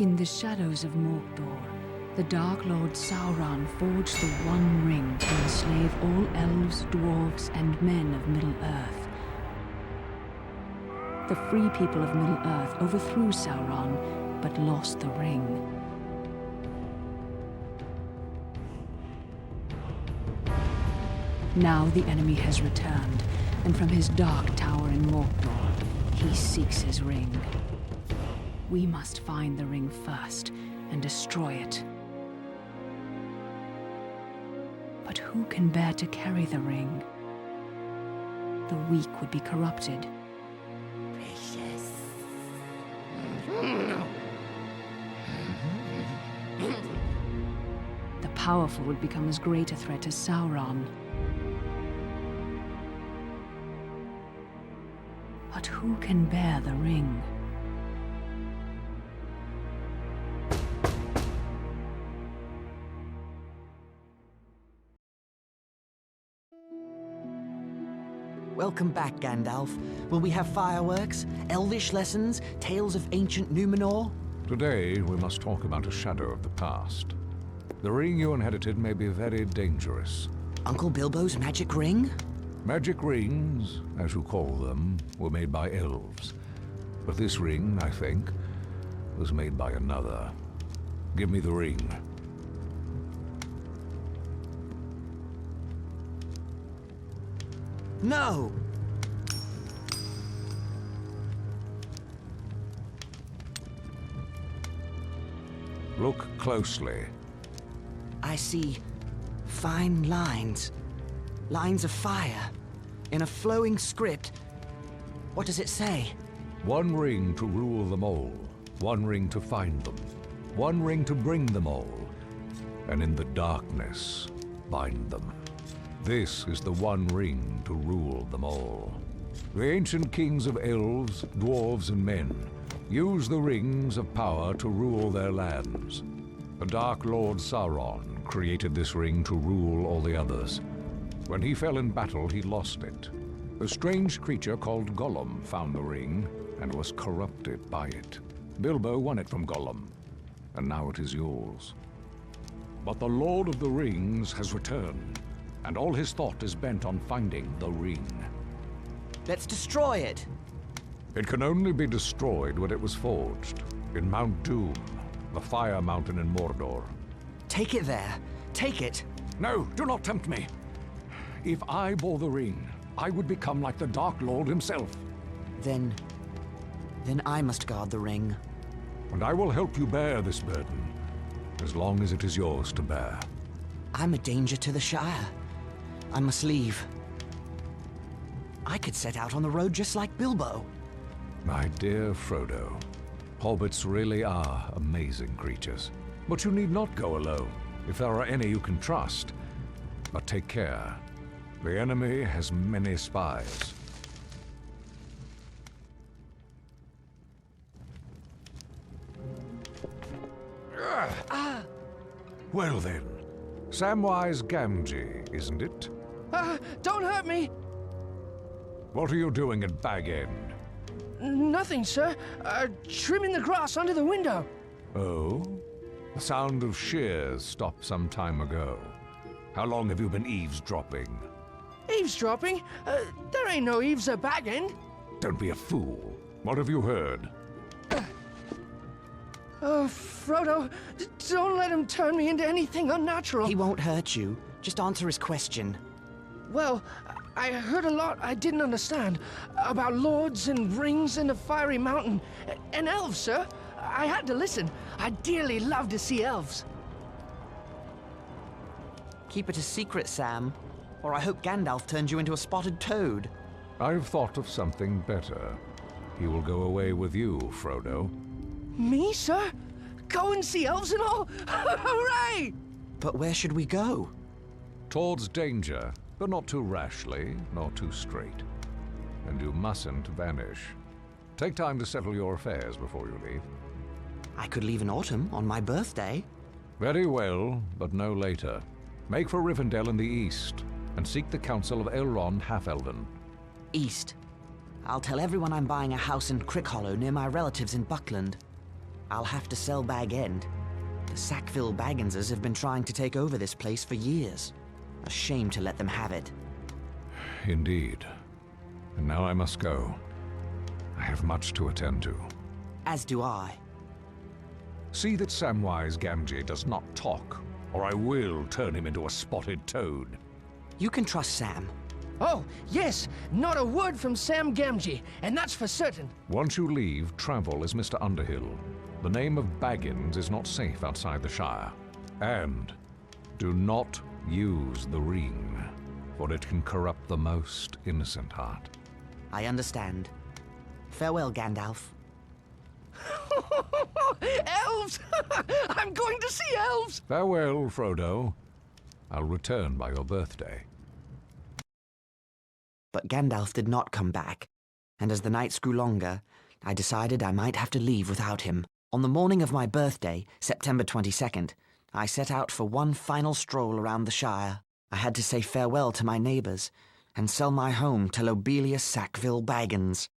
In the shadows of Mordor, the Dark Lord Sauron forged the One Ring to enslave all elves, dwarves, and men of Middle-earth. The free people of Middle-earth overthrew Sauron, but lost the ring. Now the enemy has returned, and from his dark tower in Mordor, he seeks his ring. We must find the ring first and destroy it. But who can bear to carry the ring? The weak would be corrupted. Precious. The powerful would become as great a threat as Sauron. But who can bear the ring? Welcome back, Gandalf. Will we have fireworks, elvish lessons, tales of ancient Numenor? Today, we must talk about a shadow of the past. The ring you inherited may be very dangerous. Uncle Bilbo's magic ring? Magic rings, as you call them, were made by elves. But this ring, I think, was made by another. Give me the ring. No! Look closely. I see fine lines. Lines of fire. In a flowing script. What does it say? One ring to rule them all. One ring to find them. One ring to bring them all. And in the darkness, bind them. This is the one ring to rule them all. The ancient kings of elves, dwarves, and men use the rings of power to rule their lands. The Dark Lord Sauron created this ring to rule all the others. When he fell in battle, he lost it. A strange creature called Gollum found the ring and was corrupted by it. Bilbo won it from Gollum, and now it is yours. But the Lord of the Rings has returned, and all his thought is bent on finding the ring. Let's destroy it! It can only be destroyed when it was forged, in Mount Doom, the Fire Mountain in Mordor. Take it there. Take it. No, do not tempt me. If I bore the ring, I would become like the Dark Lord himself. Then I must guard the ring. And I will help you bear this burden, as long as it is yours to bear. I'm a danger to the Shire. I must leave. I could set out on the road just like Bilbo. My dear Frodo, hobbits really are amazing creatures. But you need not go alone, if there are any you can trust. But take care. The enemy has many spies. Well then, Samwise Gamgee, isn't it? Don't hurt me! What are you doing at Bag End? Nothing, sir. Trimming the grass under the window. Oh? The sound of shears stopped some time ago. How long have you been eavesdropping? Eavesdropping? There ain't no eaves at Bag End. Don't be a fool. What have you heard? Frodo, don't let him turn me into anything unnatural. He won't hurt you. Just answer his question. Well, I heard a lot I didn't understand. About lords and rings and the fiery mountain. And elves, sir. I had to listen. I dearly love to see elves. Keep it a secret, Sam. Or I hope Gandalf turns you into a spotted toad. I've thought of something better. He will go away with you, Frodo. Me, sir? Go and see elves and all? Hooray! But where should we go? Towards danger, but not too rashly, nor too straight. And you mustn't vanish. Take time to settle your affairs before you leave. I could leave in autumn, on my birthday. Very well, but no later. Make for Rivendell in the east, and seek the counsel of Elrond Half-Elven. East. I'll tell everyone I'm buying a house in Crickhollow near my relatives in Buckland. I'll have to sell Bag End. The Sackville Bagginses have been trying to take over this place for years. A shame to let them have it. Indeed. And now I must go. I have much to attend to. As do I. See that Samwise Gamgee does not talk, or I will turn him into a spotted toad. You can trust Sam. Oh, yes, not a word from Sam Gamgee, and that's for certain. Once you leave, travel as Mr. Underhill. The name of Baggins is not safe outside the Shire. And do not use the ring, for it can corrupt the most innocent heart. I understand. Farewell, Gandalf. Elves! I'm going to see elves! Farewell, Frodo. I'll return by your birthday. But Gandalf did not come back, and as the nights grew longer, I decided I might have to leave without him. On the morning of my birthday, September 22nd, I set out for one final stroll around the Shire. I had to say farewell to my neighbors and sell my home to Lobelia Sackville Baggins.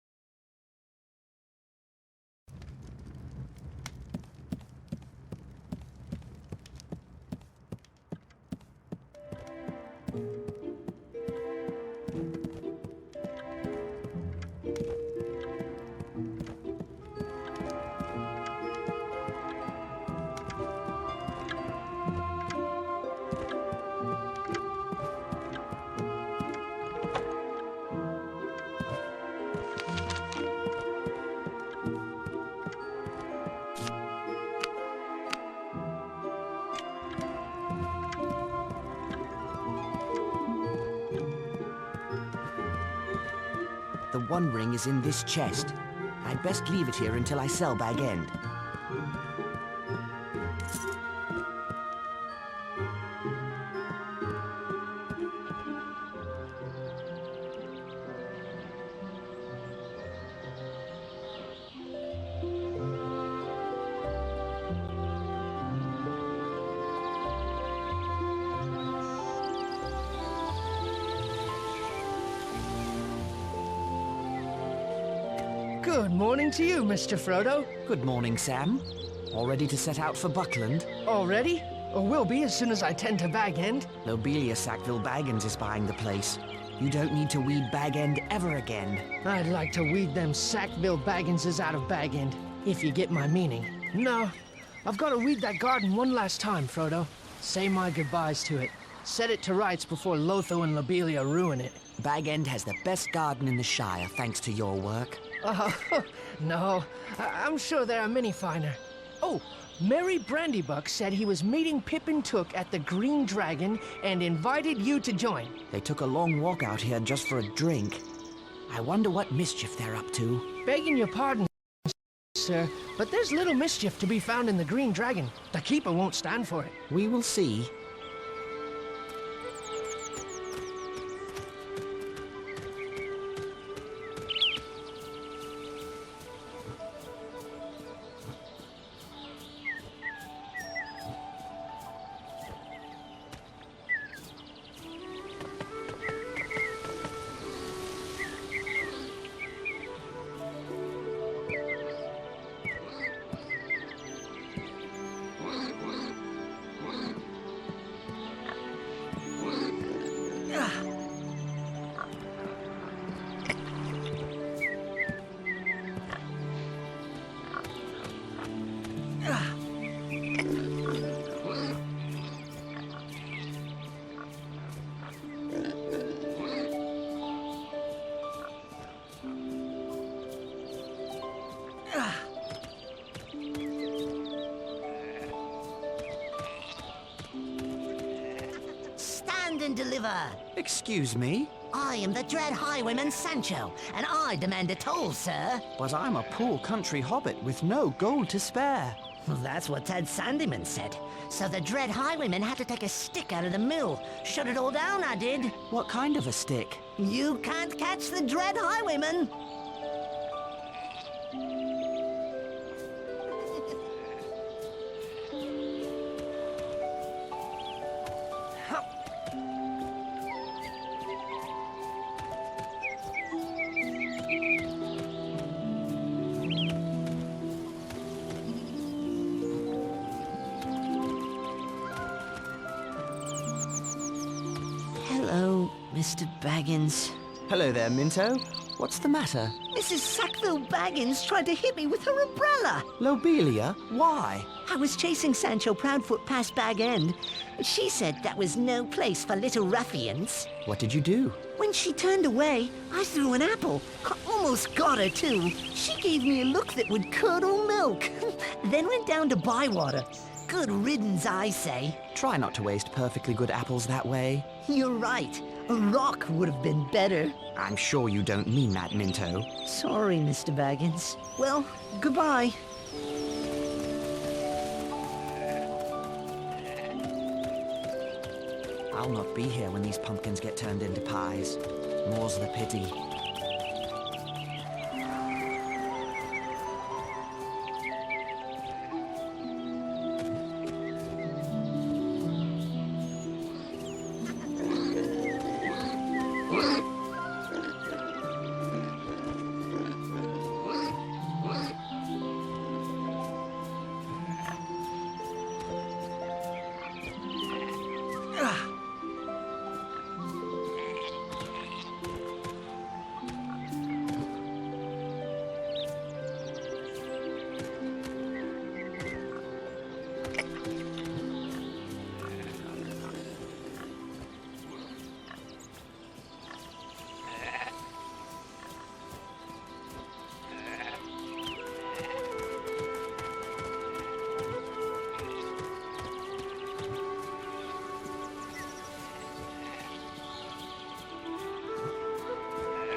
The One Ring is in this chest. I'd best leave it here until I sell Bag End. Good morning to you, Mr. Frodo. Good morning, Sam. All ready to set out for Buckland? Already? Or will be as soon as I tend to Bag End. Lobelia Sackville Baggins is buying the place. You don't need to weed Bag End ever again. I'd like to weed them Sackville Bagginses out of Bag End, if you get my meaning. No, I've got to weed that garden one last time, Frodo. Say my goodbyes to it. Set it to rights before Lotho and Lobelia ruin it. Bag End has the best garden in the Shire, thanks to your work. No, I'm sure there are many finer. Oh, Merry Brandybuck said he was meeting Pippin Took at the Green Dragon and invited you to join. They took a long walk out here just for a drink. I wonder what mischief they're up to. Begging your pardon, sir, but there's little mischief to be found in the Green Dragon. The Keeper won't stand for it. We will see. And deliver. Excuse me? I am the Dread Highwayman Sancho, and I demand a toll, sir. But I'm a poor country hobbit with no gold to spare. Well, that's what Ted Sandyman said. So the Dread Highwayman had to take a stick out of the mill. Shut it all down, I did. What kind of a stick? You can't catch the Dread Highwayman. Baggins. Hello there, Minto. What's the matter? Mrs. Sackville Baggins tried to hit me with her umbrella. Lobelia? Why? I was chasing Sancho Proudfoot past Bag End. She said that was no place for little ruffians. What did you do? When she turned away, I threw an apple. I almost got her, too. She gave me a look that would curdle milk. Then went down to Bywater. Good riddance, I say. Try not to waste perfectly good apples that way. You're right. A rock would have been better. I'm sure you don't mean that, Minto. Sorry, Mr. Baggins. Well, goodbye. I'll not be here when these pumpkins get turned into pies. More's the pity.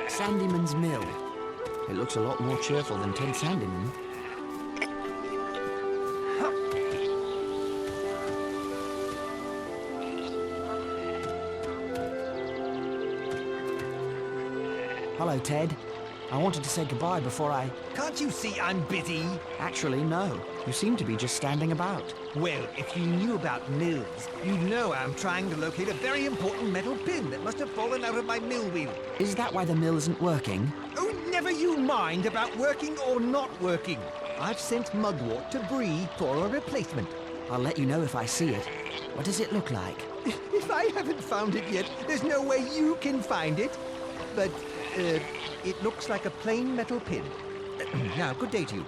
Sandyman's Mill. It looks a lot more cheerful than Ted Sandyman. Hello, Ted. I wanted to say goodbye before I... Can't you see I'm busy? Actually, no. You seem to be just standing about. Well, if you knew about mills, you'd know I'm trying to locate a very important metal pin that must have fallen out of my mill wheel. Is that why the mill isn't working? Oh, never you mind about working or not working. I've sent Mugwort to Bree for a replacement. I'll let you know if I see it. What does it look like? If I haven't found it yet, there's no way you can find it. But, it looks like a plain metal pin. Now, good day to you.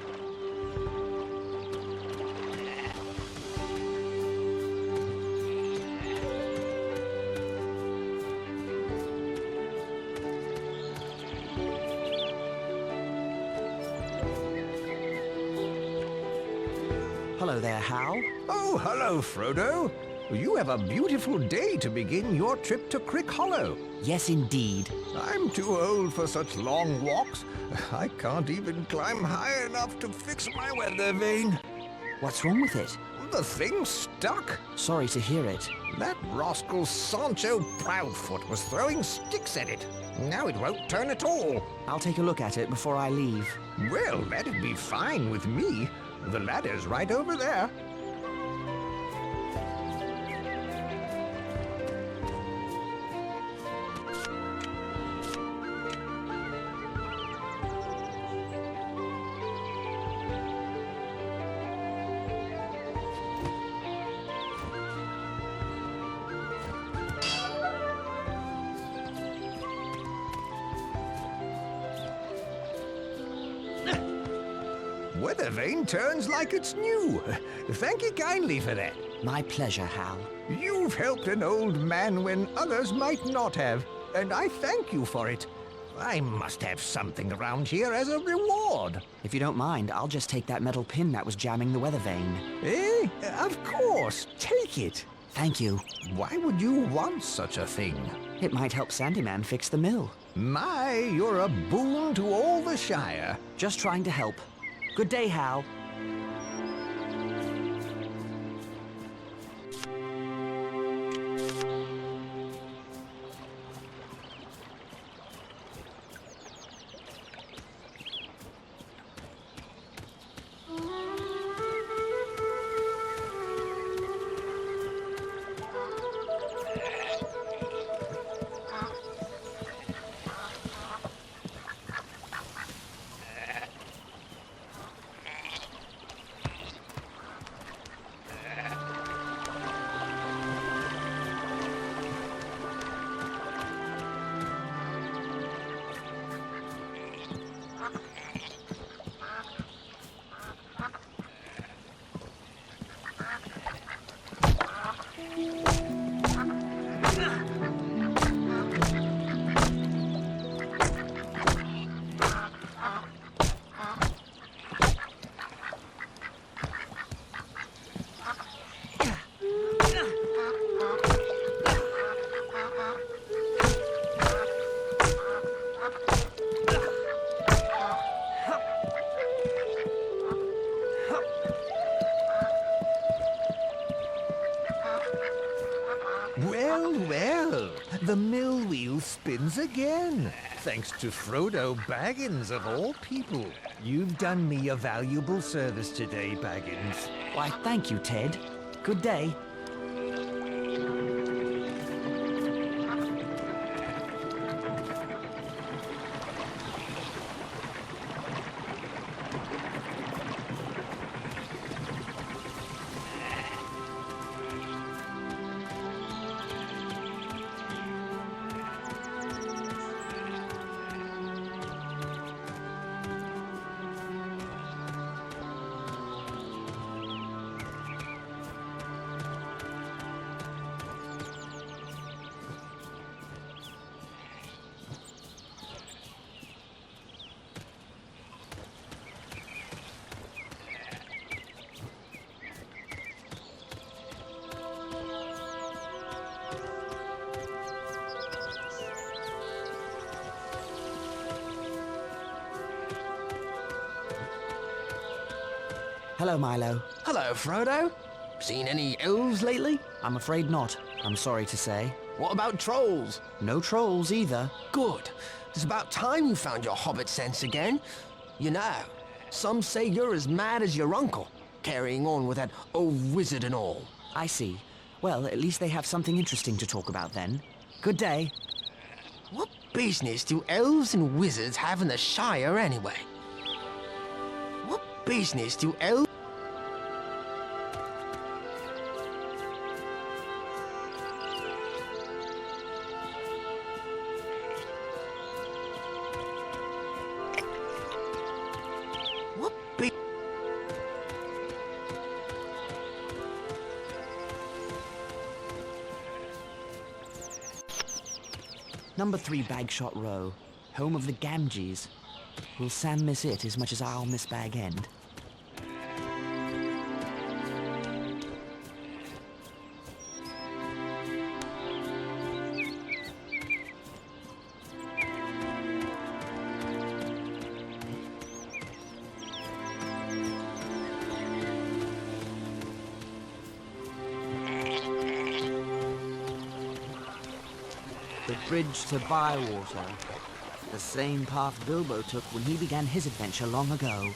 Hello there, Hal. Oh, hello, Frodo. You have a beautiful day to begin your trip to Crick Hollow. Yes, indeed. I'm too old for such long walks. I can't even climb high enough to fix my weather vane. What's wrong with it? The thing's stuck. Sorry to hear it. That rascal Sancho Proudfoot was throwing sticks at it. Now it won't turn at all. I'll take a look at it before I leave. Well, that'd be fine with me. The ladder's right over there. Weather vane turns like it's new. Thank you kindly for that. My pleasure, Hal. You've helped an old man when others might not have, and I thank you for it. I must have something around here as a reward. If you don't mind, I'll just take that metal pin that was jamming the weather vane. Eh? Of course. Take it. Thank you. Why would you want such a thing? It might help Sandyman fix the mill. My, you're a boon to all the Shire. Just trying to help. Good day, Hal. Well, well, the mill wheel spins again. Thanks to Frodo Baggins, of all people. You've done me a valuable service today, Baggins. Why, thank you, Ted. Good day. Hello, Milo. Hello, Frodo. Seen any elves lately? I'm afraid not, I'm sorry to say. What about trolls? No trolls either. Good. It's about time you found your hobbit sense again. You know, some say you're as mad as your uncle, carrying on with that old wizard and all. I see. Well, at least they have something interesting to talk about then. Good day. What business do elves and wizards have in the Shire anyway? What business do elves... What bu- Number 3 Bagshot Row, home of the Gamgees. Will Sam miss it as much as I'll miss Bag End? The bridge to Bywater. The same path Bilbo took when he began his adventure long ago.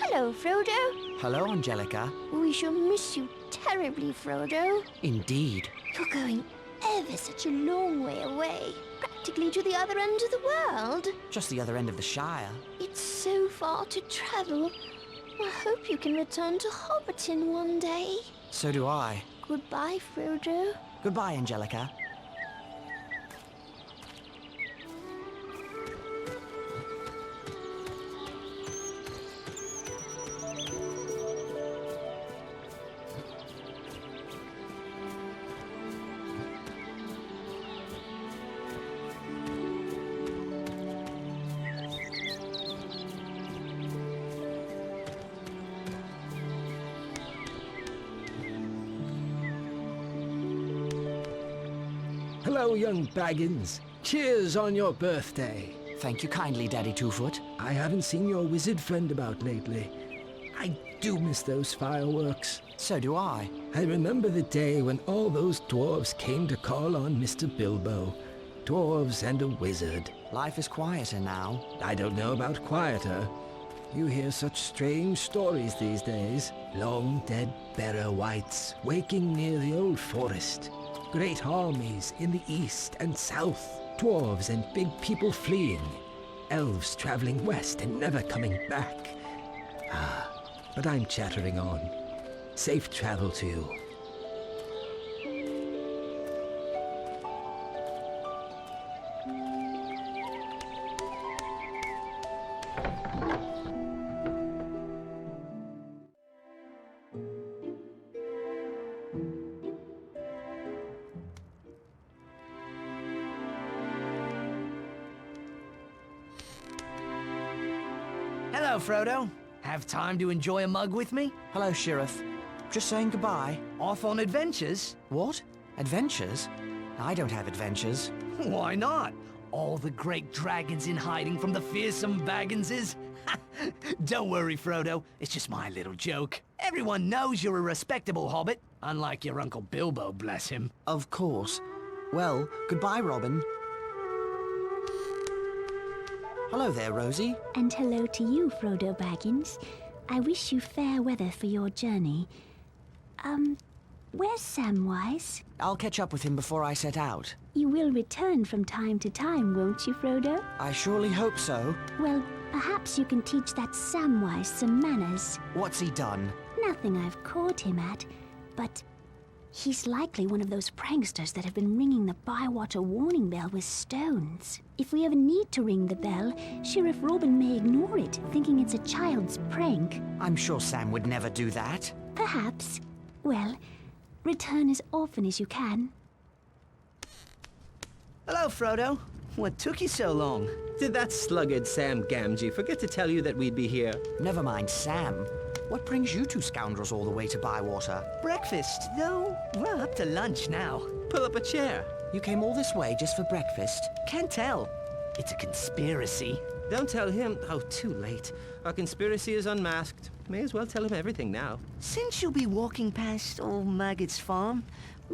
Hello, Frodo. Hello, Angelica. We shall miss you terribly, Frodo. Indeed. You're going ever such a long way away, practically to the other end of the world. Just the other end of the Shire. It's so far to travel. I hope you can return to Hobbiton one day. So do I. Goodbye, Frodo. Goodbye, Angelica. Hello, young Baggins. Cheers on your birthday. Thank you kindly, Daddy Twofoot. I haven't seen your wizard friend about lately. I do miss those fireworks. So do I. I remember the day when all those dwarves came to call on Mr. Bilbo. Dwarves and a wizard. Life is quieter now. I don't know about quieter. You hear such strange stories these days. Long dead Barrow wights waking near the old forest. Great armies in the east and south. Dwarves and big people fleeing. Elves traveling west and never coming back. But I'm chattering on. Safe travel to you. Hello, Frodo. Have time to enjoy a mug with me? Hello, Sheriff. Just saying goodbye. Off on adventures? What? Adventures? I don't have adventures. Why not? All the great dragons in hiding from the fearsome Bagginses? Don't worry, Frodo. It's just my little joke. Everyone knows you're a respectable hobbit, unlike your Uncle Bilbo, bless him. Of course. Well, goodbye, Robin. Hello there, Rosie. And hello to you, Frodo Baggins. I wish you fair weather for your journey. Where's Samwise? I'll catch up with him before I set out. You will return from time to time, won't you, Frodo? I surely hope so. Well, perhaps you can teach that Samwise some manners. What's he done? Nothing I've caught him at, but he's likely one of those pranksters that have been ringing the Bywater warning bell with stones. If we ever need to ring the bell, Sheriff Robin may ignore it, thinking it's a child's prank. I'm sure Sam would never do that. Perhaps. Well, return as often as you can. Hello, Frodo. What took you so long? Did that sluggard Sam Gamgee forget to tell you that we'd be here? Never mind Sam. What brings you two scoundrels all the way to Bywater? Breakfast, though. We're up to lunch now. Pull up a chair. You came all this way just for breakfast? Can't tell. It's a conspiracy. Don't tell him. Oh, too late. Our conspiracy is unmasked. May as well tell him everything now. Since you'll be walking past old Maggot's farm,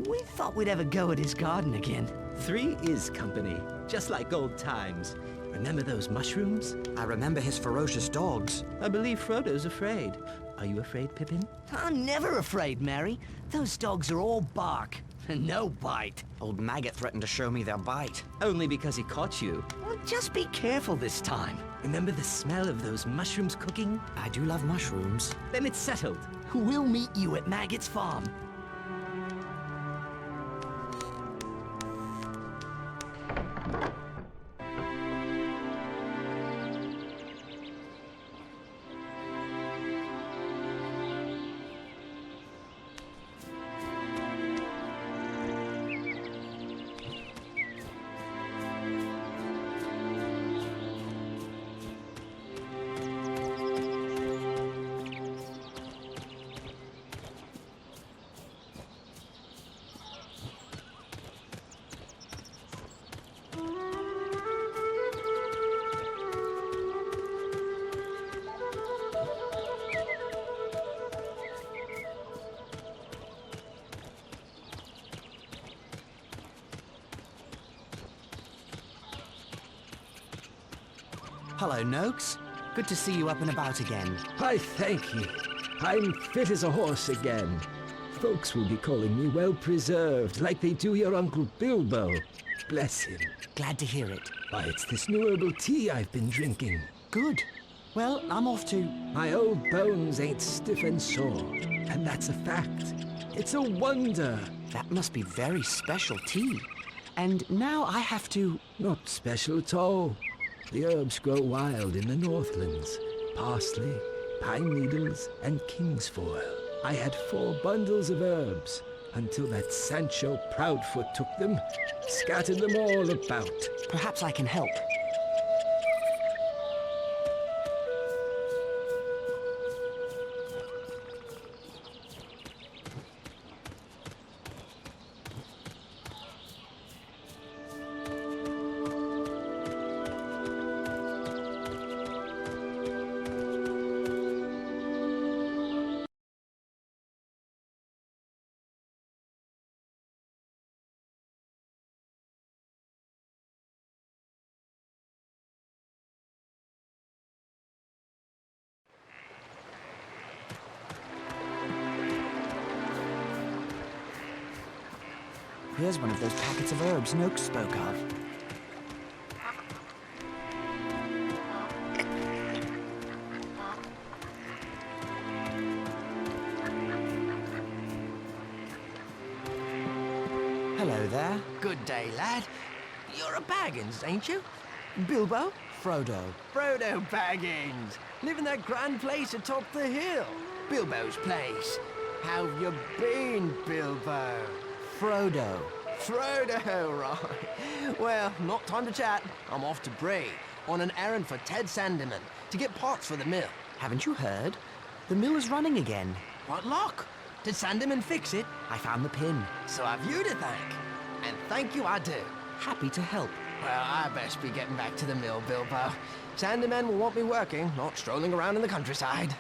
we thought we'd have a go at his garden again. 3 is company, just like old times. Remember those mushrooms? I remember his ferocious dogs. I believe Frodo's afraid. Are you afraid, Pippin? I'm never afraid, Mary. Those dogs are all bark and no bite. Old Maggot threatened to show me their bite. Only because he caught you. Well, just be careful this time. Remember the smell of those mushrooms cooking? I do love mushrooms. Then it's settled. We'll meet you at Maggot's farm. Hello, Noakes. Good to see you up and about again. I thank ye. I'm fit as a horse again. Folks will be calling me well-preserved, like they do your Uncle Bilbo. Bless him. Glad to hear it. Why, it's this new herbal tea I've been drinking. Good. Well, I'm off to... My old bones ain't stiff and sore, and that's a fact. It's a wonder. That must be very special tea. And now I have to... Not special at all. The herbs grow wild in the Northlands. Parsley, pine needles, and kingsfoil. I had 4 bundles of herbs until that Sancho Proudfoot took them, scattered them all about. Perhaps I can help. Here's one of those packets of herbs Noak spoke of. Hello there. Good day, lad. You're a Baggins, ain't you? Bilbo? Frodo. Frodo Baggins. Live in that grand place atop the hill. Bilbo's place. How've you been, Bilbo? Frodo. Frodo, right. Well, not time to chat. I'm off to Bree on an errand for Ted Sandeman to get parts for the mill. Haven't you heard? The mill is running again. What luck? Did Sandeman fix it? I found the pin. So I've you to thank. And thank you I do. Happy to help. Well, I best be getting back to the mill, Bilbo. Sandeman will want me working, not strolling around in the countryside.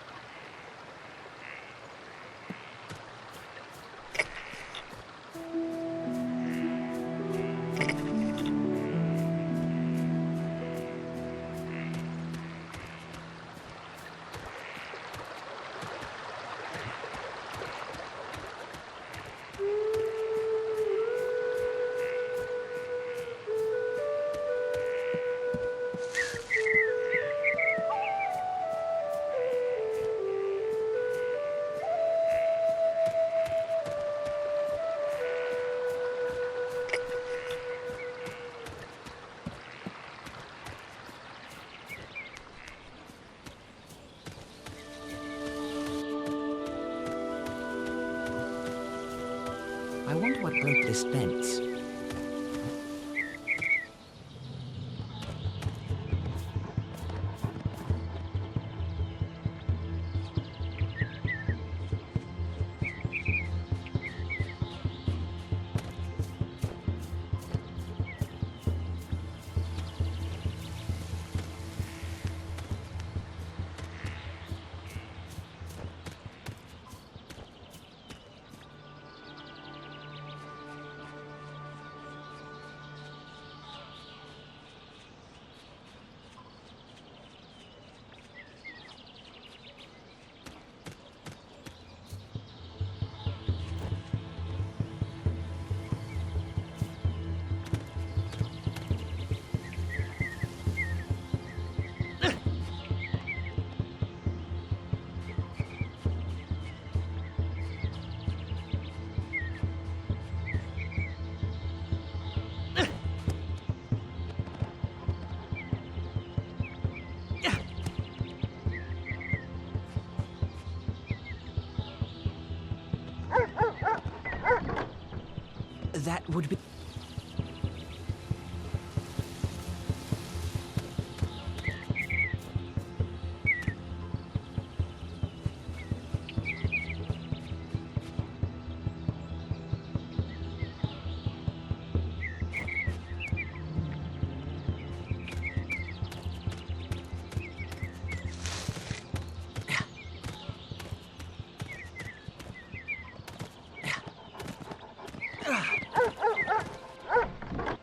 I wonder what broke this fence. That would be...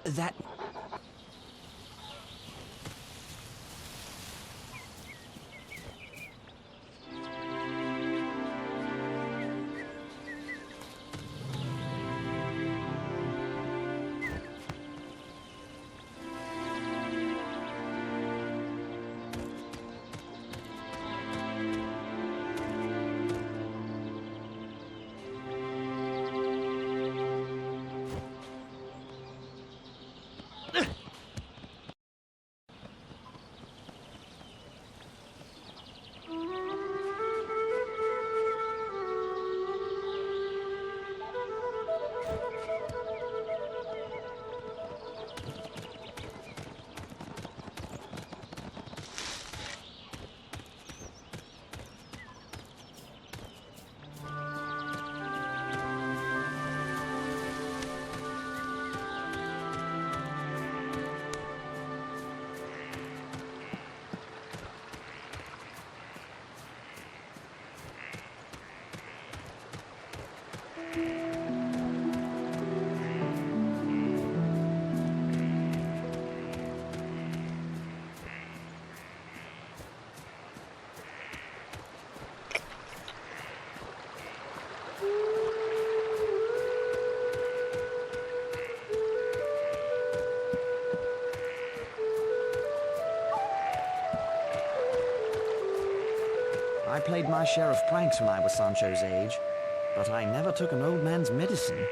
That... I played my share of pranks when I was Sancho's age, but I never took an old man's medicine.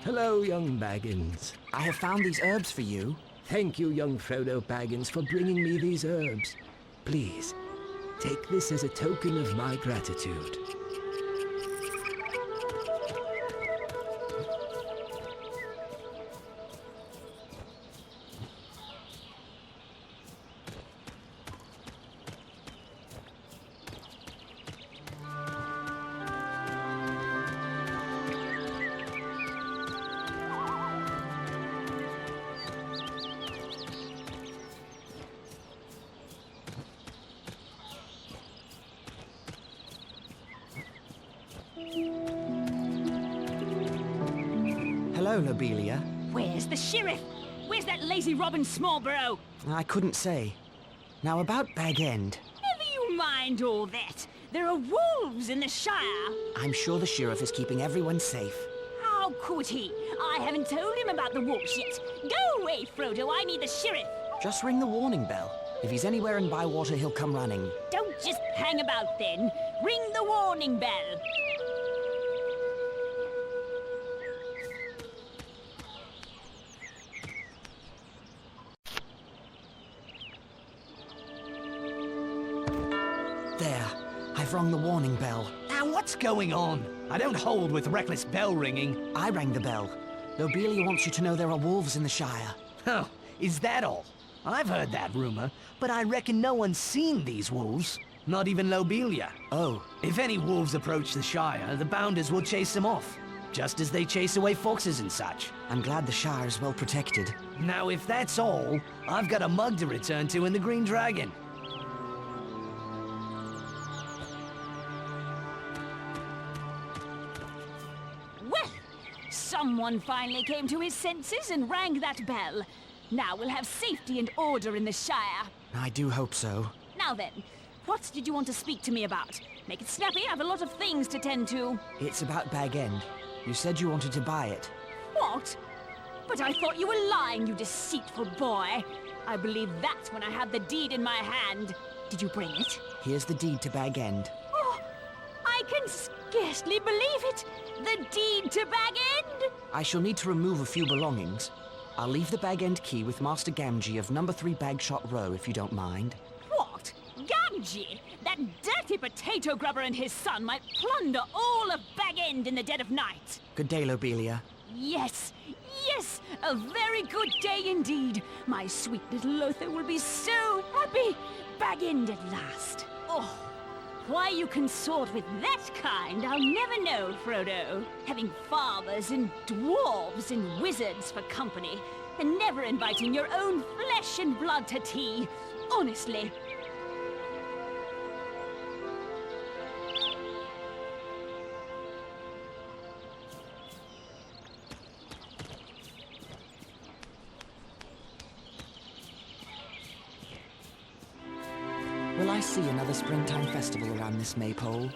Hello, young Baggins. I have found these herbs for you. Thank you, young Frodo Baggins, for bringing me these herbs. Please, take this as a token of my gratitude. Hello, Lobelia. Where's the sheriff? Where's that lazy Robin Smallborough? I couldn't say. Now about Bag End. Never you mind all that. There are wolves in the Shire. I'm sure the sheriff is keeping everyone safe. How could he? I haven't told him about the wolves yet. Go away, Frodo. I need the sheriff. Just ring the warning bell. If he's anywhere in Bywater, he'll come running. Don't just hang about then. Ring the warning bell. There. I've rung the warning bell. Now what's going on? I don't hold with reckless bell ringing. I rang the bell. Lobelia wants you to know there are wolves in the Shire. Oh, is that all? I've heard that rumor, but I reckon no one's seen these wolves. Not even Lobelia. Oh. If any wolves approach the Shire, the Bounders will chase them off. Just as they chase away foxes and such. I'm glad the Shire is well protected. Now if that's all, I've got a mug to return to in the Green Dragon. Well, someone finally came to his senses and rang that bell. Now we'll have safety and order in the Shire. I do hope so. Now then, what did you want to speak to me about? Make it snappy, I have a lot of things to tend to. It's about Bag End. You said you wanted to buy it. What? But I thought you were lying, you deceitful boy. I believe that when I had the deed in my hand. Did you bring it? Here's the deed to Bag End. Oh, I can scarcely believe it. The deed to Bag End? I shall need to remove a few belongings. I'll leave the Bag End key with Master Gamgee of number 3 Bagshot Row, if you don't mind. What? Gamgee? That dirty potato grubber and his son might plunder all of Bag End in the dead of night. Good day, Lobelia. Yes, yes, a very good day indeed. My sweet little Lothar will be so happy. Bag End at last. Oh, why you consort with that kind, I'll never know, Frodo. Having fathers and dwarves and wizards for company, and never inviting your own flesh and blood to tea. Honestly. Will I see another springtime festival around this maypole?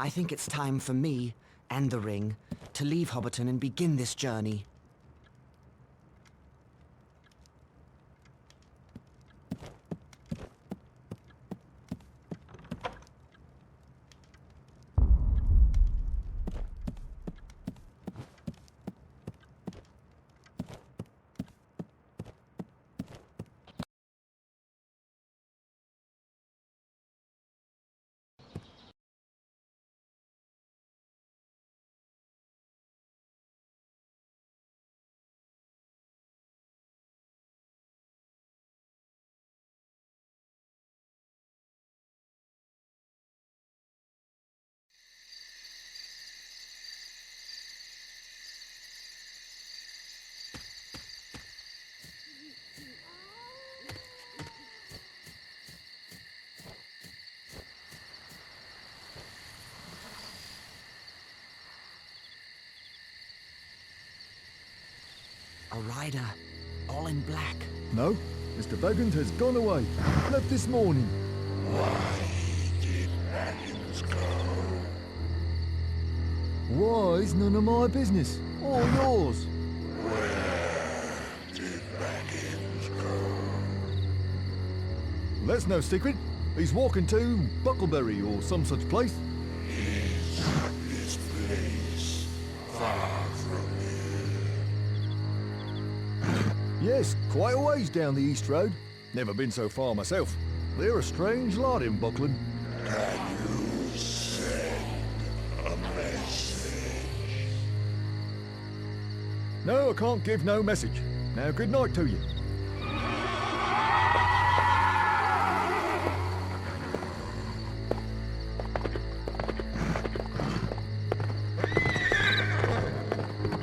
I think it's time for me, and the ring, to leave Hobbiton and begin this journey. A rider, all in black. No, Mr. Baggins has gone away. Left this morning. Why did Baggins go? Why is none of my business, or yours? Where did Baggins go? That's no secret. He's walking to Buckleberry or some such place. Is this place far from here? Yes, quite a ways down the East Road. Never been so far myself. They're a strange lot in Buckland. Can you send a message? No, I can't give no message. Now, good night to you.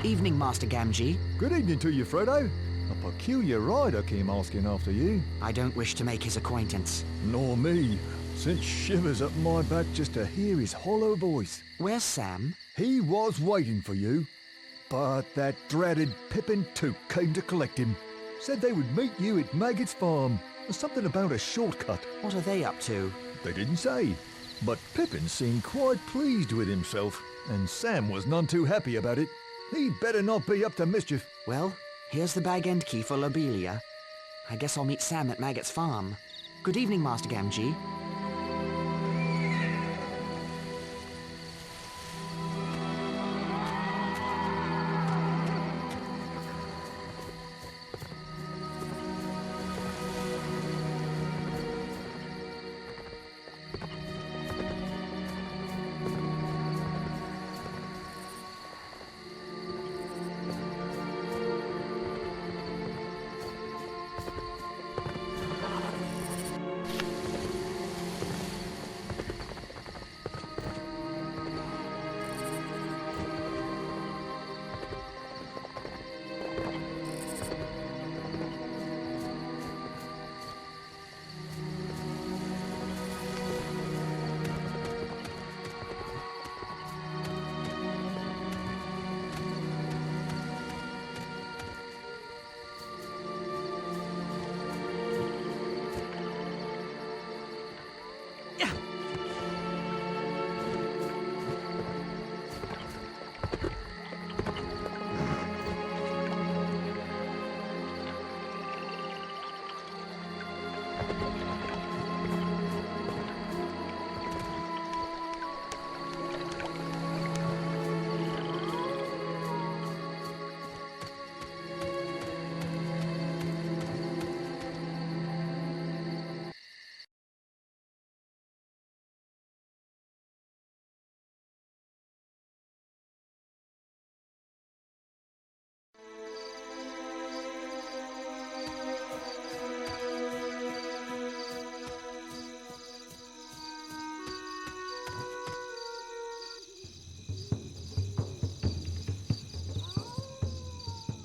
Evening, Master Gamgee. Good evening to you, Frodo. A peculiar rider came asking after you. I don't wish to make his acquaintance. Nor me. Sent shivers up my back just to hear his hollow voice. Where's Sam? He was waiting for you. But that dreaded Pippin Toot came to collect him. Said they would meet you at Maggot's farm. Something about a shortcut. What are they up to? They didn't say. But Pippin seemed quite pleased with himself, and Sam was none too happy about it. He'd better not be up to mischief. Well, here's the bag end key for Lobelia. I guess I'll meet Sam at Maggot's farm. Good evening, Master Gamgee.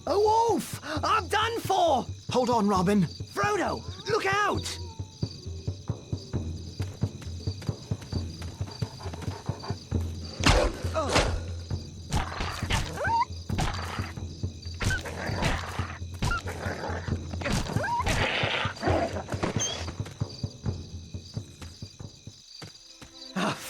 A wolf! I'm done for! Hold on, Robin. Frodo, look out!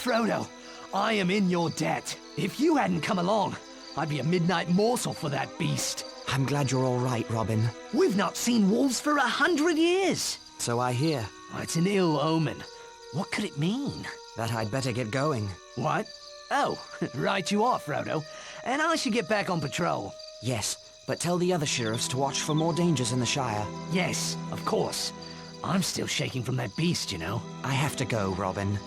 Frodo, I am in your debt. If you hadn't come along, I'd be a midnight morsel for that beast. I'm glad you're all right, Robin. We've not seen wolves for 100 years. So I hear. Oh, it's an ill omen. What could it mean? That I'd better get going. What? Oh, right you are, Frodo. And I should get back on patrol. Yes, but tell the other sheriffs to watch for more dangers in the Shire. Yes, of course. I'm still shaking from that beast, you know. I have to go, Robin.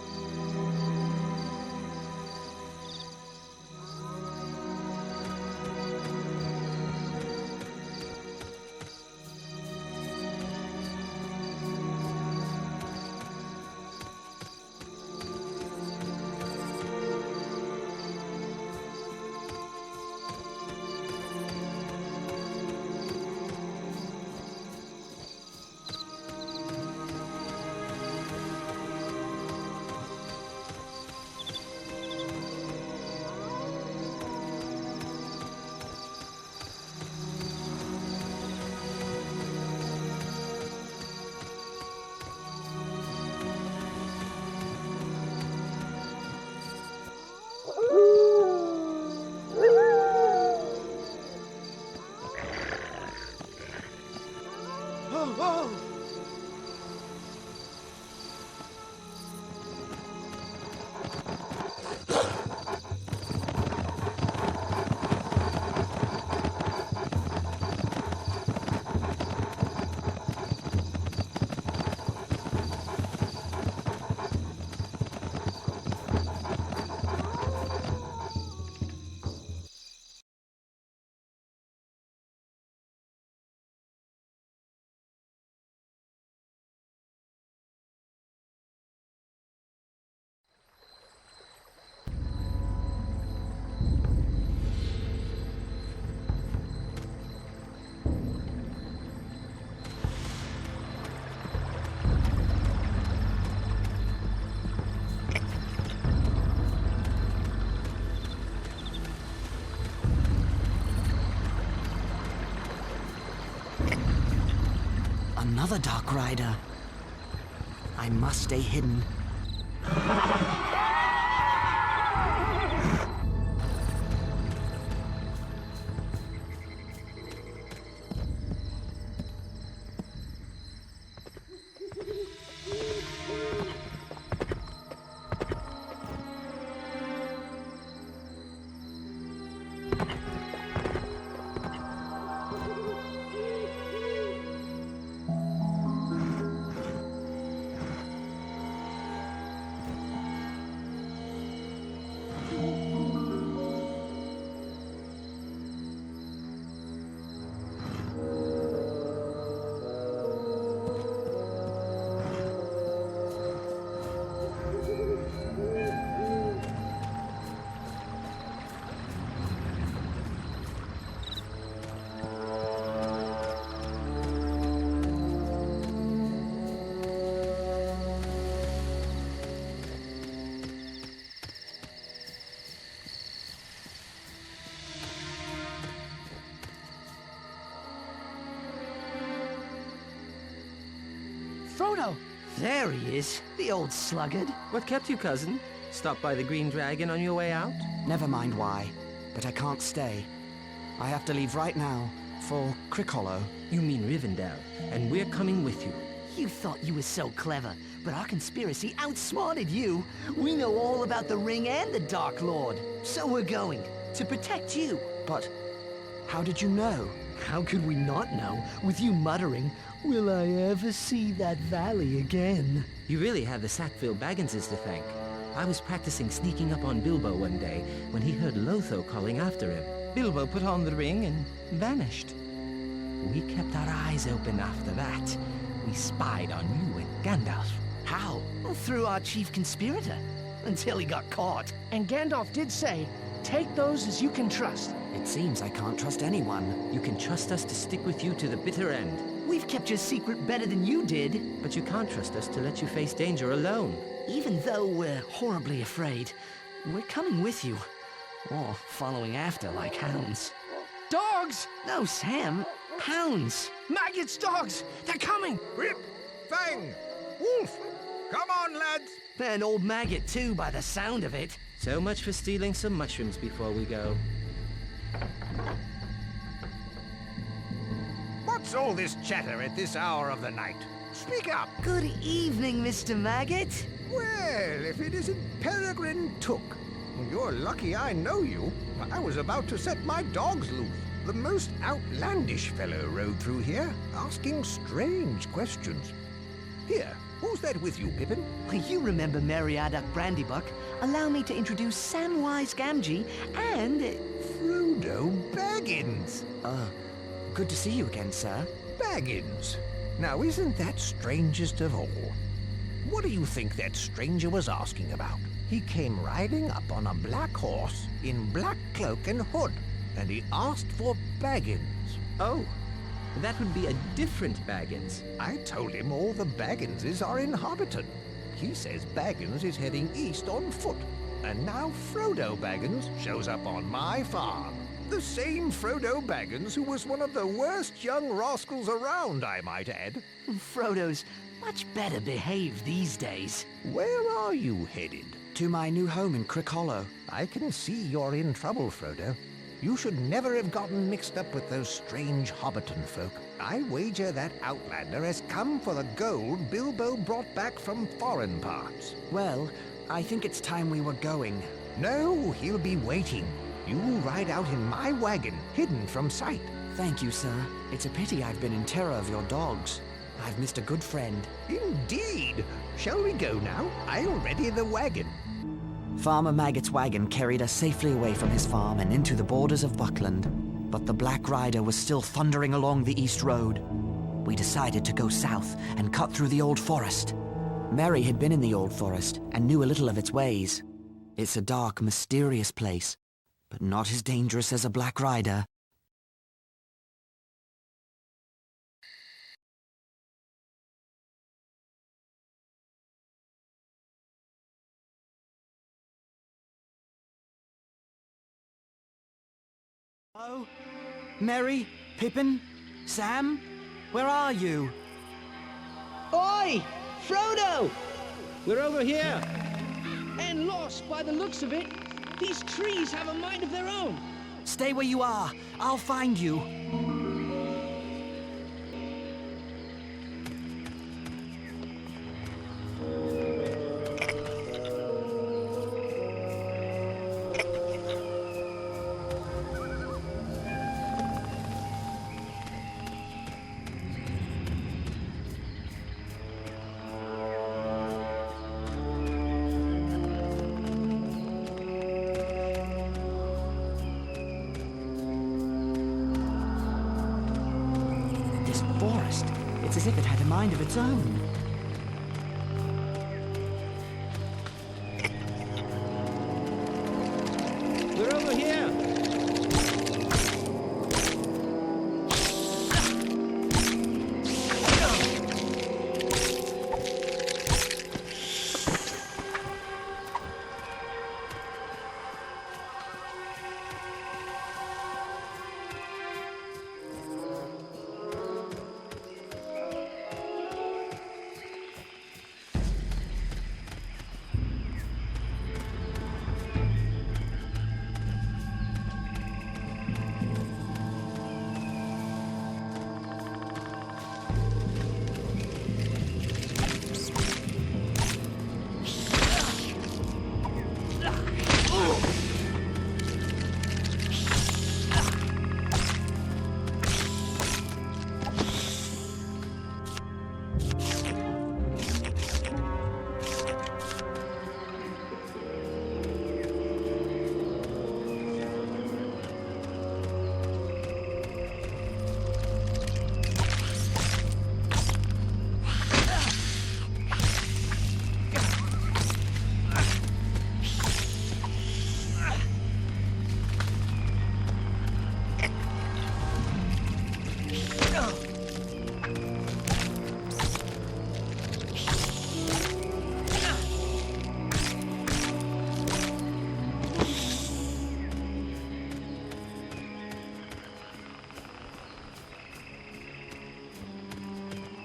Another Dark Rider. I must stay hidden. Frodo! There he is, the old sluggard. What kept you, cousin? Stop by the Green Dragon on your way out? Never mind why, but I can't stay. I have to leave right now for Crickhollow. You mean Rivendell, and we're coming with you. You thought you were so clever, but our conspiracy outsmarted you. We know all about the Ring and the Dark Lord, so we're going to protect you. But how did you know? How could we not know, with you muttering, "Will I ever see that valley again?" You really have the Sackville Bagginses to thank. I was practicing sneaking up on Bilbo one day when he heard Lotho calling after him. Bilbo put on the ring and vanished. We kept our eyes open after that. We spied on you and Gandalf. How? Well, through our chief conspirator, until he got caught. And Gandalf did say, take those as you can trust. It seems I can't trust anyone. You can trust us to stick with you to the bitter end. We've kept your secret better than you did. But you can't trust us to let you face danger alone. Even though we're horribly afraid, we're coming with you. Or following after like hounds. Dogs! No, Sam. Hounds. Maggot's dogs! They're coming! Rip! Fang! Wolf! Come on, lads! And old Maggot, too, by the sound of it. So much for stealing some mushrooms before we go. What's all this chatter at this hour of the night? Speak up! Good evening, Mr. Maggot. Well, if it isn't Peregrine Took. You're lucky I know you. I was about to set my dogs loose. The most outlandish fellow rode through here, asking strange questions. Here, who's that with you, Pippin? You remember Meriadoc Brandybuck. Allow me to introduce Samwise Gamgee and... Frodo Baggins. Good to see you again, sir. Baggins. Now, isn't that strangest of all? What do you think that stranger was asking about? He came riding up on a black horse in black cloak and hood, and he asked for Baggins. Oh, that would be a different Baggins. I told him all the Bagginses are in Hobbiton. He says Baggins is heading east on foot, and now Frodo Baggins shows up on my farm. The same Frodo Baggins who was one of the worst young rascals around, I might add. Frodo's much better behaved these days. Where are you headed? To my new home in Crick Hollow. I can see you're in trouble, Frodo. You should never have gotten mixed up with those strange Hobbiton folk. I wager that outlander has come for the gold Bilbo brought back from foreign parts. Well, I think it's time we were going. No, he'll be waiting. You ride out in my wagon, hidden from sight. Thank you, sir. It's a pity I've been in terror of your dogs. I've missed a good friend. Indeed. Shall we go now? I'll ready the wagon. Farmer Maggot's wagon carried us safely away from his farm and into the borders of Buckland. But the Black Rider was still thundering along the East Road. We decided to go south and cut through the Old Forest. Merry had been in the Old Forest and knew a little of its ways. It's a dark, mysterious place, but not as dangerous as a Black Rider. Hello? Merry? Pippin? Sam? Where are you? Oi! Frodo! We're over here! And lost by the looks of it. These trees have a mind of their own. Stay where you are. I'll find you. Forest. It's as if it had a mind of its own. We're over here!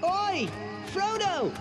Oi! Frodo!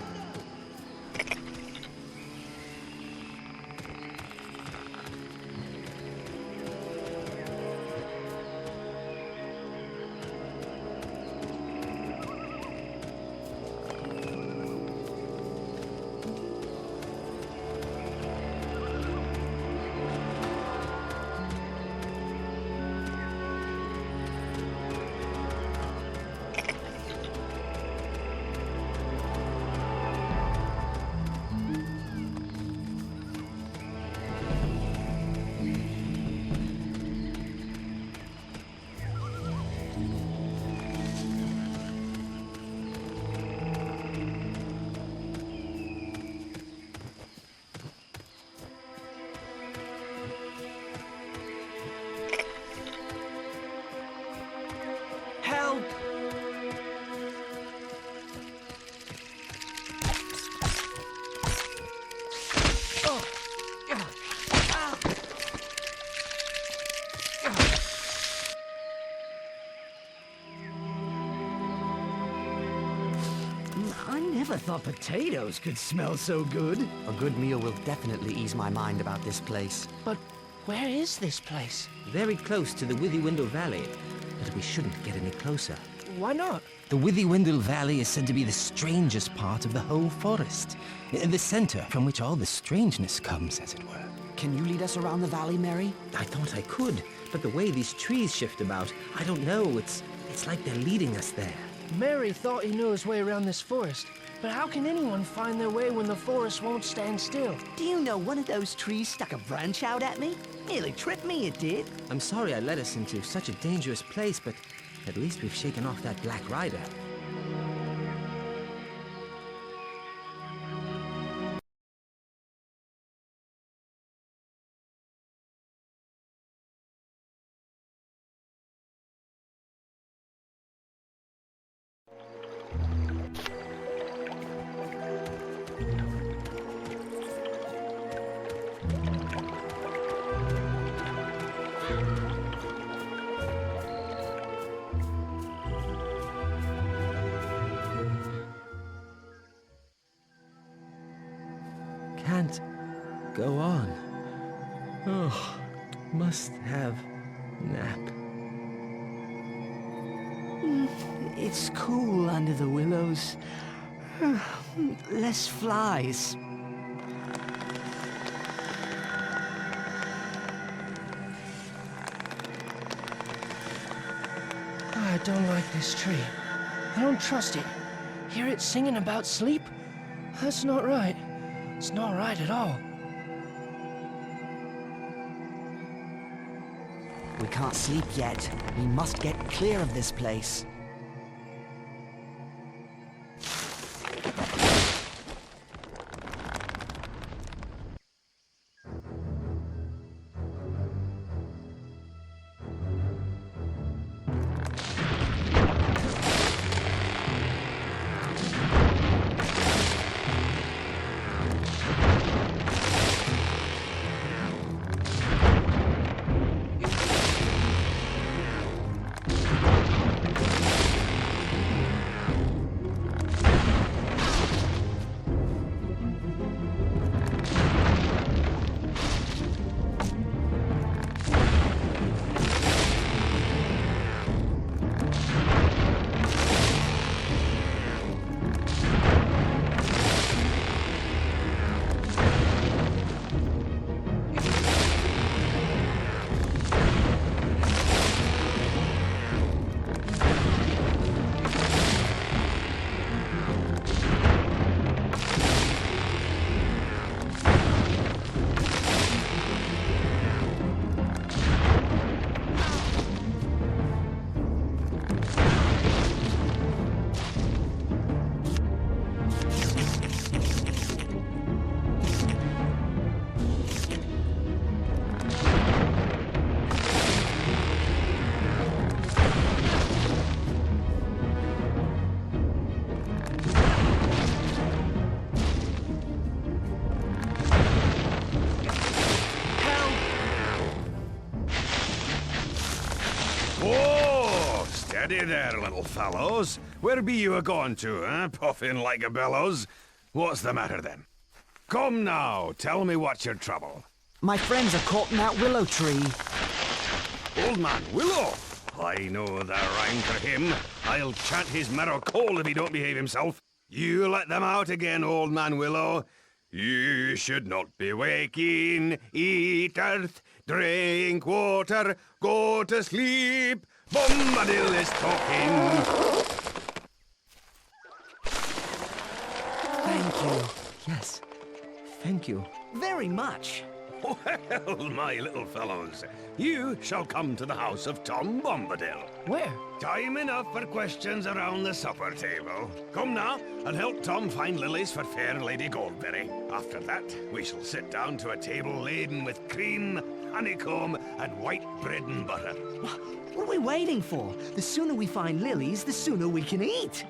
Never thought potatoes could smell so good. A good meal will definitely ease my mind about this place. But where is this place? Very close to the Withywindle Valley, but we shouldn't get any closer. Why not? The Withywindle Valley is said to be the strangest part of the whole forest. The center from which all the strangeness comes, as it were. Can you lead us around the valley, Mary? I thought I could, but the way these trees shift about, I don't know. It's like they're leading us there. Mary thought he knew his way around this forest. But how can anyone find their way when the forest won't stand still? Do you know one of those trees stuck a branch out at me? Nearly tripped me, it did. I'm sorry I led us into such a dangerous place, but at least we've shaken off that Black Rider. Can't go on. Oh, must have nap. It's cool under the willows. Less flies. I don't like this tree. I don't trust it. Hear it singing about sleep? That's not right. It's not right at all. We can't sleep yet. We must get clear of this place. Steady there, little fellows. Where be you a-going to, eh? Puffing like a bellows. What's the matter, then? Come now, tell me what's your trouble. My friends are caught in that willow tree. Old Man Willow? I know the rhyme for him. I'll chant his marrow cold if he don't behave himself. You let them out again, Old Man Willow. You should not be waking. Eat earth, drink water, go to sleep. Bombadil is talking. Thank you. Yes, thank you. Very much. Well, my little fellows, you shall come to the house of Tom Bombadil. Where? Time enough for questions around the supper table. Come now, and help Tom find lilies for fair Lady Goldberry. After that, we shall sit down to a table laden with cream, honeycomb, and white bread and butter. What are we waiting for? The sooner we find lilies, the sooner we can eat.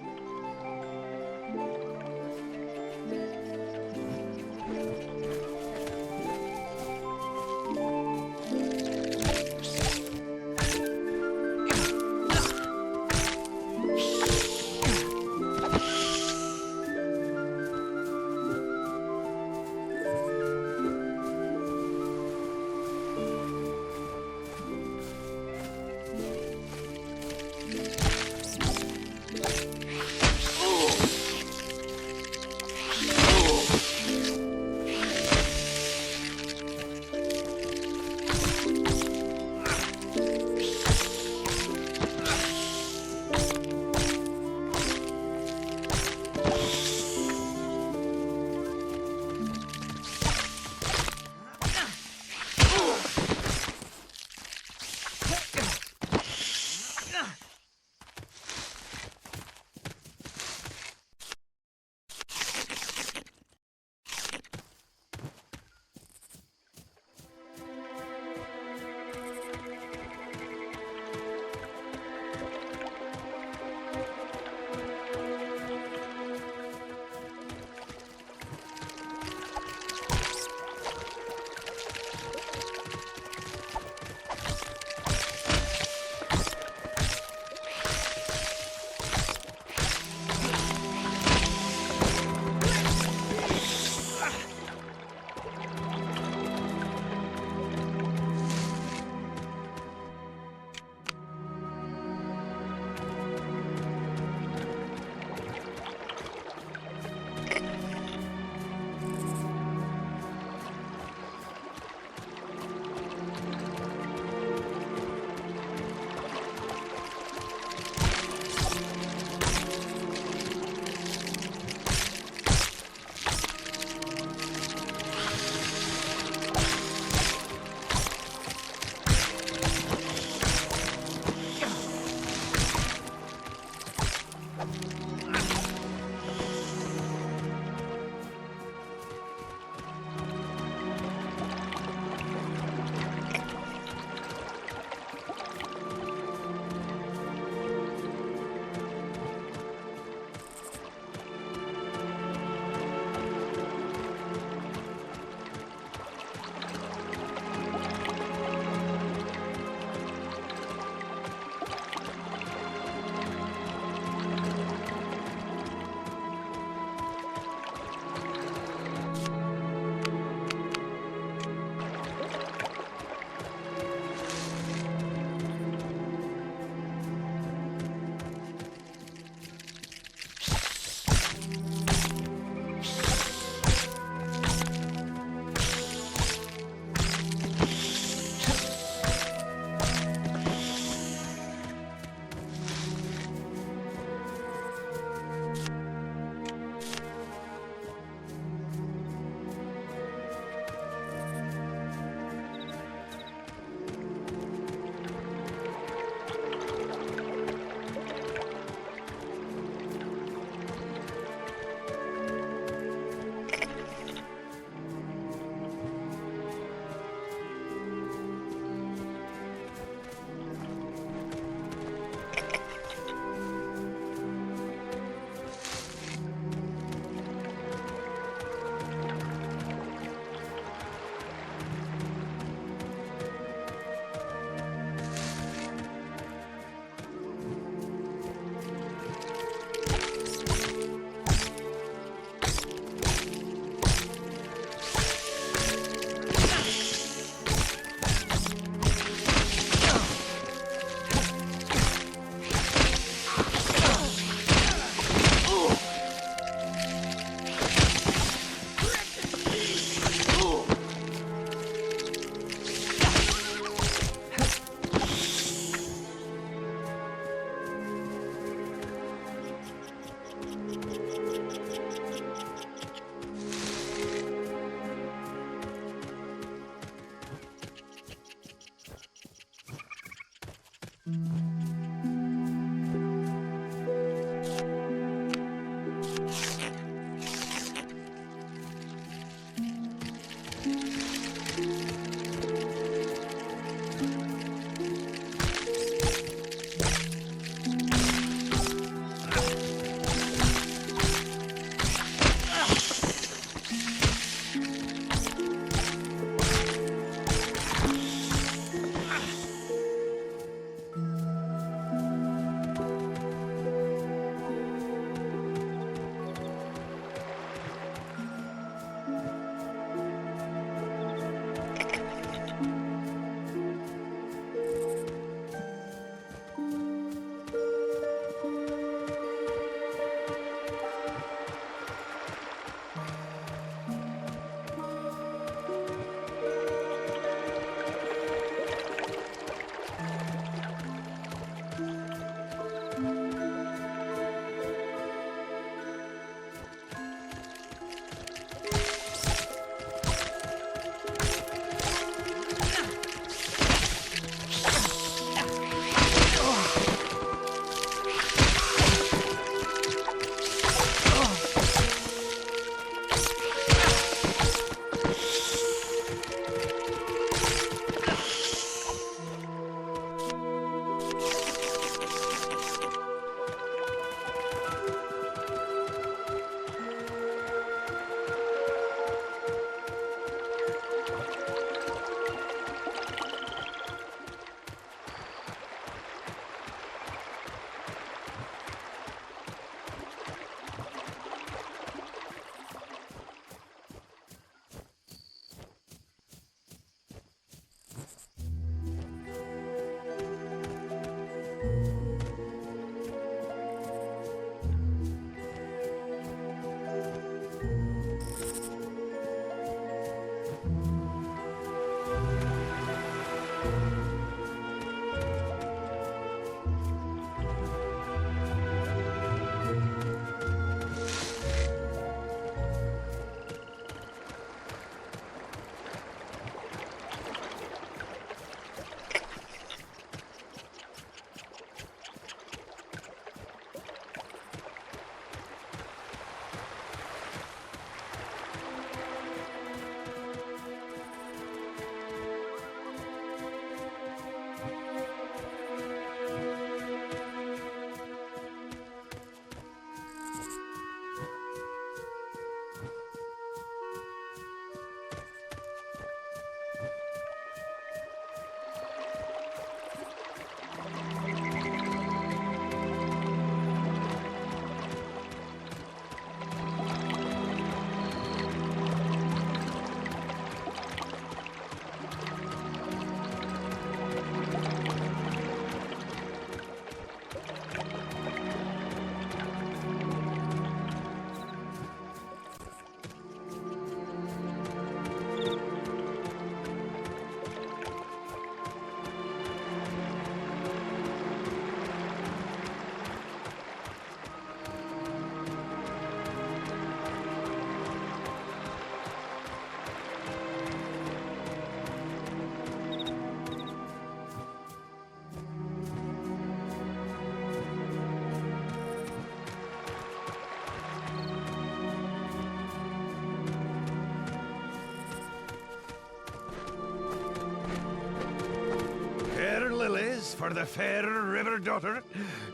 for the fair river daughter?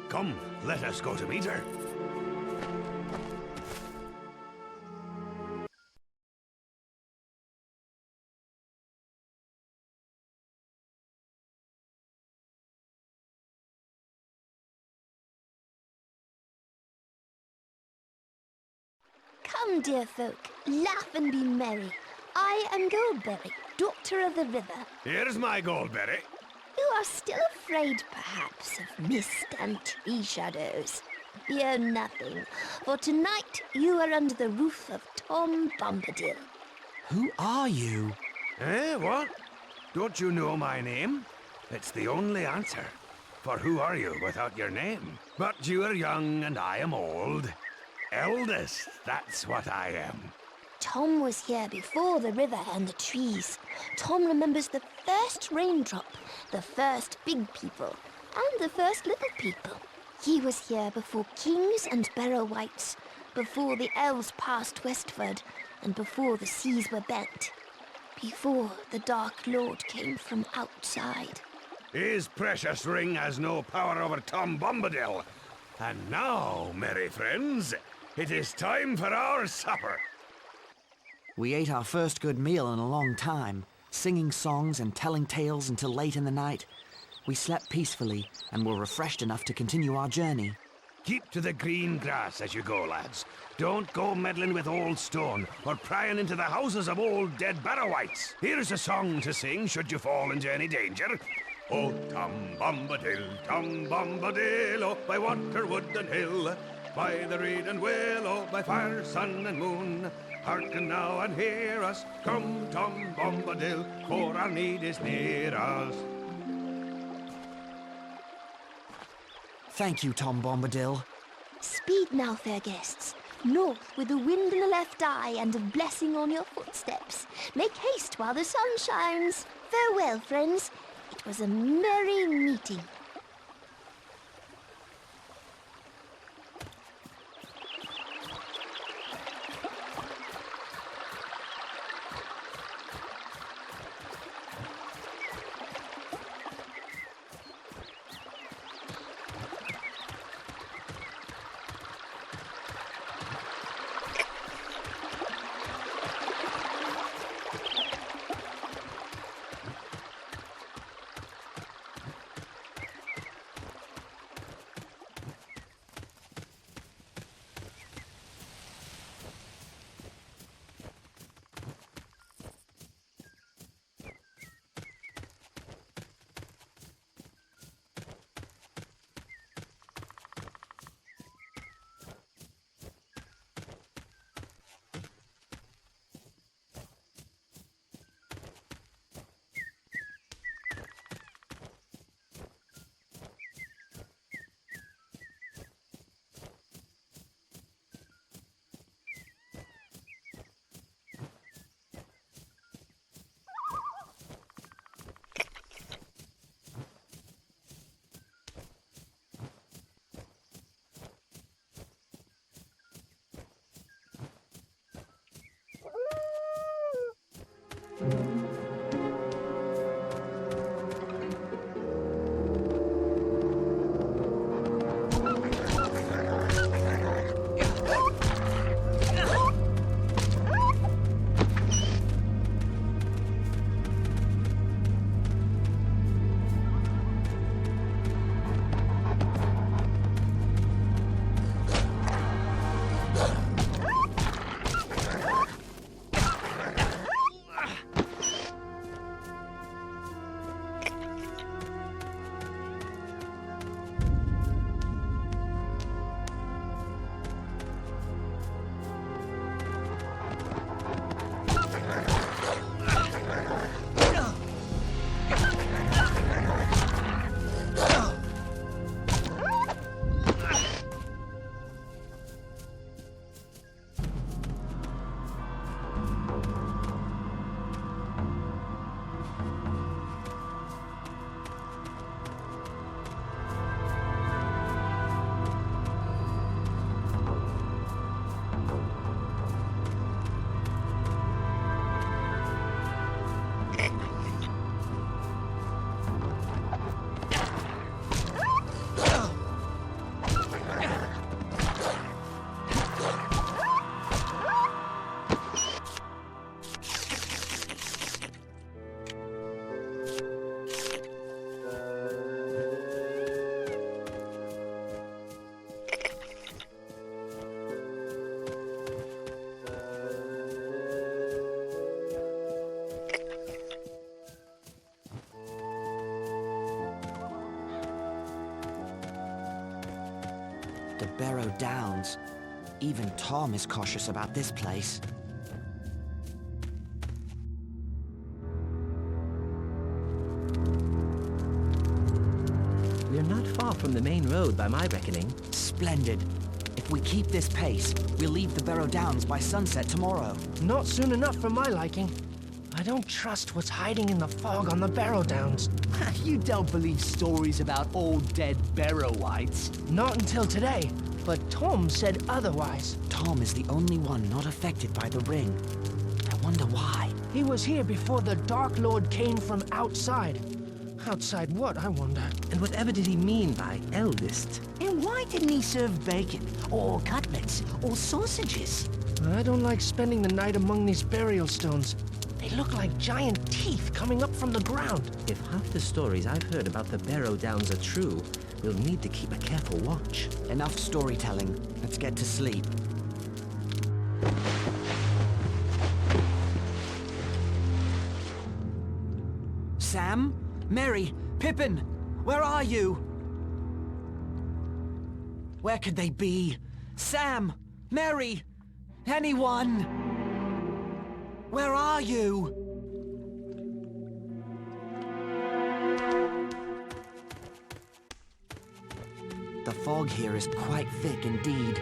Come, let us go to meet her. Come, dear folk, laugh and be merry. I am Goldberry, daughter of the river. Here's my Goldberry. You are still afraid, perhaps, of mist and tree shadows. Fear nothing, for tonight you are under the roof of Tom Bombadil. Who are you? Eh, what? Don't you know my name? It's the only answer. For who are you without your name? But you are young and I am old. Eldest, that's what I am. Tom was here before the river and the trees. Tom remembers the first raindrop, the first big people, and the first little people. He was here before kings and Barrow wights, before the elves passed westward, and before the seas were bent. Before the Dark Lord came from outside. His precious ring has no power over Tom Bombadil. And now, merry friends, it is time for our supper. We ate our first good meal in a long time, singing songs and telling tales until late in the night. We slept peacefully and were refreshed enough to continue our journey. Keep to the green grass as you go, lads. Don't go meddling with old stone or prying into the houses of old dead Barrowites. Here's a song to sing should you fall into any danger. Oh, Tom Bombadil, oh, by water, wood and hill, by the reed and willow, by fire, sun and moon. Hearken now and hear us, come Tom Bombadil, for our need is near us. Thank you, Tom Bombadil. Speed now, fair guests. North with the wind in the left eye and a blessing on your footsteps. Make haste while the sun shines. Farewell, friends. It was a merry meeting. The Barrow Downs. Even Tom is cautious about this place. We're not far from the main road by my reckoning. Splendid. If we keep this pace, we'll leave the Barrow Downs by sunset tomorrow. Not soon enough for my liking. I don't trust what's hiding in the fog on the Barrow Downs. You don't believe stories about old dead Barrowites? Not until today, but Tom said otherwise. Tom is the only one not affected by the ring. I wonder why. He was here before the Dark Lord came from outside. Outside what, I wonder? And whatever did he mean by eldest? And why didn't he serve bacon, or cutlets, or sausages? I don't like spending the night among these burial stones. They look like giant teeth coming up from the ground. If half the stories I've heard about the Barrow Downs are true, we'll need to keep a careful watch. Enough storytelling. Let's get to sleep. Sam? Mary? Pippin? Where are you? Where could they be? Sam? Mary? Anyone? Where are you? The fog here is quite thick indeed.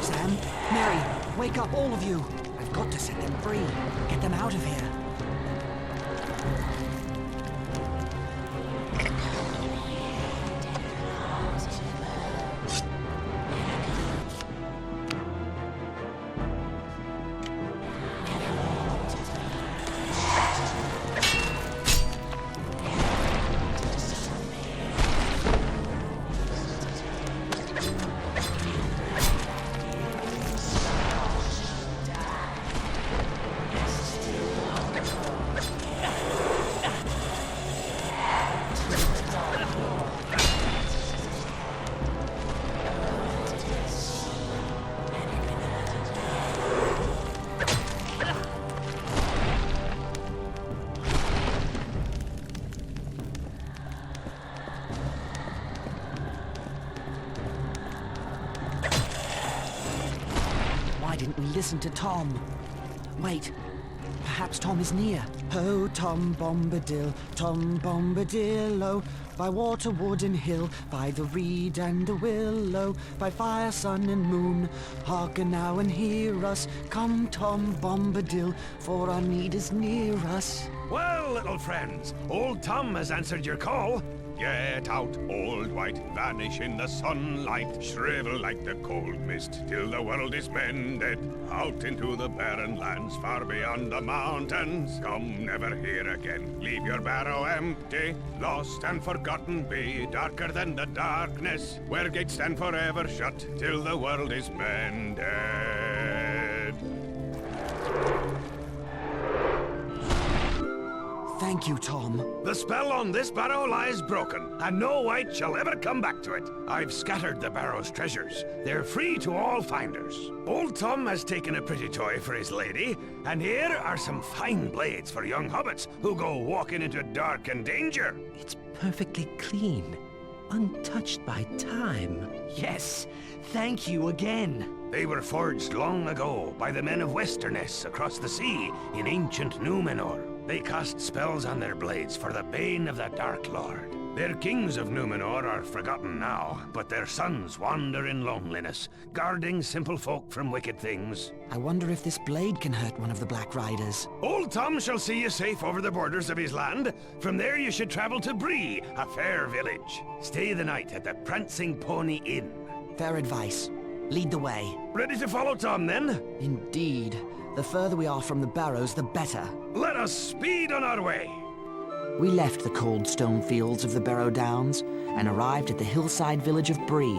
Sam, Mary, wake up, all of you. I've got to set them free. Get them out of here. Why didn't we listen to Tom? Wait, perhaps Tom is near. Oh, Tom Bombadil, oh, by water, wood and hill, by the reed and the willow, by fire, sun and moon, hearken now and hear us. Come, Tom Bombadil, for our need is near us. Well, little friends, old Tom has answered your call. Get out, old white, vanish in the sunlight, shrivel like the cold mist till the world is mended. Out into the barren lands far beyond the mountains. Come never here again, leave your barrow empty. Lost and forgotten be, darker than the darkness, where gates stand forever shut till the world is mended. Thank you, Tom. The spell on this barrow lies broken, and no wight shall ever come back to it. I've scattered the barrow's treasures. They're free to all finders. Old Tom has taken a pretty toy for his lady, and here are some fine blades for young hobbits who go walking into dark and danger. It's perfectly clean, untouched by time. Yes, thank you again. They were forged long ago by the men of Westerness across the sea in ancient Númenor. They cast spells on their blades for the bane of the Dark Lord. Their kings of Númenor are forgotten now, but their sons wander in loneliness, guarding simple folk from wicked things. I wonder if this blade can hurt one of the Black Riders. Old Tom shall see you safe over the borders of his land. From there you should travel to Bree, a fair village. Stay the night at the Prancing Pony Inn. Fair advice. Lead the way. Ready to follow Tom, then? Indeed. The further we are from the barrows, the better. Let us speed on our way. We left the cold stone fields of the Barrow Downs and arrived at the hillside village of Bree,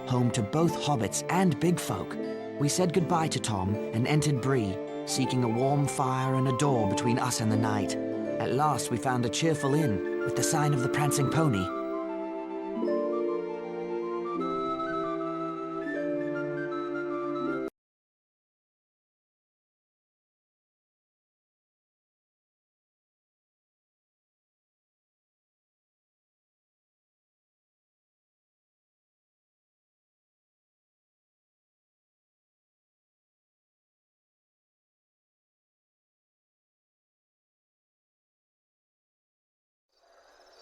home to both hobbits and big folk. We said goodbye to Tom and entered Bree, seeking a warm fire and a door between us and the night. At last we found a cheerful inn with the sign of the Prancing Pony.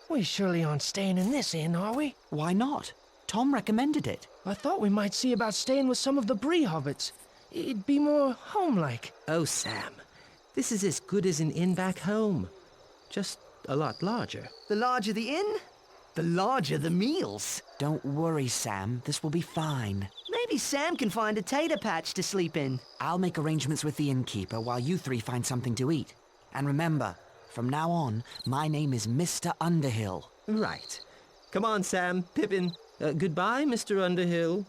We surely aren't staying in this inn, are we? Why not? Tom recommended it. I thought we might see about staying with some of the Bree hobbits. It'd be more home-like. Oh, Sam, this is as good as an inn back home. Just a lot larger. The larger the inn, the larger the meals. Don't worry, Sam. This will be fine. Maybe Sam can find a tater patch to sleep in. I'll make arrangements with the innkeeper while you three find something to eat. And remember, from now on, my name is Mr. Underhill. Right. Come on, Sam, Pippin. Goodbye, Mr. Underhill.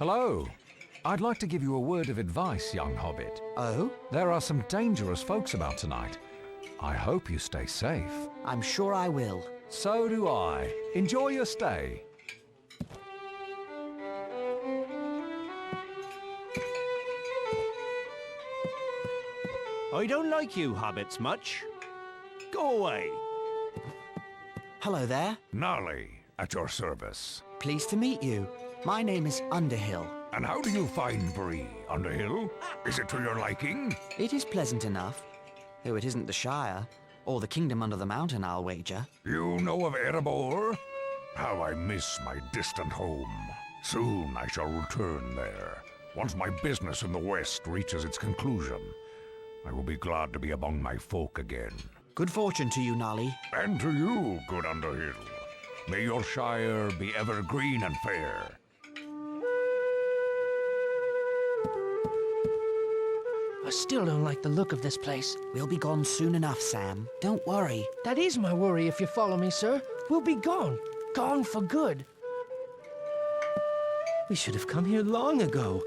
Hello. I'd like to give you a word of advice, young hobbit. Oh? There are some dangerous folks about tonight. I hope you stay safe. I'm sure I will. So do I. Enjoy your stay. I don't like you hobbits much. Go away. Hello there. Gnarly, at your service. Pleased to meet you. My name is Underhill. And how do you find Bree, Underhill? Is it to your liking? It is pleasant enough, though it isn't the Shire, or the kingdom under the mountain, I'll wager. You know of Erebor? How I miss my distant home. Soon I shall return there, once my business in the west reaches its conclusion. I will be glad to be among my folk again. Good fortune to you, Nolly. And to you, good Underhill. May your Shire be ever green and fair. I still don't like the look of this place. We'll be gone soon enough, Sam. Don't worry. That is my worry, if you follow me, sir. We'll be gone. Gone for good. We should have come here long ago.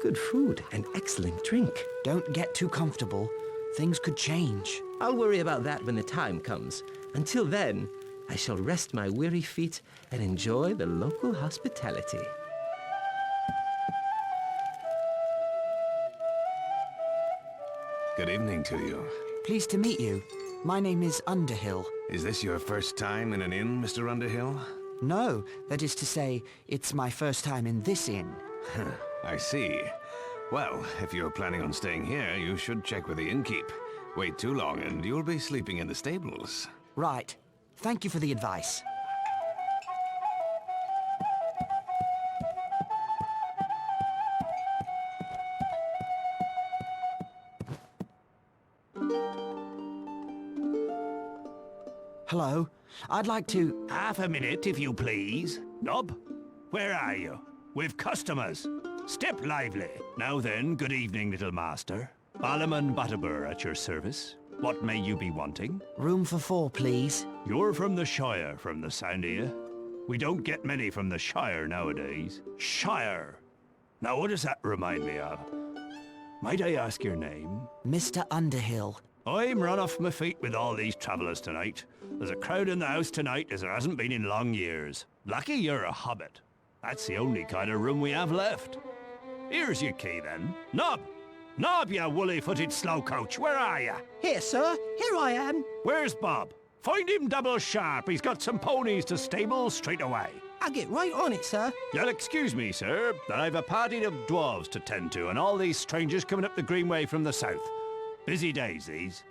Good food and excellent drink. Don't get too comfortable. Things could change. I'll worry about that when the time comes. Until then, I shall rest my weary feet and enjoy the local hospitality. Good evening to you. Pleased to meet you. My name is Underhill. Is this your first time in an inn, Mr. Underhill? No, that is to say, it's my first time in this inn. I see. Well, if you're planning on staying here, you should check with the innkeep. Wait too long and you'll be sleeping in the stables. Right. Thank you for the advice. Hello. I'd like to... Half a minute, if you please. Nob, where are you? We've customers. Step lively. Now then, good evening, little master. Ballamon Butterbur at your service. What may you be wanting? Room for 4, please. You're from the Shire, from the sound of you. We don't get many from the Shire nowadays. Shire. Now, what does that remind me of? Might I ask your name? Mr. Underhill. I'm run off my feet with all these travellers tonight. There's a crowd in the house tonight as there hasn't been in long years. Lucky you're a hobbit. That's the only kind of room we have left. Here's your key, then. Nob! Nob, you woolly-footed slowcoach, where are you? Here, sir. Here I am. Where's Bob? Find him double sharp. He's got some ponies to stable straight away. I'll get right on it, sir. You'll excuse me, sir, but I've a party of dwarves to tend to, and all these strangers coming up the Greenway from the south. Busy days, these.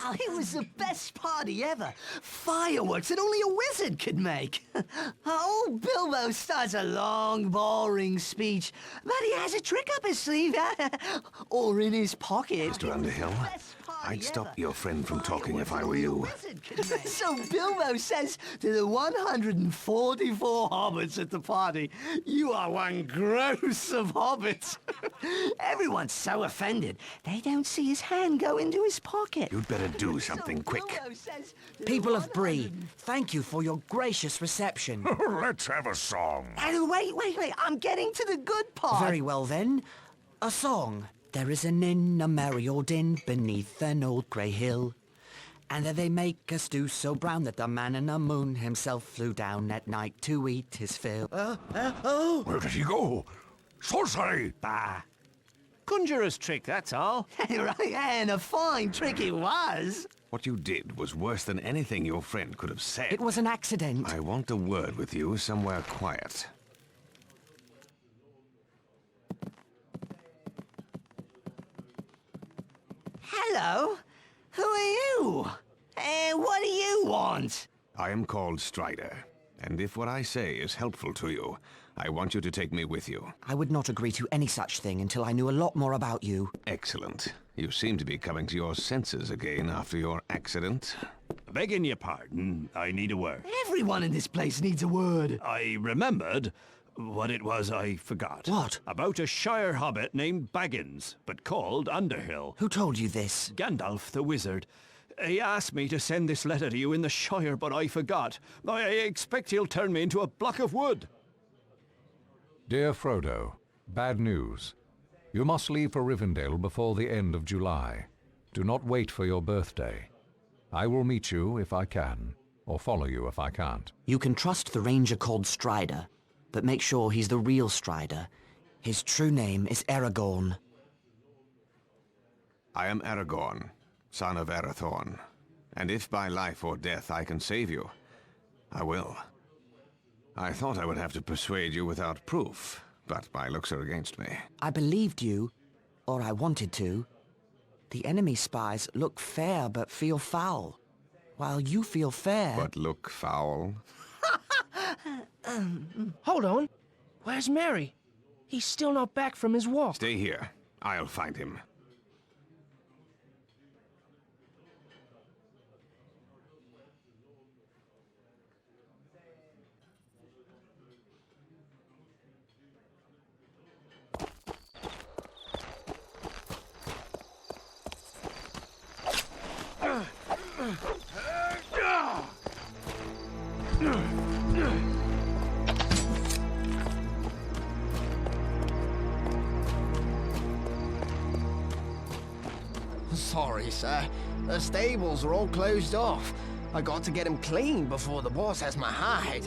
Oh, it was the best party ever. Fireworks that only a wizard could make. Old Bilbo starts a long, boring speech, but he has a trick up his sleeve, or in his pocket. Mr. Underhill, I'd stop your friend from talking if I were you. So Bilbo says to the 144 hobbits at the party, "You are one gross of hobbits." Everyone's so offended, they don't see his hand go into his pocket. You'd better do something quick. People of Bree, thank you for your gracious reception. Let's have a song. And wait, I'm getting to the good part. Very well then. A song. There is an inn, a merry old inn, beneath an old grey hill. And there they make a stew so brown that the man in the moon himself flew down at night to eat his fill. Where did he go? Sorcery! Bah. Conjurer's trick, that's all. Right, and a fine trick it was. What you did was worse than anything your friend could have said. It was an accident. I want a word with you somewhere quiet. Hello? Who are you? And what do you want? I am called Strider, and if what I say is helpful to you, I want you to take me with you. I would not agree to any such thing until I knew a lot more about you. Excellent. You seem to be coming to your senses again after your accident. Begging your pardon, I need a word. Everyone in this place needs a word. I remembered what it was I forgot. What? About a Shire hobbit named Baggins, but called Underhill. Who told you this? Gandalf the wizard. He asked me to send this letter to you in the Shire, but I forgot. I expect he'll turn me into a block of wood. Dear Frodo, bad news. You must leave for Rivendell before the end of July. Do not wait for your birthday. I will meet you if I can, or follow you if I can't. You can trust the ranger called Strider, but make sure he's the real Strider. His true name is Aragorn. I am Aragorn, son of Arathorn, and if by life or death I can save you, I will. I thought I would have to persuade you without proof, but my looks are against me. I believed you, or I wanted to. The enemy spies look fair but feel foul, while you feel fair. But look foul? Hold on. Where's Merry? He's still not back from his walk. Stay here. I'll find him. Sorry, sir. The stables are all closed off. I got to get them clean before the boss has my hide.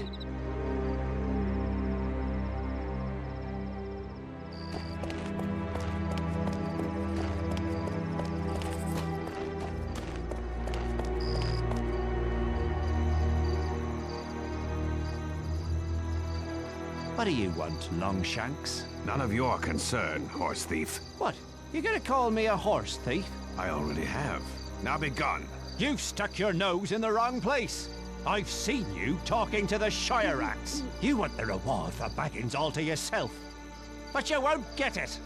What do you want, Longshanks? None of your concern, horse thief. What? You gonna call me a horse thief? I already have. Now be gone. You've stuck your nose in the wrong place. I've seen you talking to the Shire rats. You want the reward for Baggins all to yourself. But you won't get it.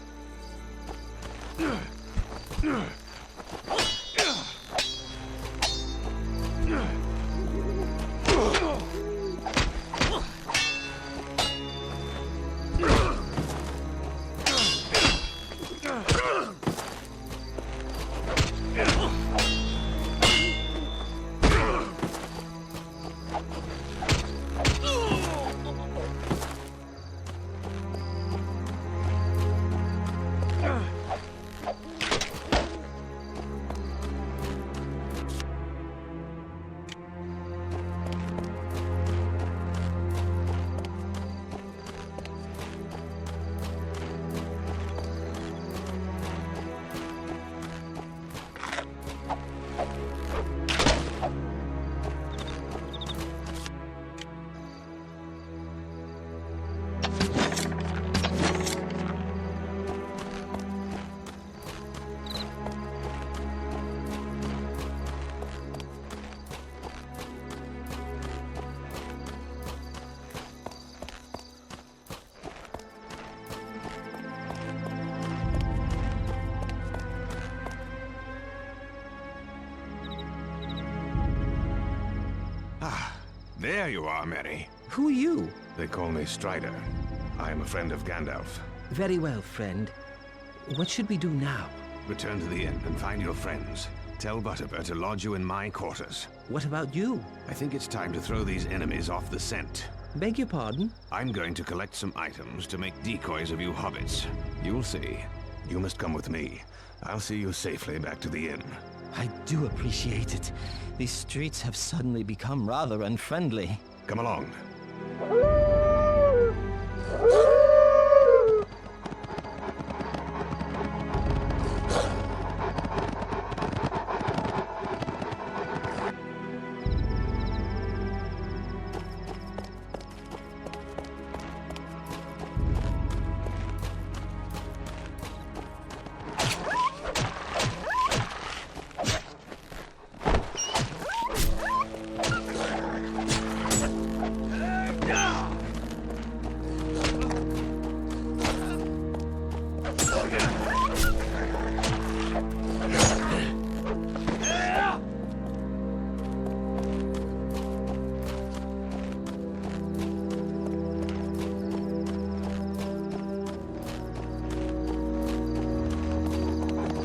There you are, Merry. Who are you? They call me Strider. I am a friend of Gandalf. Very well, friend. What should we do now? Return to the inn and find your friends. Tell Butterbur to lodge you in my quarters. What about you? I think it's time to throw these enemies off the scent. Beg your pardon? I'm going to collect some items to make decoys of you hobbits. You'll see. You must come with me. I'll see you safely back to the inn. I do appreciate it. These streets have suddenly become rather unfriendly. Come along.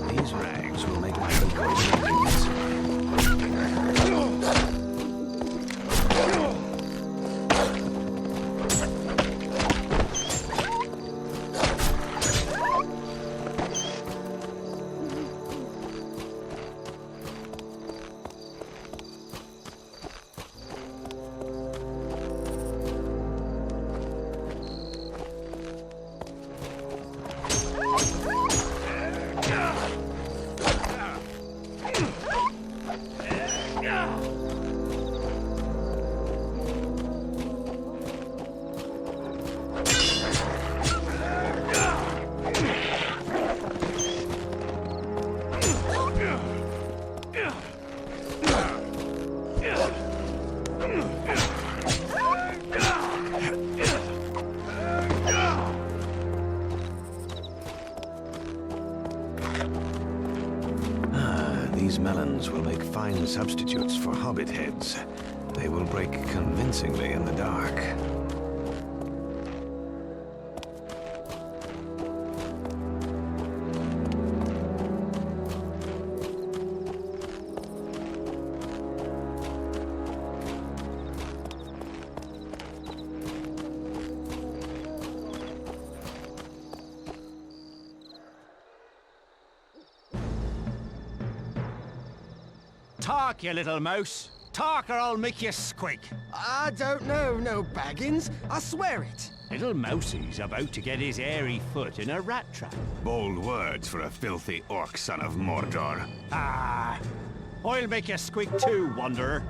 These rags will make my decoys. These melons will make fine substitutes for hobbit heads. They will break convincingly in the dark. Talk, you little mouse. Talk or I'll make you squeak. I don't know, no Baggins. I swear it. Little Mousie's about to get his hairy foot in a rat trap. Bold words for a filthy orc son of Mordor. Ah, I'll make you squeak too, Wanderer.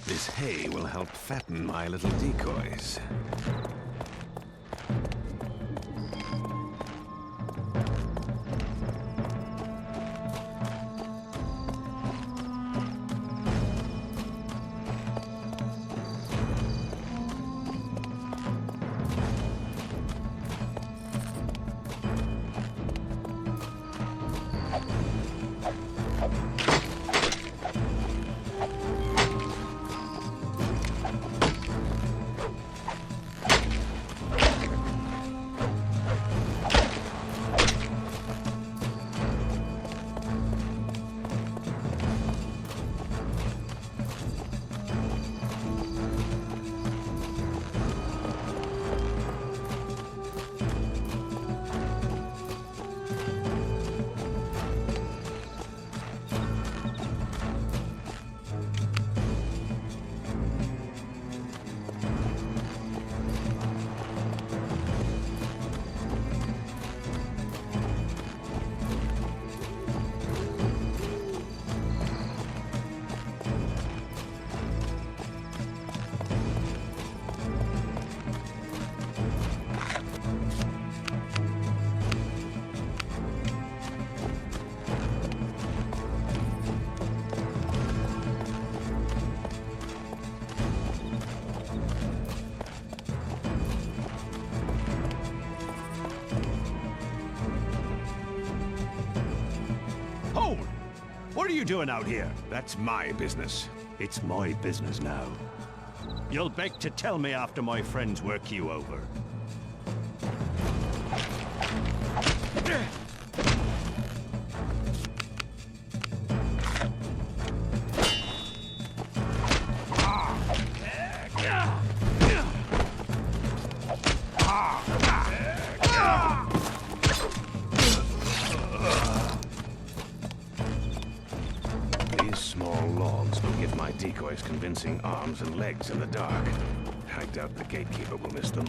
This hay will help fatten my little decoys. What are you doing out here? That's my business. It's my business now. You'll beg to tell me after my friends work you over. missing arms and legs in the dark. I doubt the gatekeeper will miss them.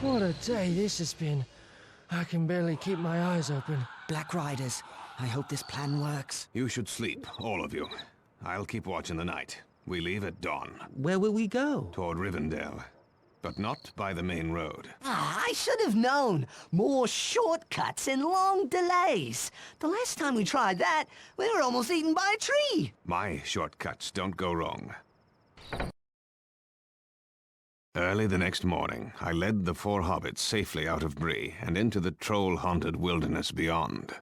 What a day this has been. I can barely keep my eyes open. Black Riders, I hope this plan works. You should sleep, all of you. I'll keep watch in the night. We leave at dawn. Where will we go? Toward Rivendell. But not by the main road. Ah, I should have known. More shortcuts and long delays. The last time we tried that, we were almost eaten by a tree. My shortcuts don't go wrong. Early the next morning, I led the 4 hobbits safely out of Bree and into the troll-haunted wilderness beyond.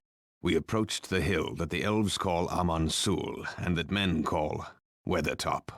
We approached the hill that the elves call Amon and that men call Weathertop.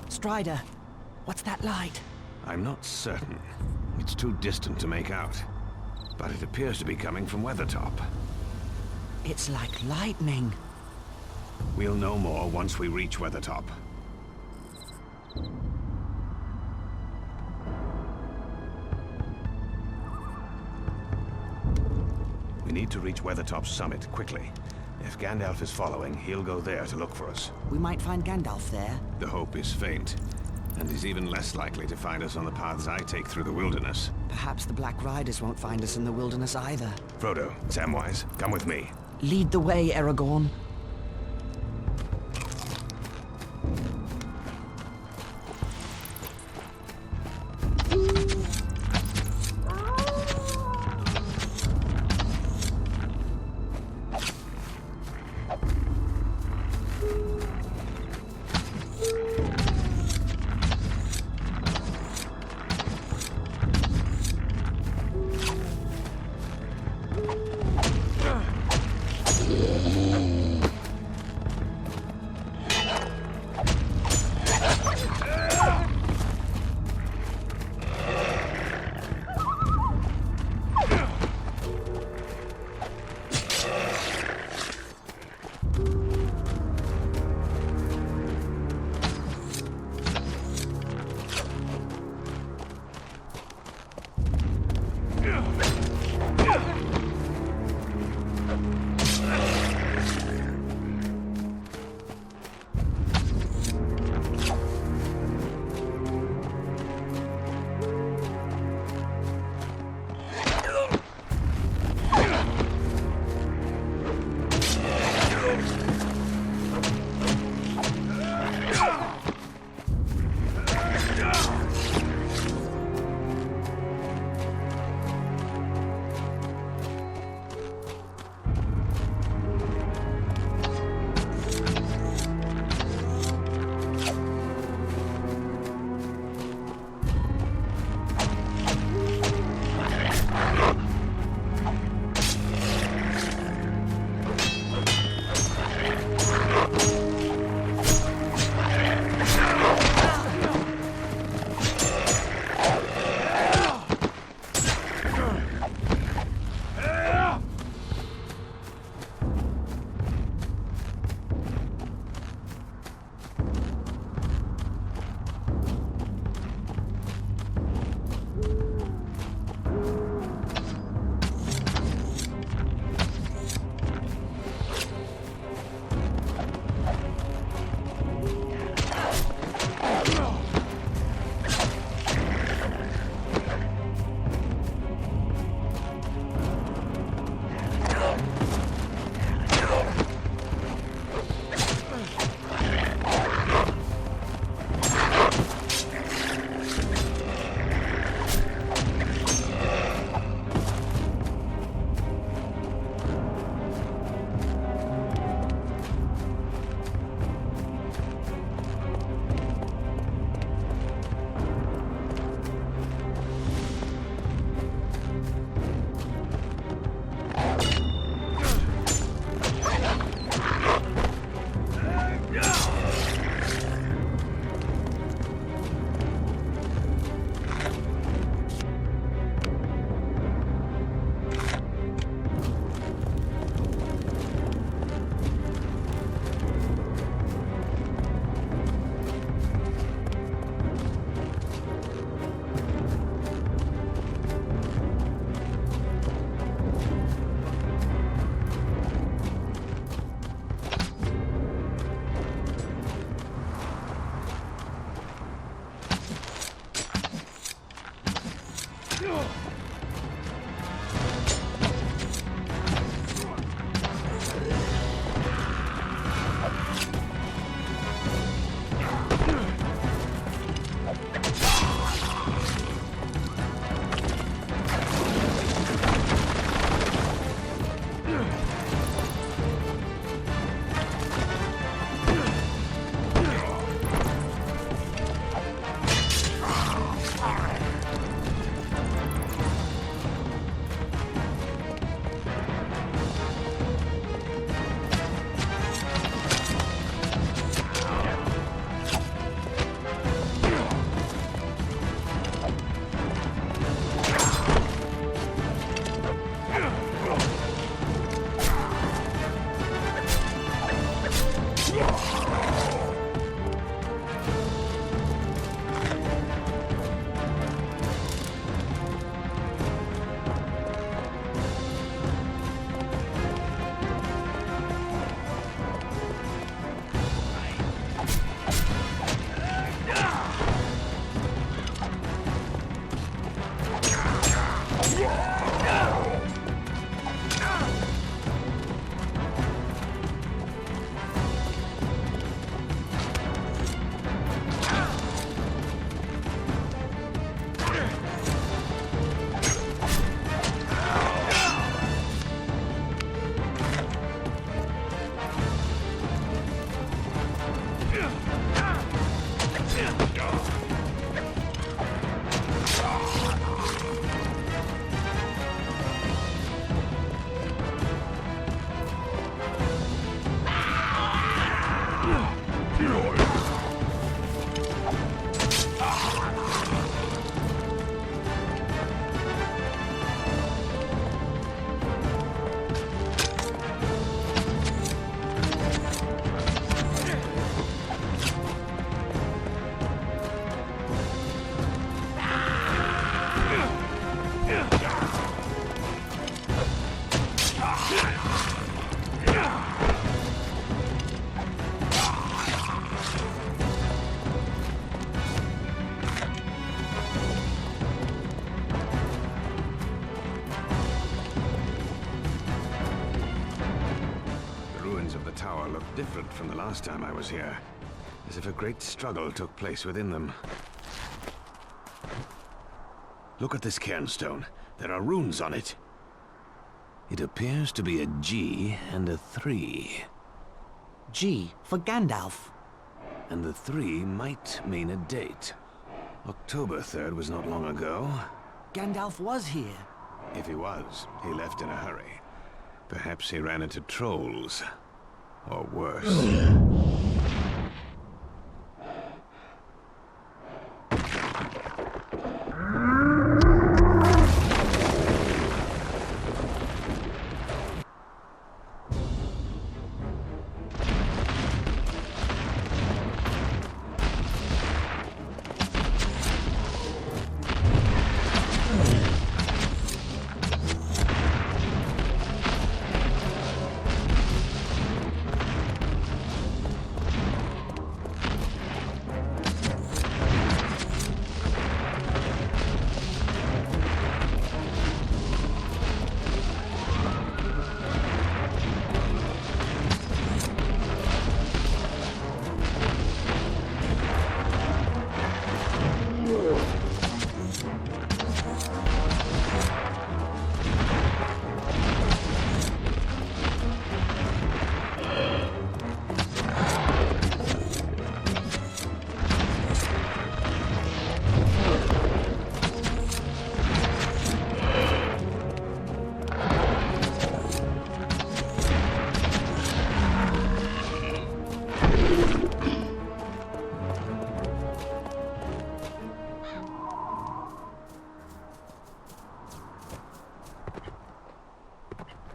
Strider, what's that light? I'm not certain. It's too distant to make out. But it appears to be coming from Weathertop. It's like lightning. We'll know more once we reach Weathertop. We need to reach Weathertop's summit quickly. If Gandalf is following, he'll go there to look for us. We might find Gandalf there. The hope is faint, and he's even less likely to find us on the paths I take through the wilderness. Perhaps the Black Riders won't find us in the wilderness either. Frodo, Samwise, come with me. Lead the way, Aragorn. different from the last time I was here. As if a great struggle took place within them. Look at this cairnstone. There are runes on it. It appears to be a G and a 3. G for Gandalf. And the 3 might mean a date. October 3rd was not long ago. Gandalf was here. If he was, he left in a hurry. Perhaps he ran into trolls. Or worse.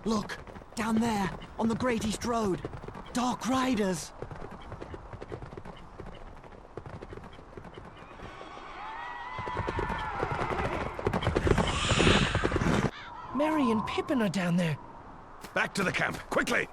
Look, down there, on the Great East Road. Dark Riders. Merry and Pippin are down there. Back to the camp, quickly!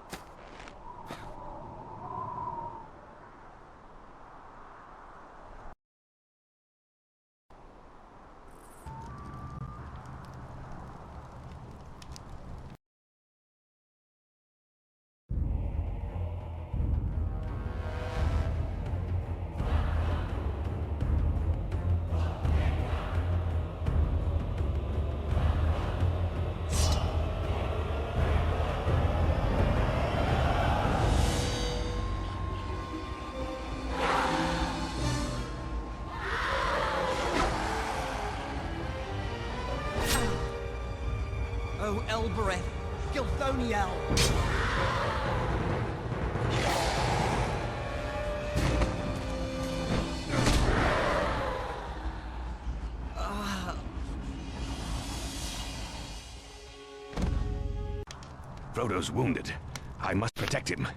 Oh, Elbereth, Gilthoniel. Frodo's wounded. I must protect him.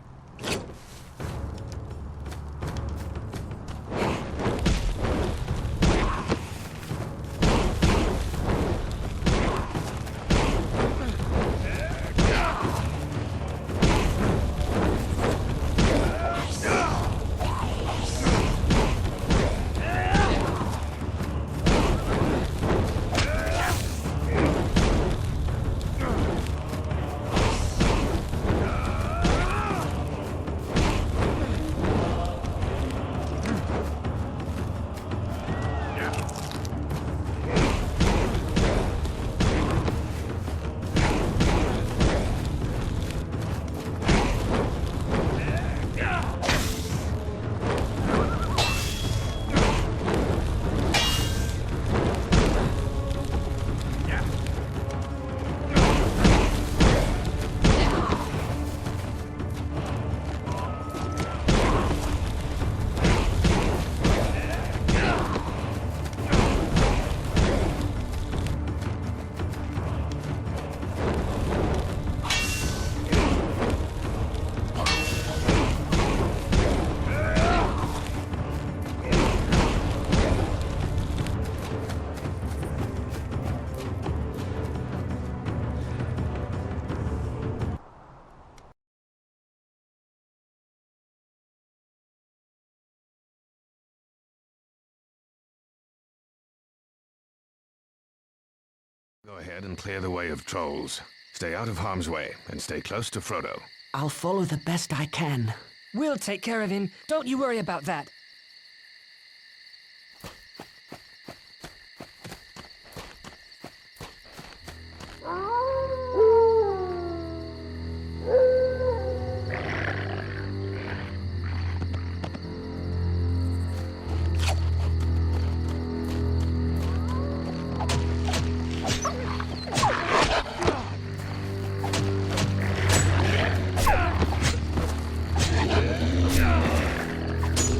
Go ahead and clear the way of trolls. Stay out of harm's way, and stay close to Frodo. I'll follow the best I can. We'll take care of him. Don't you worry about that.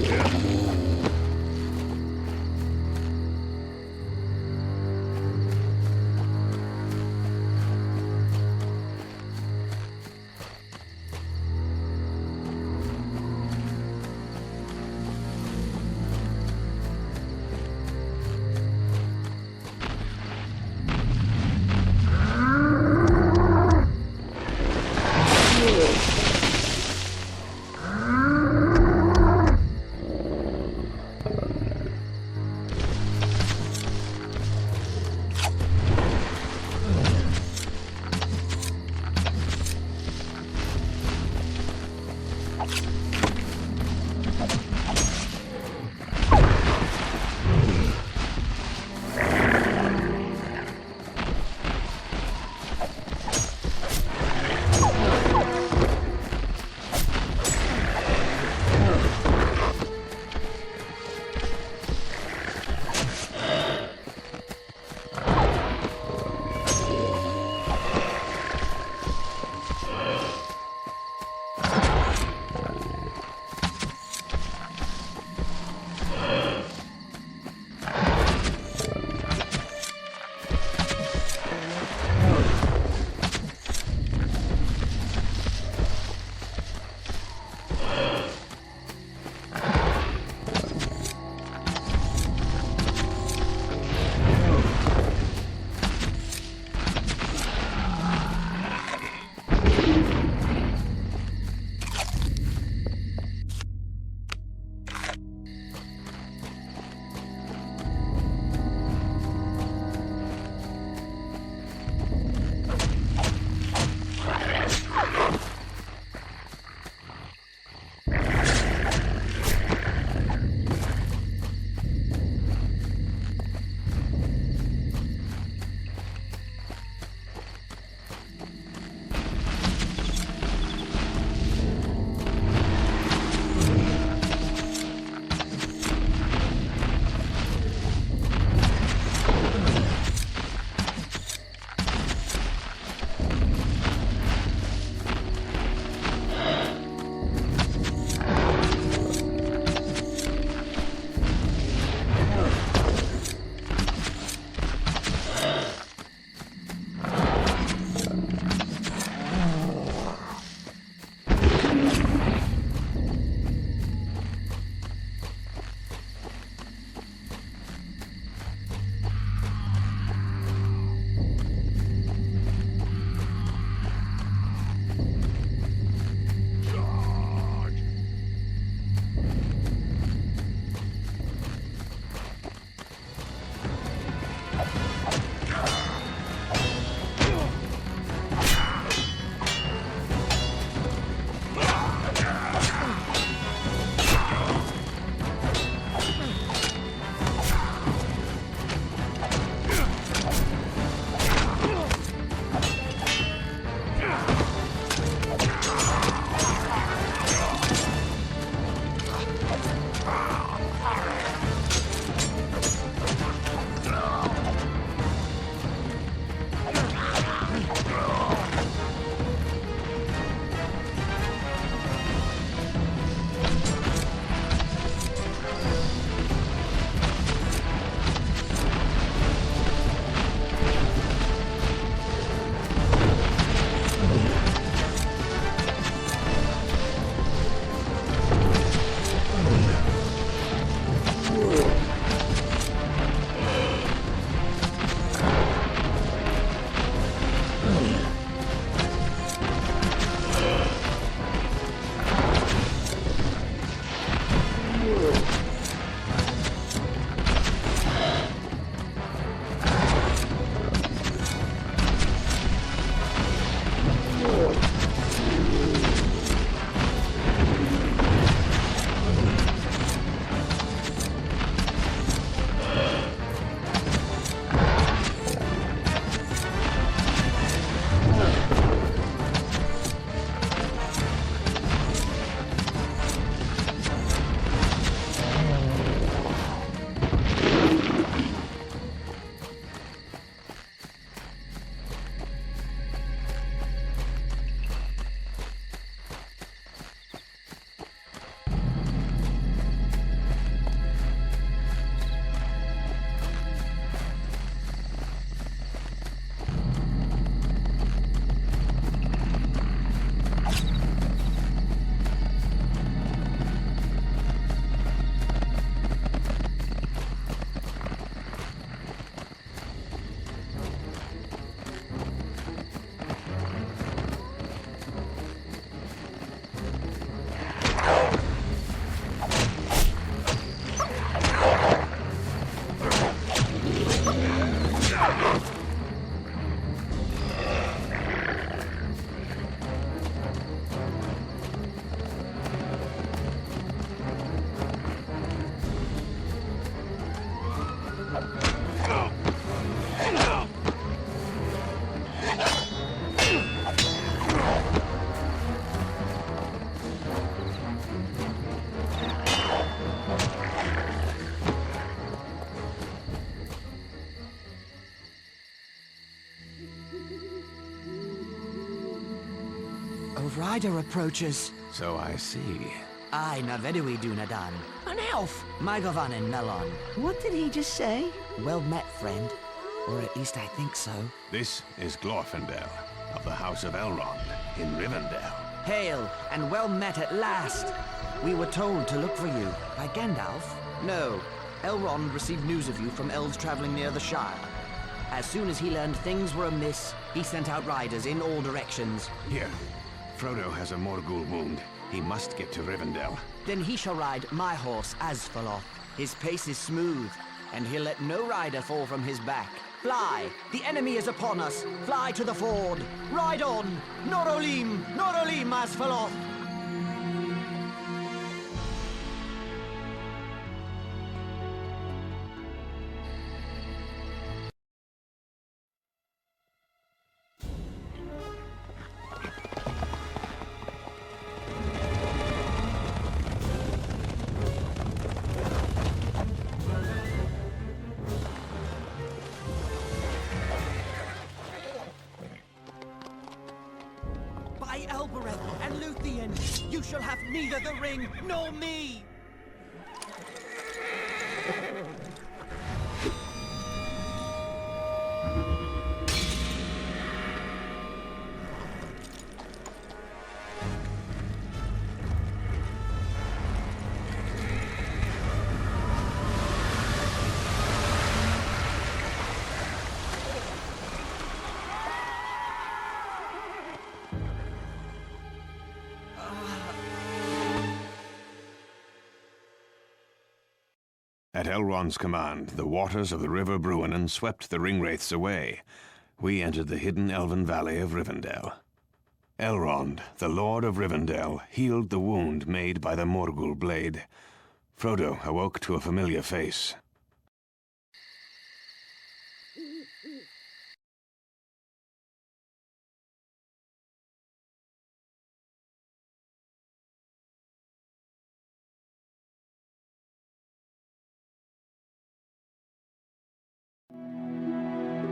Yeah. elf rider approaches. So I see. Aye, na vedui dunadan. An elf! Magavanen Melon. What did he just say? Well met, friend. Or at least I think so. This is Glorfindel, of the House of Elrond, in Rivendell. Hail, and well met at last. We were told to look for you. By Gandalf? No. Elrond received news of you from elves traveling near the Shire. As soon as he learned things were amiss, he sent out riders in all directions. Here, Frodo has a Morgul wound. He must get to Rivendell. Then he shall ride my horse, Asfaloth. His pace is smooth, and he'll let no rider fall from his back. Fly! The enemy is upon us! Fly to the ford! Ride on! Norolim! Norolim, Asfaloth! By Elbereth and Luthien, you shall have neither the ring nor me! At Elrond's command, the waters of the River Bruinen swept the Ringwraiths away. We entered the hidden elven valley of Rivendell. Elrond, the Lord of Rivendell, healed the wound made by the Morgul blade. Frodo awoke to a familiar face.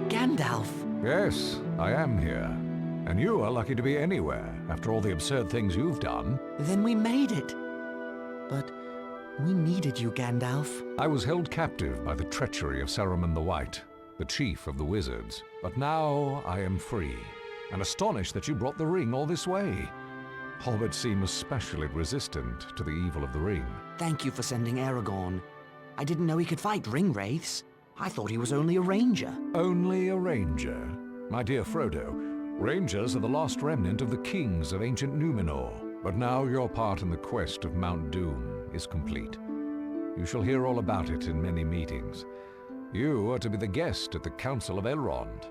Gandalf! Yes, I am here. And you are lucky to be anywhere, after all the absurd things you've done. Then we made it. But we needed you, Gandalf. I was held captive by the treachery of Saruman the White, the chief of the wizards. But now I am free, and astonished that you brought the ring all this way. Hobbits seem especially resistant to the evil of the ring. Thank you for sending Aragorn. I didn't know he could fight ringwraiths. I thought he was only a ranger. Only a ranger? My dear Frodo, rangers are the lost remnant of the kings of ancient Numenor. But now your part in the quest of Mount Doom is complete. You shall hear all about it in many meetings. You are to be the guest at the Council of Elrond.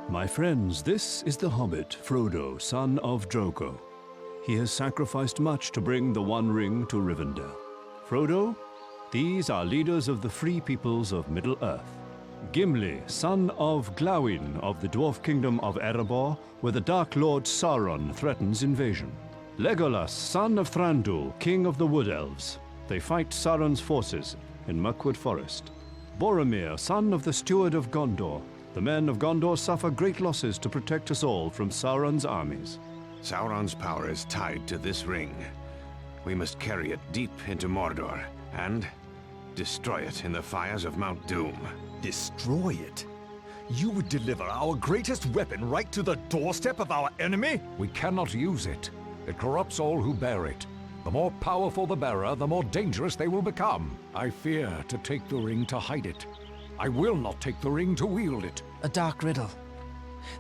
My friends, this is the hobbit, Frodo, son of Drogo. He has sacrificed much to bring the One Ring to Rivendell. Frodo, these are leaders of the free peoples of Middle-earth. Gimli, son of Glawin of the dwarf kingdom of Erebor, where the Dark Lord Sauron threatens invasion. Legolas, son of Thranduil, king of the Wood Elves. They fight Sauron's forces in Mirkwood Forest. Boromir, son of the Steward of Gondor. The men of Gondor suffer great losses to protect us all from Sauron's armies. Sauron's power is tied to this ring. We must carry it deep into Mordor and destroy it in the fires of Mount Doom. Destroy it? You would deliver our greatest weapon right to the doorstep of our enemy? We cannot use it. It corrupts all who bear it. The more powerful the bearer, the more dangerous they will become. I fear to take the ring to hide it. I will not take the ring to wield it. A dark riddle.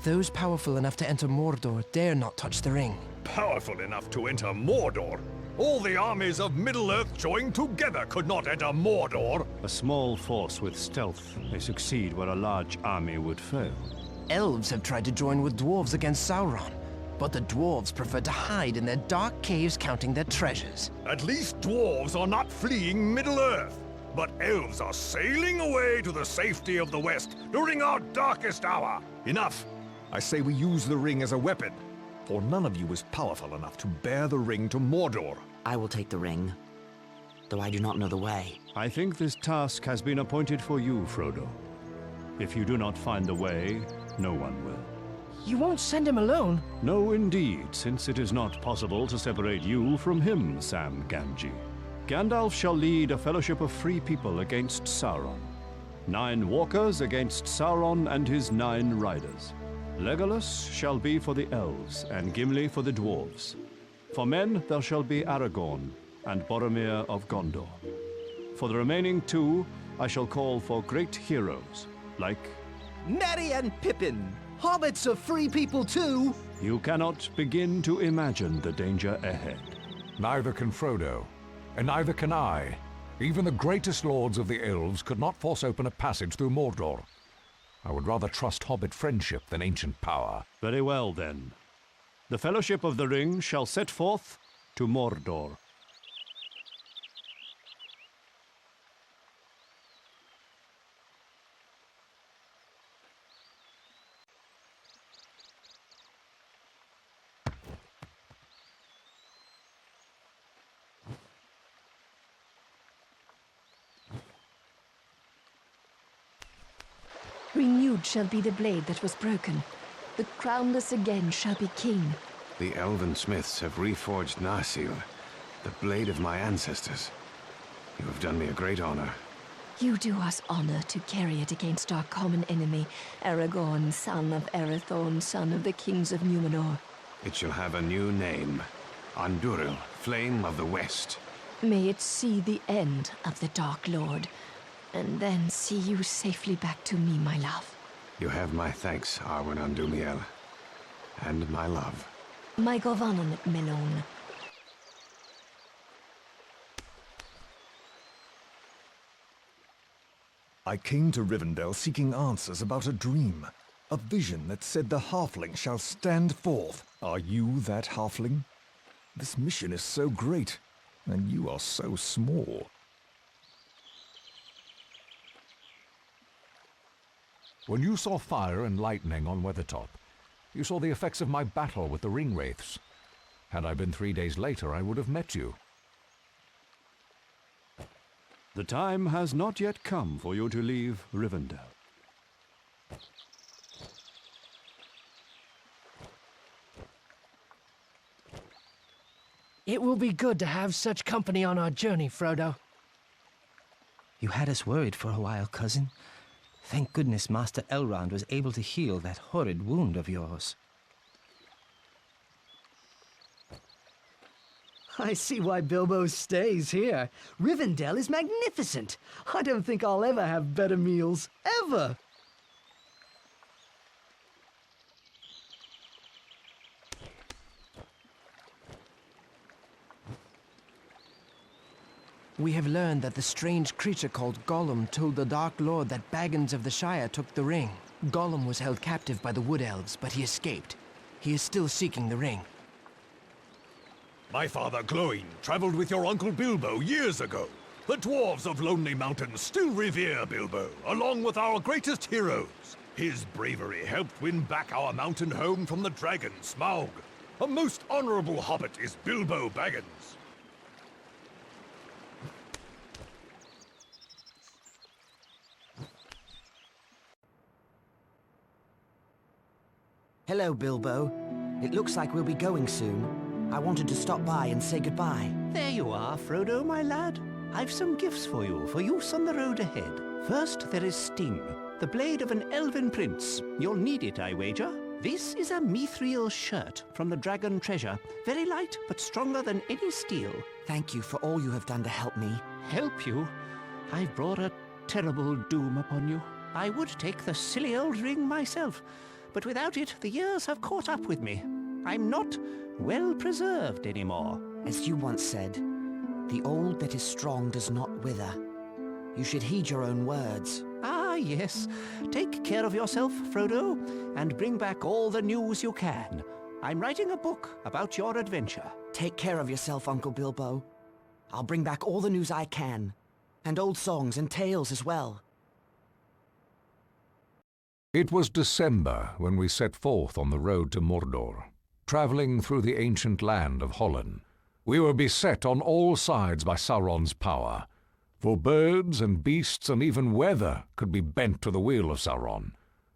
Those powerful enough to enter Mordor dare not touch the ring. Powerful enough to enter Mordor? All the armies of Middle-earth joined together could not enter Mordor. A small force with stealth may succeed where a large army would fail. Elves have tried to join with dwarves against Sauron, but the dwarves prefer to hide in their dark caves counting their treasures. At least dwarves are not fleeing Middle-earth. But elves are sailing away to the safety of the West during our darkest hour. Enough! I say we use the ring as a weapon, for none of you is powerful enough to bear the ring to Mordor. I will take the ring. though I do not know the way. I think this task has been appointed for you, Frodo. If you do not find the way, no one will. You won't send him alone? No, indeed, since it is not possible to separate you from him, Sam Gamgee. Gandalf shall lead a fellowship of free people against Sauron. 9 walkers against Sauron and his 9 riders. Legolas shall be for the elves, and Gimli for the dwarves. For men there shall be Aragorn and Boromir of Gondor. For the remaining 2, I shall call for great heroes, like... Merry and Pippin! Hobbits are free people too! You cannot begin to imagine the danger ahead. Neither can Frodo, and neither can I. Even the greatest lords of the elves could not force open a passage through Mordor. I would rather trust hobbit friendship than ancient power. Very well, then. The Fellowship of the Ring shall set forth to Mordor. Renewed shall be the blade that was broken. The crownless again shall be king. The elven smiths have reforged Narsil, the blade of my ancestors. You have done me a great honor. You do us honor to carry it against our common enemy, Aragorn, son of Arathorn, son of the kings of Numenor. It shall have a new name. Andúril, Flame of the West. May it see the end of the Dark Lord, and then see you safely back to me, my love. You have my thanks, Arwen Andúmiel, and my love. My Govanon Melon. I came to Rivendell seeking answers about a dream. A vision that said the halfling shall stand forth. Are you that halfling? This mission is so great, and you are so small. When you saw fire and lightning on Weathertop, you saw the effects of my battle with the ring-wraiths. Had I been 3 days later, I would have met you. The time has not yet come for you to leave Rivendell. It will be good to have such company on our journey, Frodo. You had us worried for a while, cousin. Thank goodness Master Elrond was able to heal that horrid wound of yours. I see why Bilbo stays here. Rivendell is magnificent. I don't think I'll ever have better meals. Ever! We have learned that the strange creature called Gollum told the Dark Lord that Baggins of the Shire took the ring. Gollum was held captive by the Wood Elves, but he escaped. He is still seeking the ring. My father Glóin traveled with your Uncle Bilbo years ago. The dwarves of Lonely Mountain still revere Bilbo, along with our greatest heroes. His bravery helped win back our mountain home from the dragon, Smaug. A most honorable hobbit is Bilbo Baggins. Hello, Bilbo. It looks like we'll be going soon. I wanted to stop by and say goodbye. There you are, Frodo, my lad. I've some gifts for you, for use on the road ahead. First, there is Sting, the blade of an elven prince. You'll need it, I wager. This is a mithril shirt from the Dragon Treasure. Very light, but stronger than any steel. Thank you for all you have done to help me. Help you? I've brought a terrible doom upon you. I would take the silly old ring myself, but without it, the years have caught up with me. I'm not well preserved anymore. As you once said, the old that is strong does not wither. You should heed your own words. Ah, yes. Take care of yourself, Frodo, and bring back all the news you can. I'm writing a book about your adventure. Take care of yourself, Uncle Bilbo. I'll bring back all the news I can, and old songs and tales as well. It was December when we set forth on the road to Mordor, traveling through the ancient land of Hollin, We were beset on all sides by Sauron's power, for birds and beasts and even weather could be bent to the will of Sauron.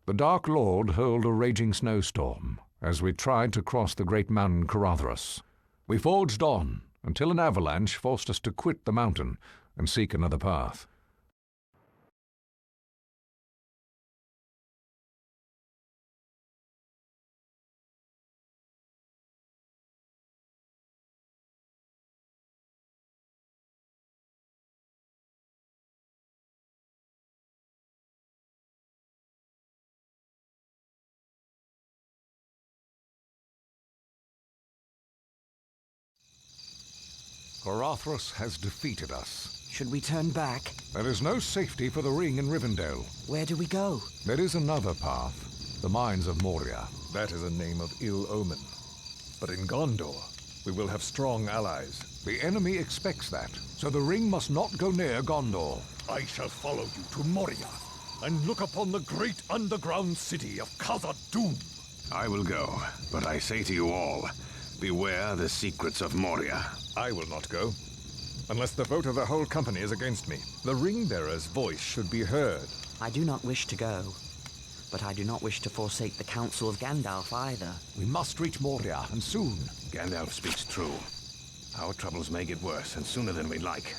The Dark Lord hurled a raging snowstorm as we tried to cross the great mountain Caradhras. We forged on until an avalanche forced us to quit the mountain and seek another path. Caradhras has defeated us. Should we turn back? There is no safety for the ring in Rivendell. Where do we go? There is another path, the mines of Moria. That is a name of ill omen. But in Gondor, we will have strong allies. The enemy expects that, so the ring must not go near Gondor. I shall follow you to Moria and look upon the great underground city of Khazad-dûm. I will go, but I say to you all, beware the secrets of Moria. I will not go, unless the vote of the whole company is against me. The ring-bearer's voice should be heard. I do not wish to go, but I do not wish to forsake the counsel of Gandalf either. We must reach Moria, and soon. Gandalf speaks true. Our troubles may get worse, and sooner than we'd like.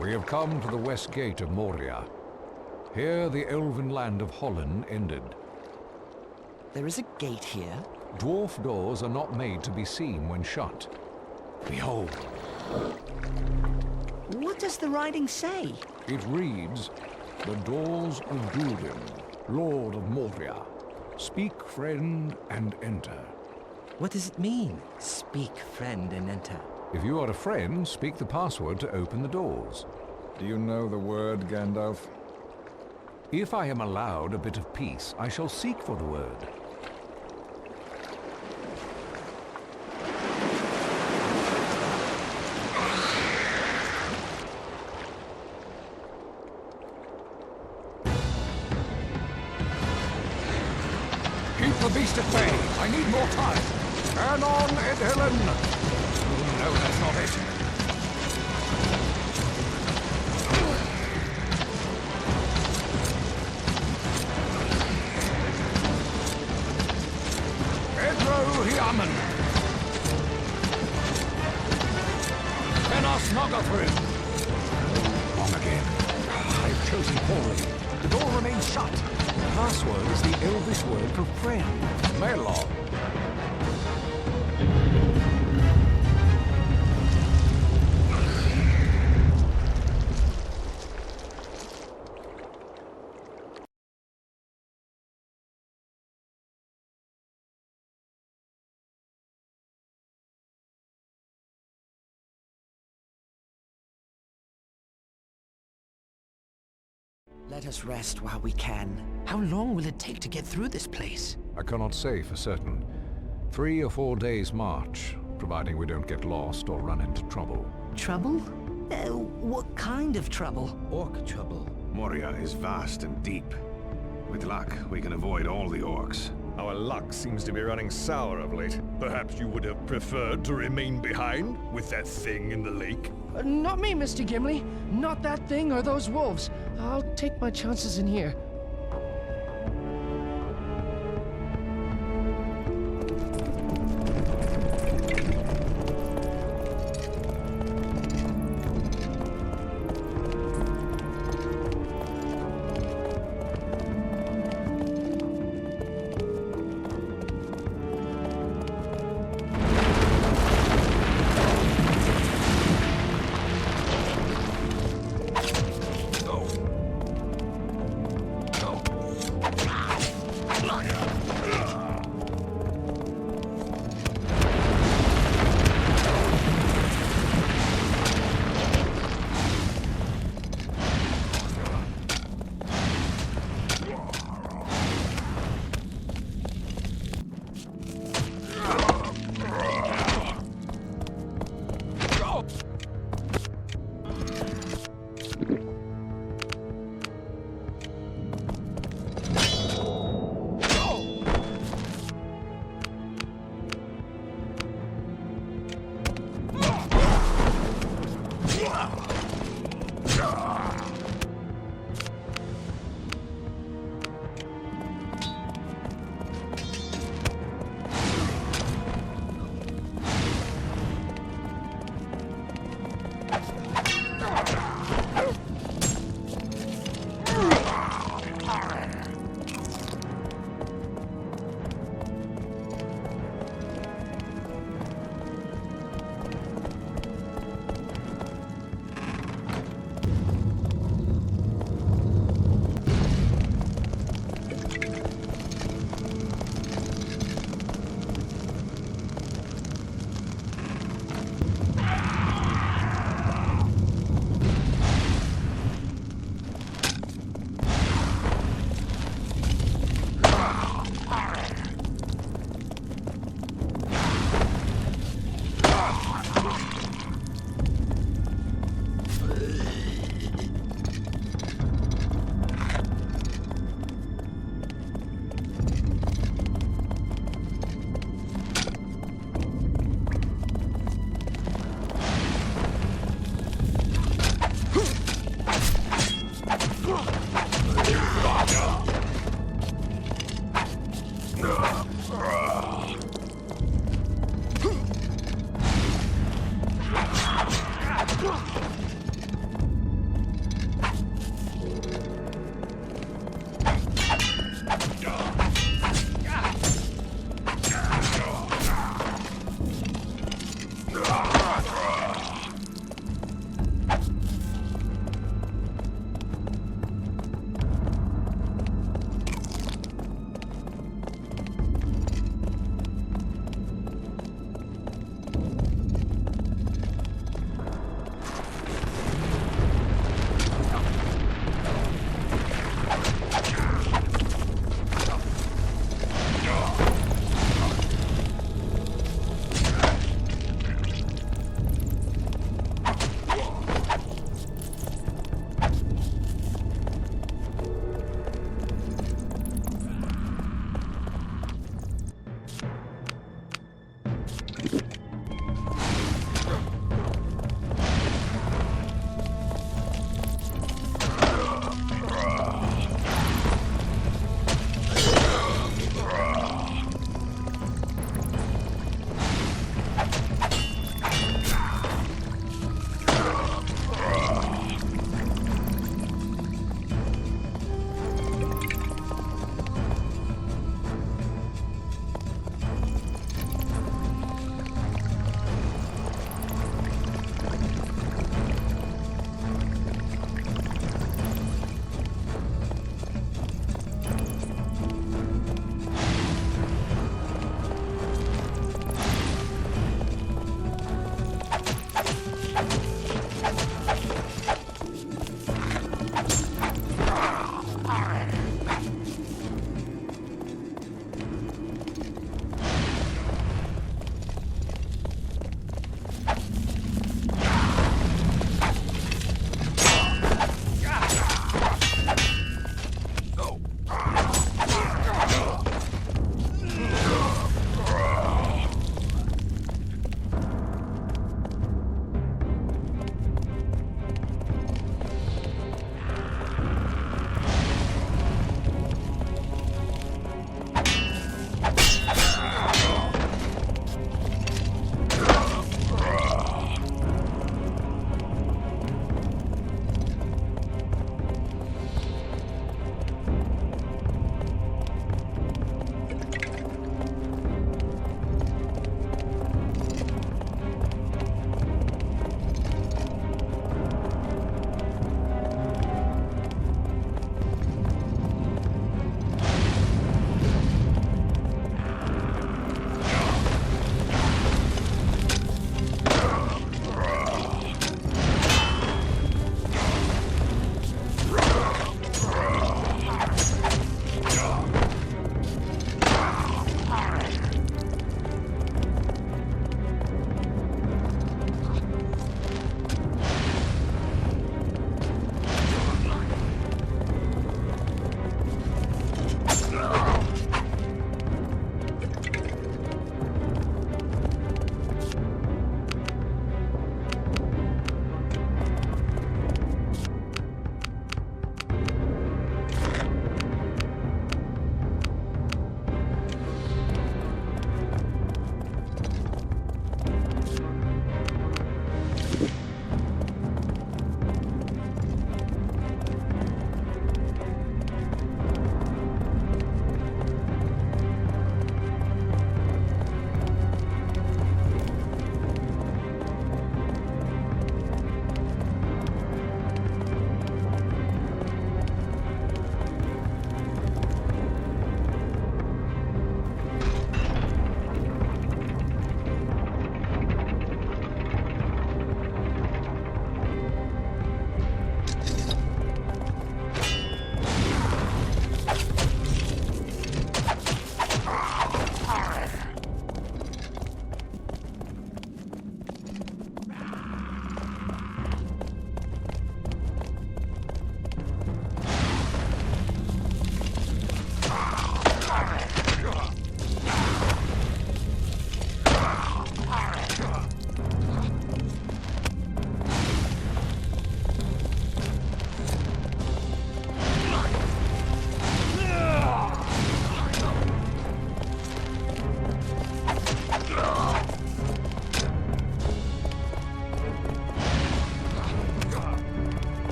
We have come to the west gate of Moria. Here the elven land of Holland ended. There is a gate here? Dwarf doors are not made to be seen when shut. Behold. What does the writing say? It reads, "The doors of Duldin, Lord of Moria. Speak, friend, and enter." What does it mean? Speak, friend, and enter. If you are a friend, speak the password to open the doors. Do you know the word, Gandalf? If I am allowed a bit of peace, I shall seek for the word. Keep the beast at bay. I need more time. Amon and Helen. No, that's not it. Amon. Cannot snuggle through. Wrong again. I've chosen poorly. The door remains shut. The password is the Elvish word for friend. Melon. Let us rest while we can. How long will it take to get through this place? I cannot say for certain. 3 or 4 days' march, providing we don't get lost or run into trouble. Trouble? What kind of trouble? Orc trouble. Moria is vast and deep. With luck, we can avoid all the orcs. Our luck seems to be running sour of late. Perhaps you would have preferred to remain behind with that thing in the lake? Not me, Mr. Gimli. Not that thing or those wolves. I'll take my chances in here.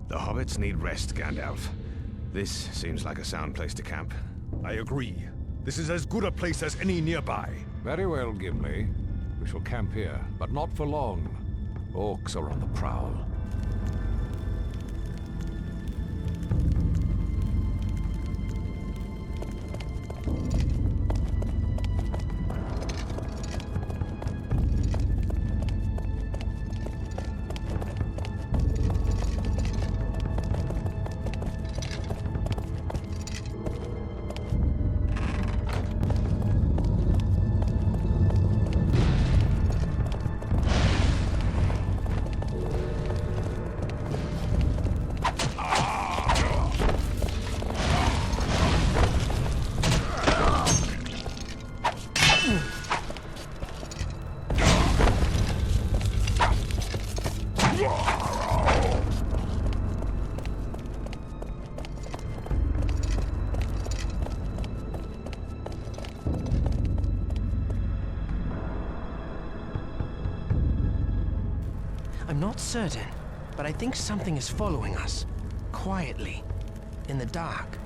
The hobbits need rest, Gandalf. This seems like a sound place to camp. I agree. This is as good a place as any nearby. Very well, Gimli. We shall camp here, but not for long. Orcs are on the prowl. I'm not certain, but I think something is following us. Quietly. In the dark.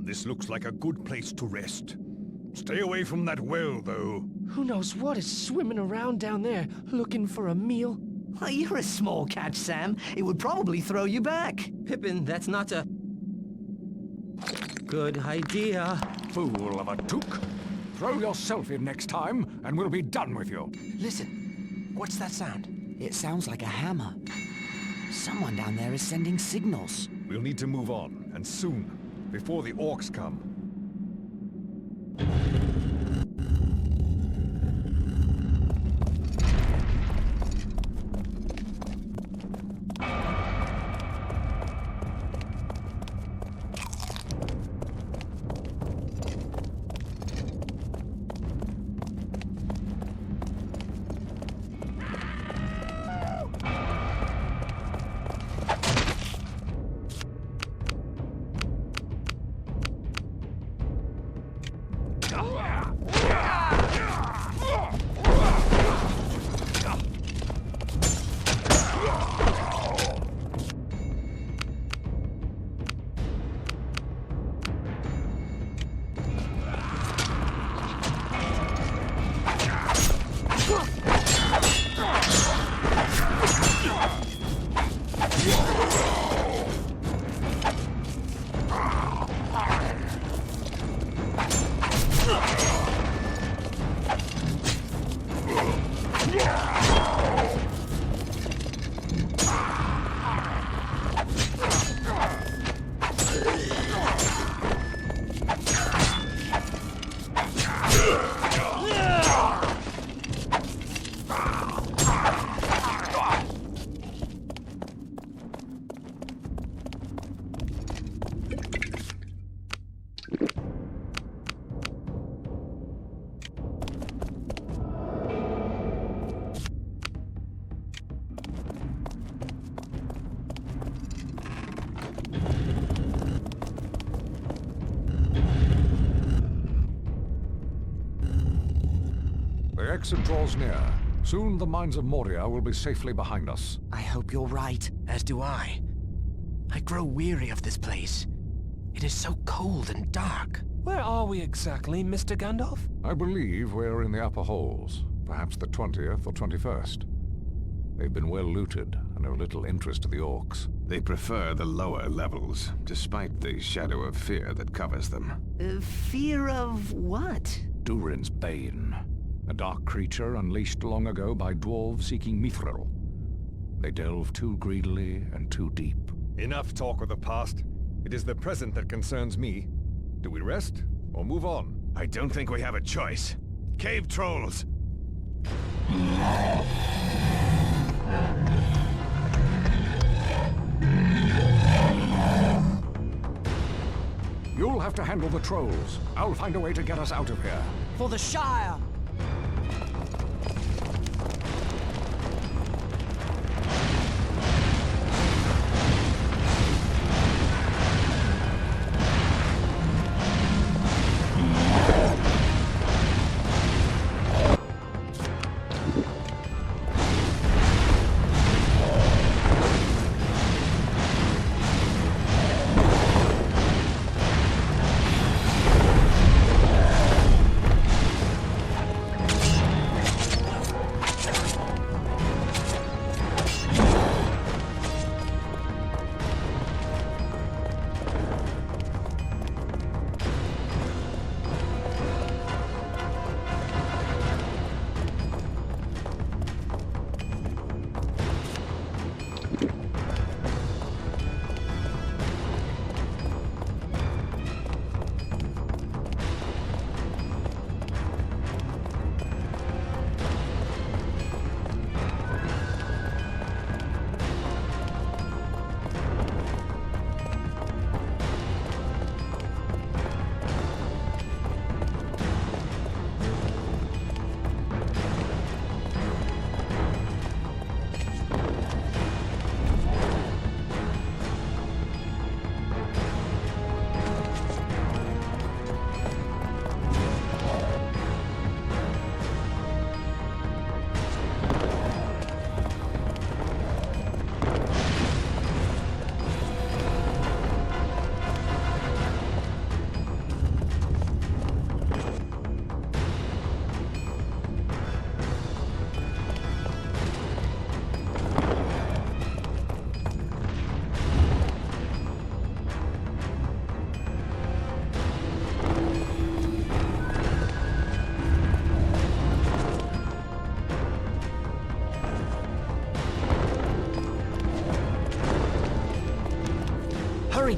This looks like a good place to rest. Stay away from that well, though. Who knows what is swimming around down there, looking for a meal? Well, you're a small catch, Sam. It would probably throw you back. Pippin, that's not a good idea. Fool of a took. Throw yourself in next time, and we'll be done with you. Listen, what's that sound? It sounds like a hammer. Someone down there is sending signals. We'll need to move on, and soon, before the orcs come. The exit draws near. Soon the mines of Moria will be safely behind us. I hope you're right. As do I. I grow weary of this place. It is so cold and dark. Where are we exactly, Mr. Gandalf? I believe we're in the upper halls, perhaps the 20th or 21st. They've been well looted and of little interest to the orcs. They prefer the lower levels, despite the shadow of fear that covers them. Fear of what? Durin's Bane, a dark creature unleashed long ago by dwarves seeking mithril. They delve too greedily and too deep. Enough talk of the past. It is the present that concerns me. Do we rest or move on? I don't think we have a choice. Cave trolls! You'll have to handle the trolls. I'll find a way to get us out of here. For the Shire!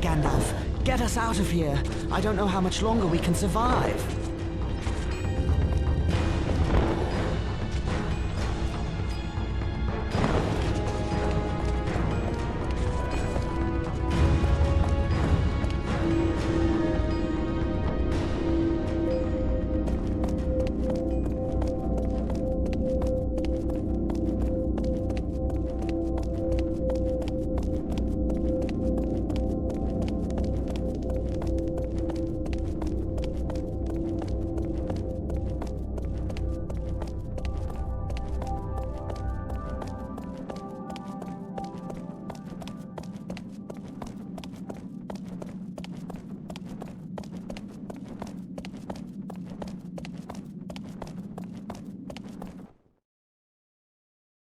Gandalf. Get us out of here. I don't know how much longer we can survive.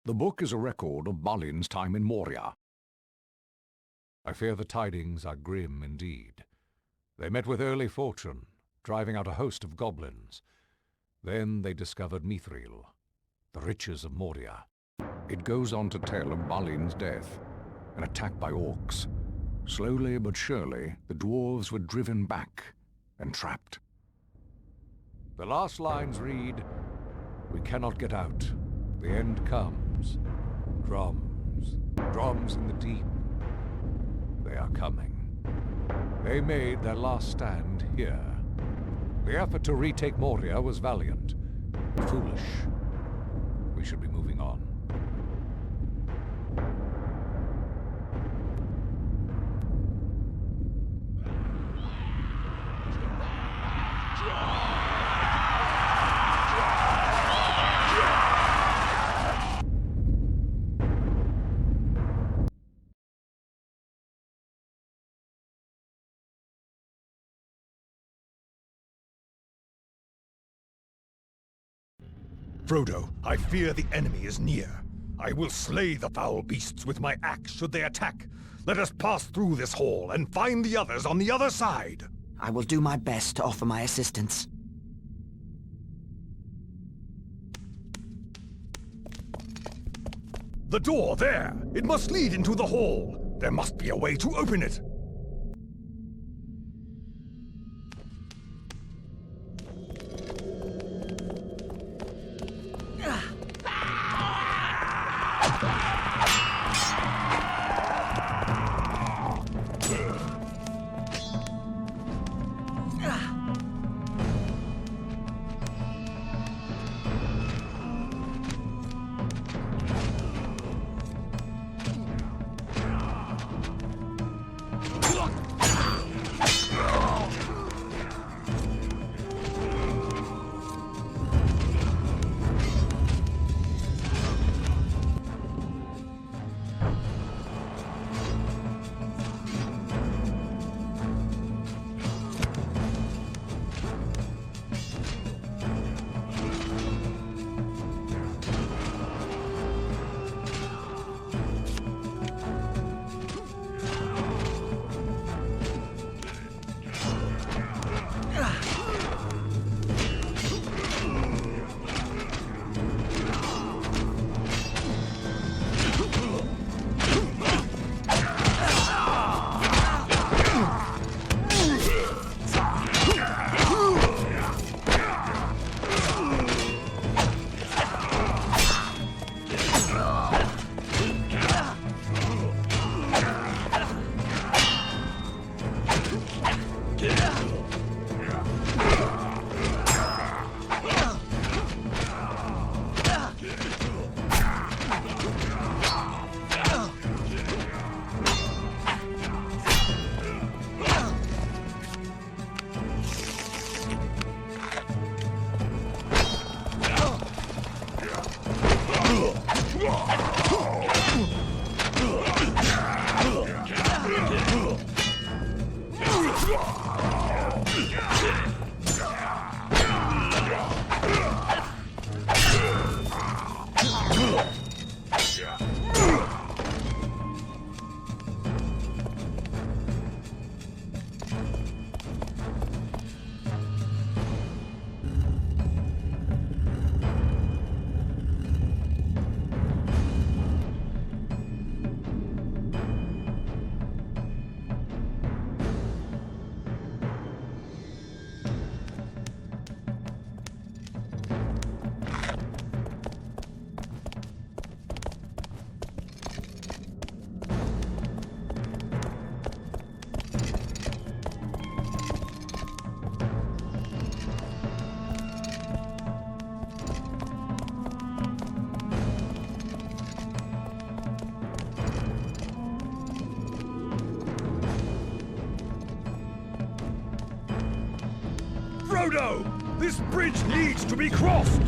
The book is a record of Balin's time in Moria. I fear the tidings are grim indeed. They met with early fortune, driving out a host of goblins. Then they discovered Mithril, the riches of Moria. It goes on to tell of Balin's death, an attack by orcs. Slowly but surely, the dwarves were driven back and trapped. The last lines read, "We cannot get out. The end comes. Drums, drums in the deep. They are coming." They made their last stand here. The effort to retake Moria was valiant, but foolish. We should be moving on. Frodo, I fear the enemy is near. I will slay the foul beasts with my axe should they attack. Let us pass through this hall and find the others on the other side. I will do my best to offer my assistance. The door there! It must lead into the hall. There must be a way to open it. Frodo! This bridge needs to be crossed!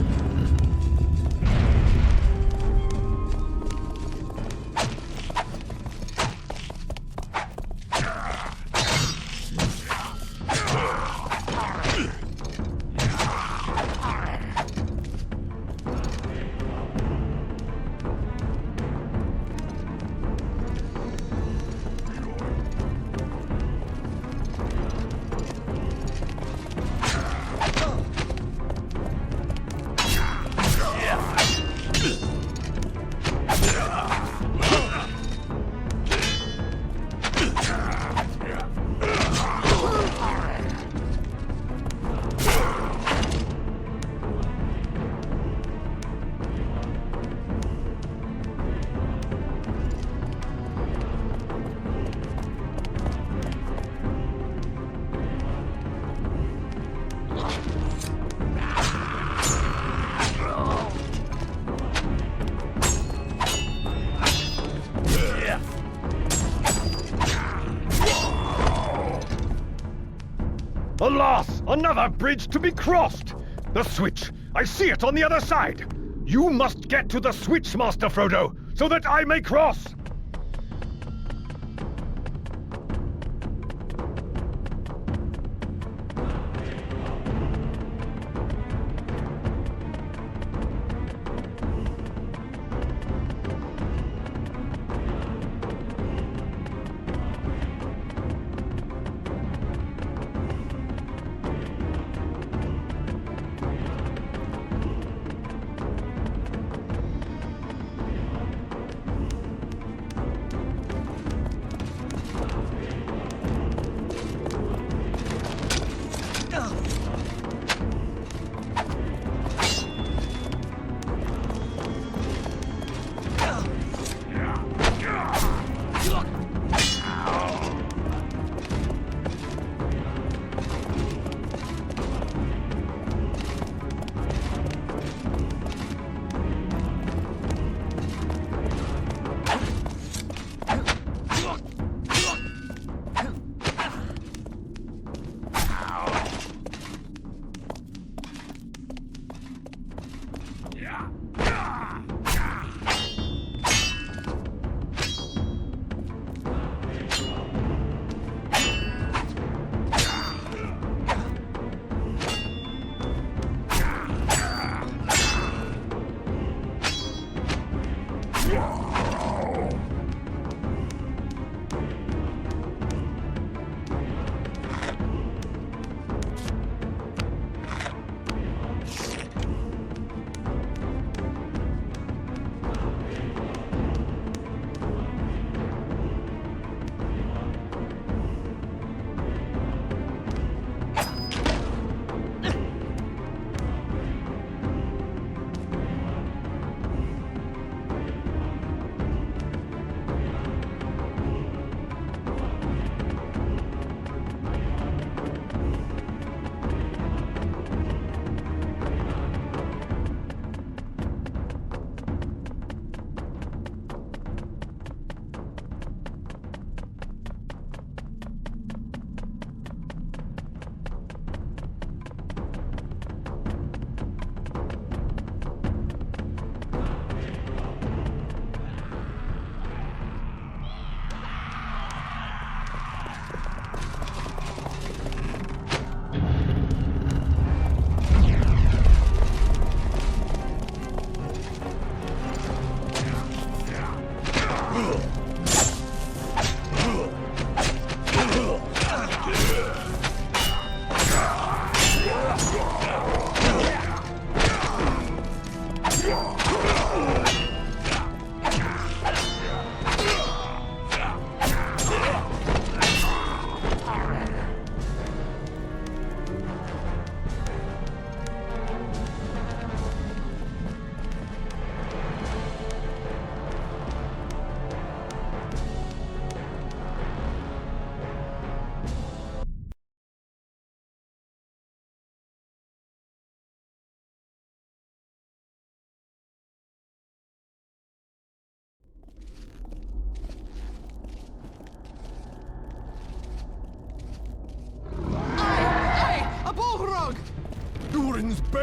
Alas! Another bridge to be crossed! The switch! I see it on the other side! You must get to the switch, Master Frodo, so that I may cross!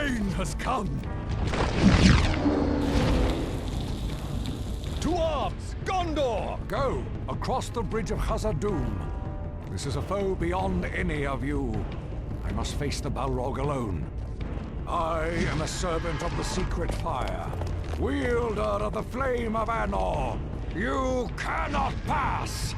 rain has come! To arms! Gondor! Go! Across the bridge of Khazad-dûm. This is a foe beyond any of you. I must face the Balrog alone. I am a servant of the secret fire, wielder of the flame of Anor. You cannot pass!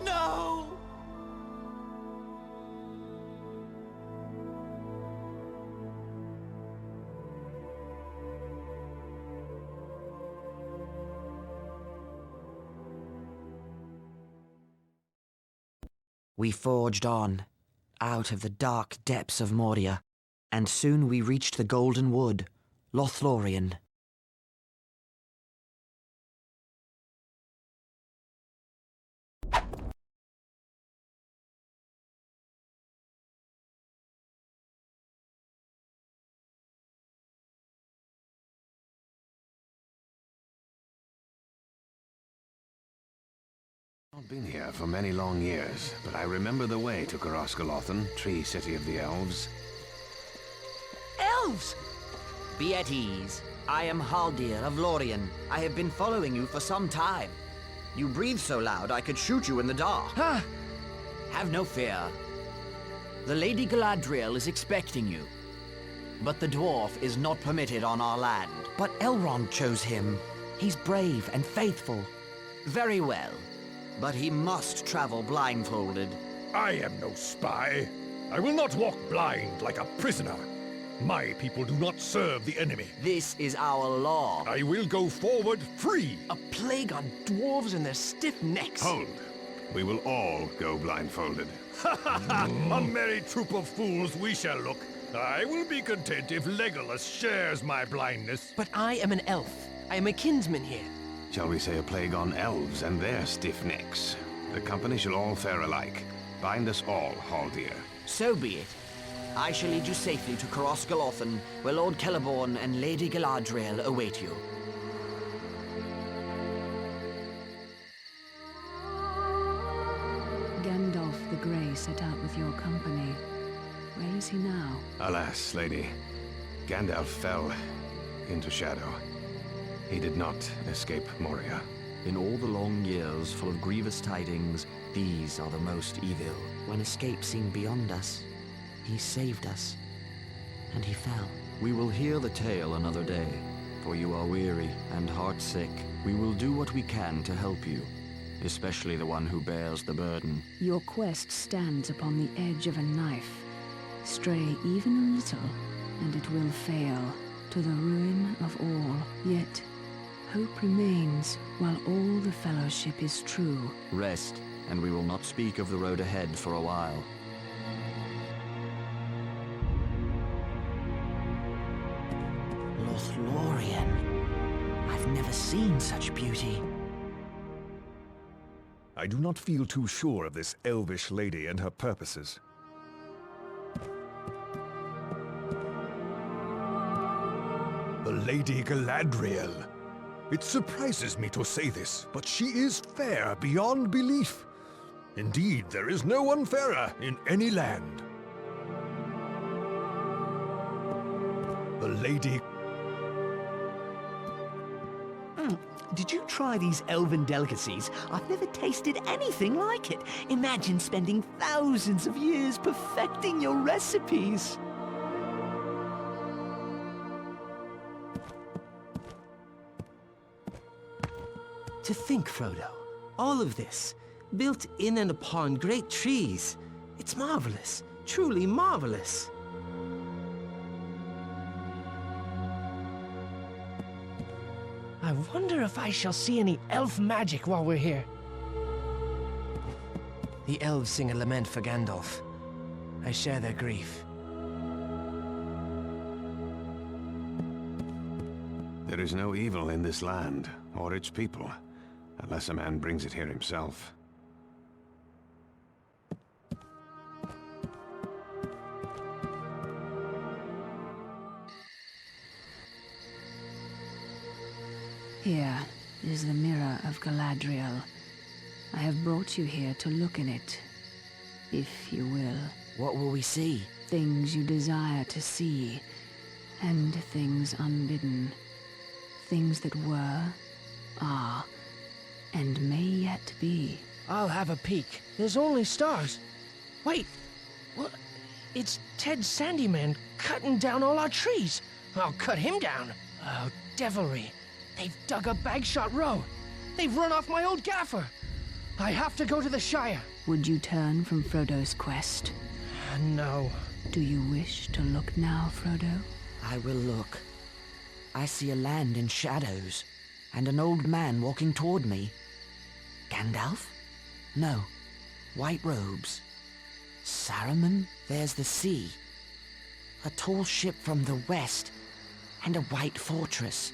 No! We forged on, out of the dark depths of Moria, and soon we reached the Golden Wood, Lothlorien. I've been here for many long years, but I remember the way to Coroscolothan, Tree City of the Elves. Elves! Be at ease. I am Haldir of Lorien. I have been following you for some time. You breathe so loud I could shoot you in the dark. Have no fear. The Lady Galadriel is expecting you. But the dwarf is not permitted on our land. But Elrond chose him. He's brave and faithful. Very well. But he must travel blindfolded. I am no spy. I will not walk blind like a prisoner. My people do not serve the enemy. This is our law. I will go forward free. A plague on dwarves and their stiff necks. Hold. We will all go blindfolded. A merry troop of fools we shall look. I will be content if Legolas shares my blindness. But I am an elf. I am a kinsman here. Shall we say a plague on elves and their stiff necks? The company shall all fare alike. Bind us all, Haldir. So be it. I shall lead you safely to Coroscolothan, where Lord Celeborn and Lady Galadriel await you. Gandalf the Grey set out with your company. Where is he now? Alas, lady. Gandalf fell into shadow. He did not escape Moria. In all the long years full of grievous tidings, these are the most evil. When escape seemed beyond us, he saved us, and he fell. We will hear the tale another day, for you are weary and heartsick. We will do what we can to help you. especially the one who bears the burden. Your quest stands upon the edge of a knife. Stray even a little, and it will fail, to the ruin of all. Yet, hope remains while all the fellowship is true. Rest, and we will not speak of the road ahead for a while. Lothlorien. I've never seen such beauty. I do not feel too sure of this elvish lady and her purposes. The Lady Galadriel. It surprises me to say this, but she is fair beyond belief. Indeed, there is no one fairer in any land. The Lady... Did you try these elven delicacies? I've never tasted anything like it. Imagine spending thousands of years perfecting your recipes. To think, Frodo, all of this, built in and upon great trees. It's marvelous, truly marvelous. I wonder if I shall see any elf magic while we're here. The elves sing a lament for Gandalf. I share their grief. There is no evil in this land, or its people, unless a man brings it here himself. Here is the mirror of Galadriel. I have brought you here to look in it, if you will. What will we see? Things you desire to see, and things unbidden. Things that were, are, and may yet be. I'll have a peek. There's only stars. Wait, what? It's Ted Sandyman cutting down all our trees. I'll cut him down. Oh, devilry. They've dug a Bagshot Row. They've run off my old gaffer. I have to go to the Shire. Would you turn from Frodo's quest? No. Do you wish to look now, Frodo? I will look. I see a land in shadows, and an old man walking toward me. Gandalf? No. White robes. Saruman? There's the sea. A tall ship from the west, and a white fortress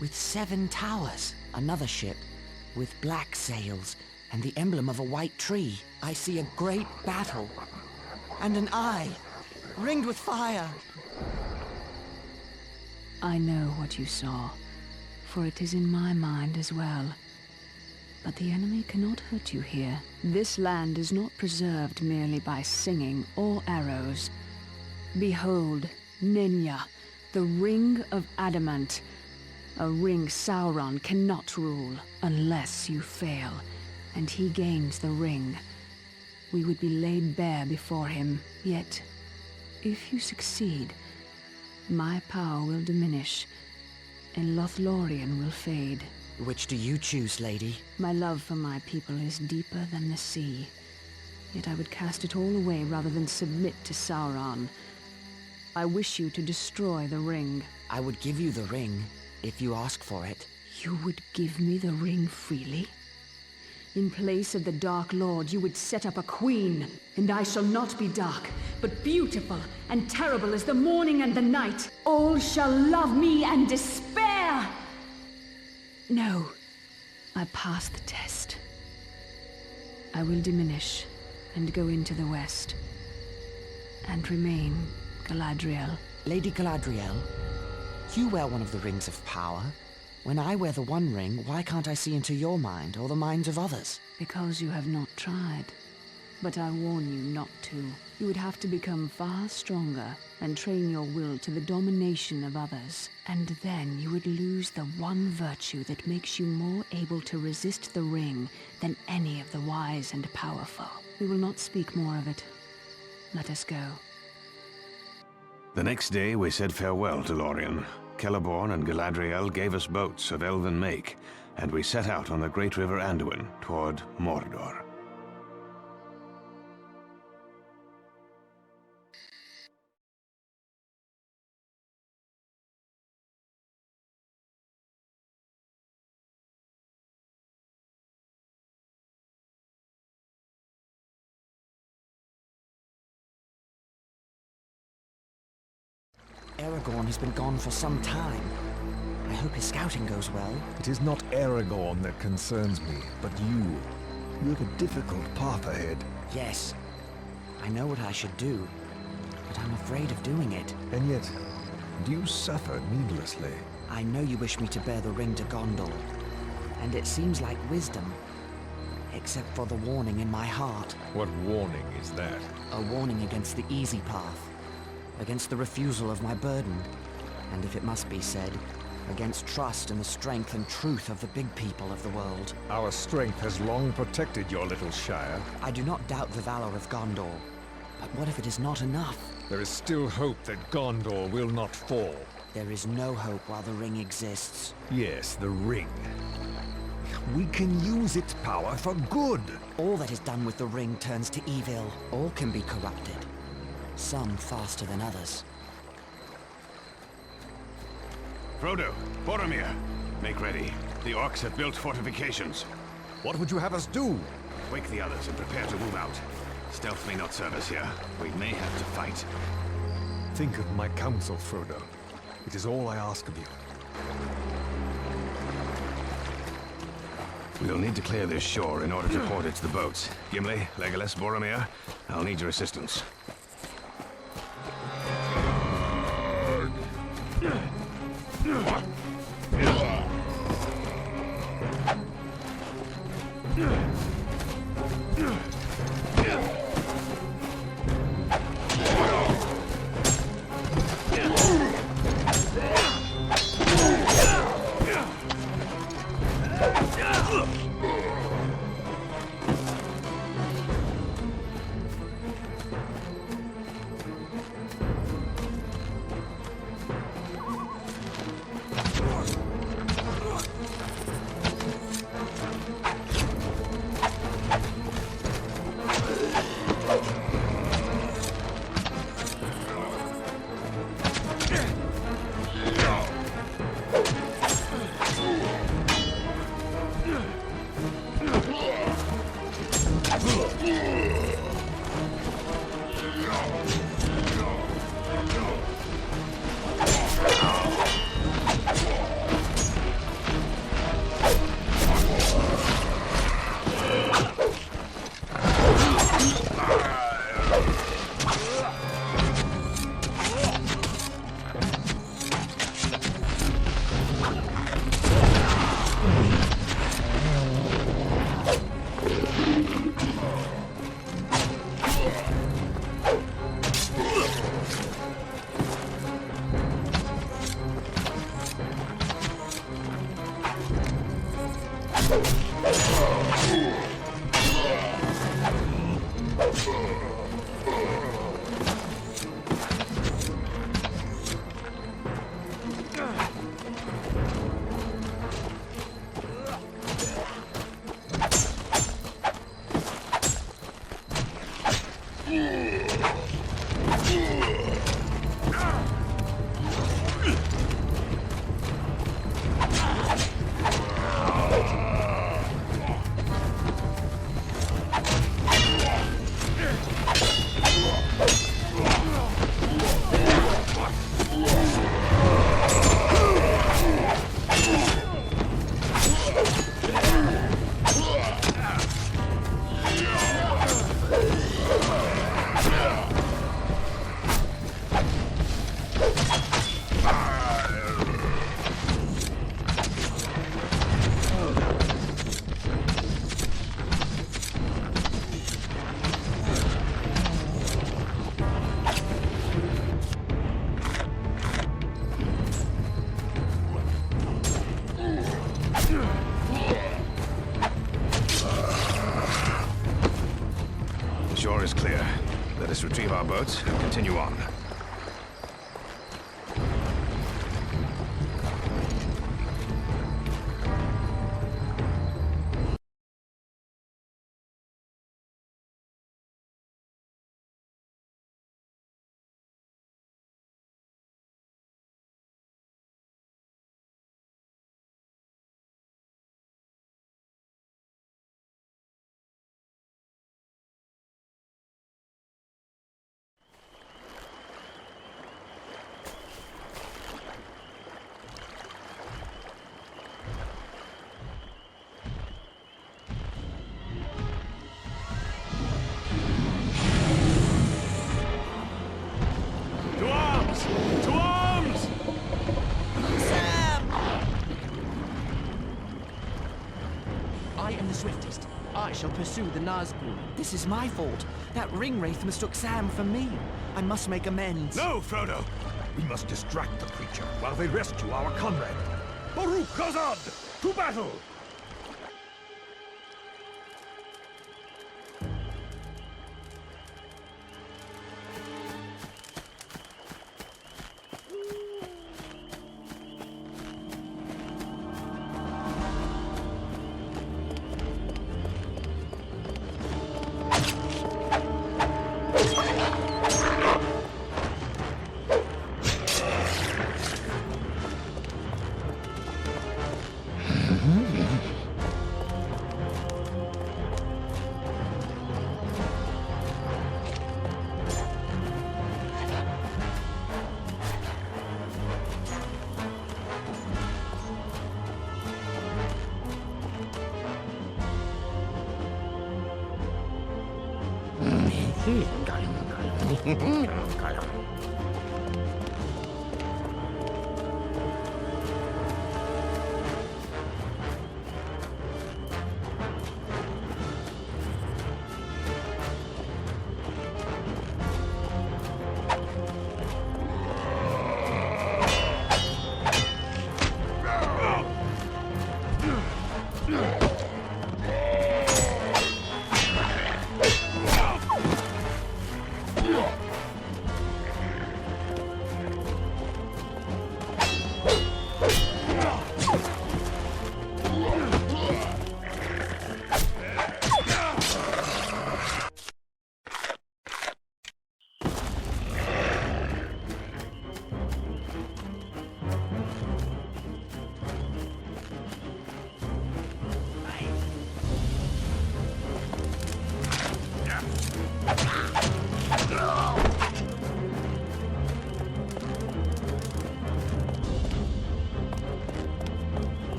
with 7 towers. Another ship with black sails and the emblem of a white tree. I see a great battle, and an eye ringed with fire. I know what you saw, for it is in my mind as well. But the enemy cannot hurt you here. This land is not preserved merely by singing or arrows. Behold, Nenya, the Ring of Adamant. A ring Sauron cannot rule unless you fail, and he gains the ring. We would be laid bare before him, yet, if you succeed, my power will diminish, and Lothlorien will fade. Which do you choose, lady? My love for my people is deeper than the sea, yet I would cast it all away rather than submit to Sauron. I wish you to destroy the ring. I would give you the ring, if you ask for it. You would give me the ring freely? In place of the Dark Lord, you would set up a queen. And I shall not be dark, but beautiful and terrible as the morning and the night. All shall love me and despair! No, I pass the test. I will diminish and go into the west. And remain Galadriel. Lady Galadriel, you wear one of the rings of power. When I wear the One Ring, why can't I see into your mind or the minds of others? Because you have not tried. But I warn you not to. You would have to become far stronger and train your will to the domination of others. And then you would lose the one virtue that makes you more able to resist the ring than any of the wise and powerful. We will not speak more of it. Let us go. The next day we said farewell to Lorien. Celeborn and Galadriel gave us boats of elven make, and we set out on the great river Anduin toward Mordor. Aragorn has been gone for some time. I hope his scouting goes well. It is not Aragorn that concerns me, but you. You have a difficult path ahead. Yes, I know what I should do, but I'm afraid of doing it. And yet, do you suffer needlessly? I know you wish me to bear the ring to Gondor, and it seems like wisdom, except for the warning in my heart. What warning is that? A warning against the easy path, against the refusal of my burden, and if it must be said, against trust in the strength and truth of the big people of the world. Our strength has long protected your little Shire. I do not doubt the valor of Gondor, but what if it is not enough? There is still hope that Gondor will not fall. There is no hope while the ring exists. Yes, the ring. We can use its power for good. All that is done with the ring turns to evil. All can be corrupted. Some faster than others. Frodo, Boromir, make ready. The orcs have built fortifications. What would you have us do? Wake the others and prepare to move out. Stealth may not serve us here. We may have to fight. Think of my counsel, Frodo. It is all I ask of you. We'll need to clear this shore in order to port it to the boats. Gimli, Legolas, Boromir, I'll need your assistance. Shore is clear. Let us retrieve our boats and continue on. shall pursue the Nazgul. This is my fault. That ringwraith mistook Sam for me. I must make amends. No, Frodo! We must distract the creature while they rescue our comrade. Baruch Khazad! To battle!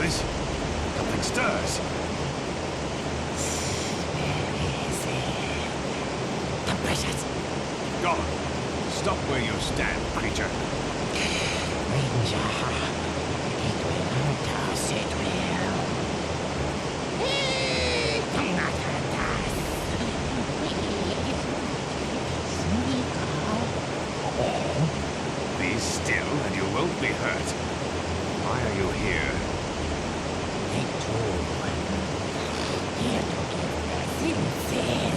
this? Something stirs. The precious. Gone. Stop where you stand, creature. Ranger. It will hurt us, it will. Not hurt us. Be still and you won't be hurt. Why are you here? Here to give presences.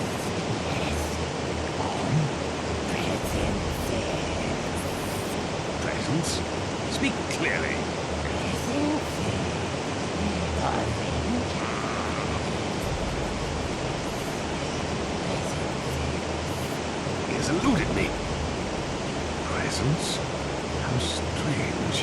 Yes. Presences. Presents? Speak clearly. He has eluded me. Presents? How strange.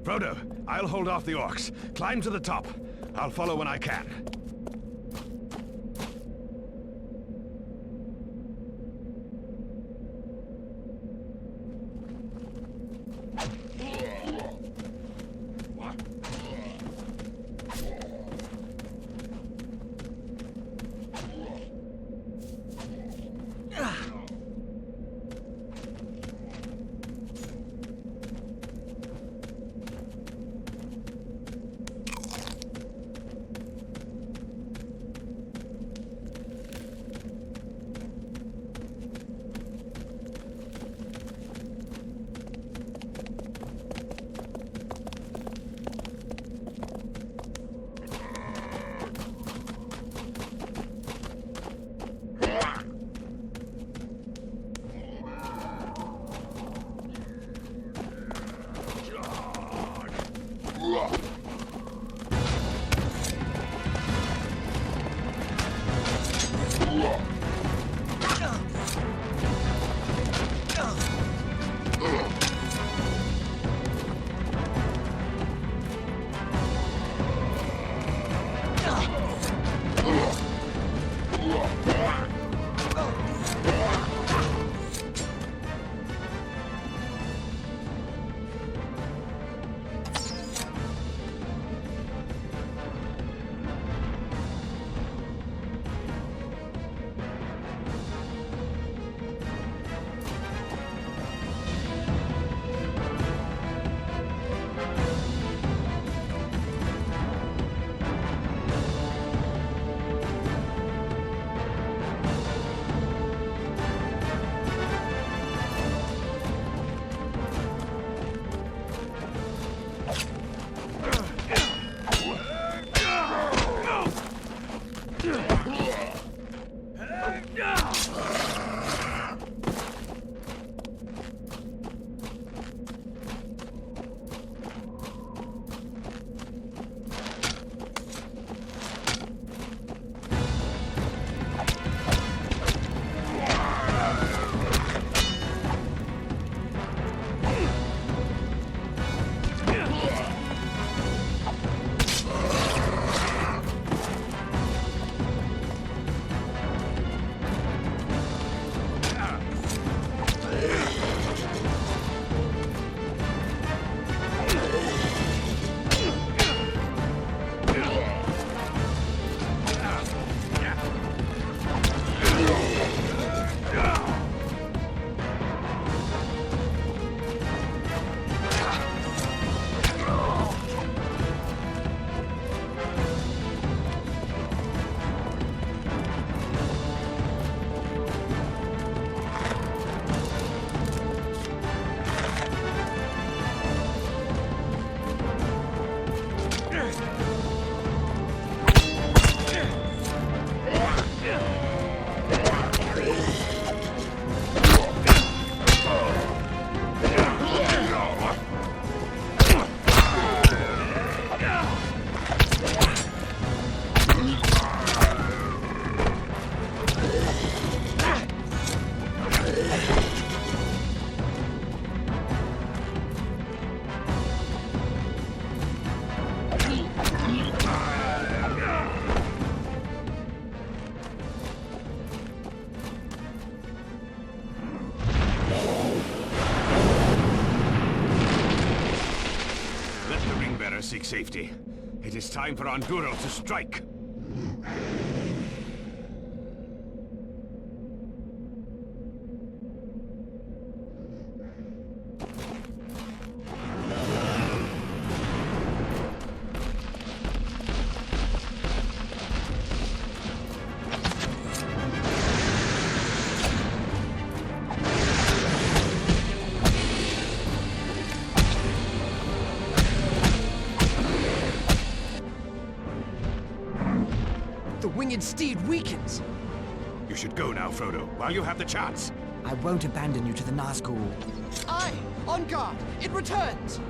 Frodo, I'll hold off the orcs. Climb to the top. I'll follow when I can. Seek safety. It is time for Andúril to strike. Winged steed weakens. You should go now, Frodo, while you have the chance. I won't abandon you to the Nazgul. Aye! On guard! It returns!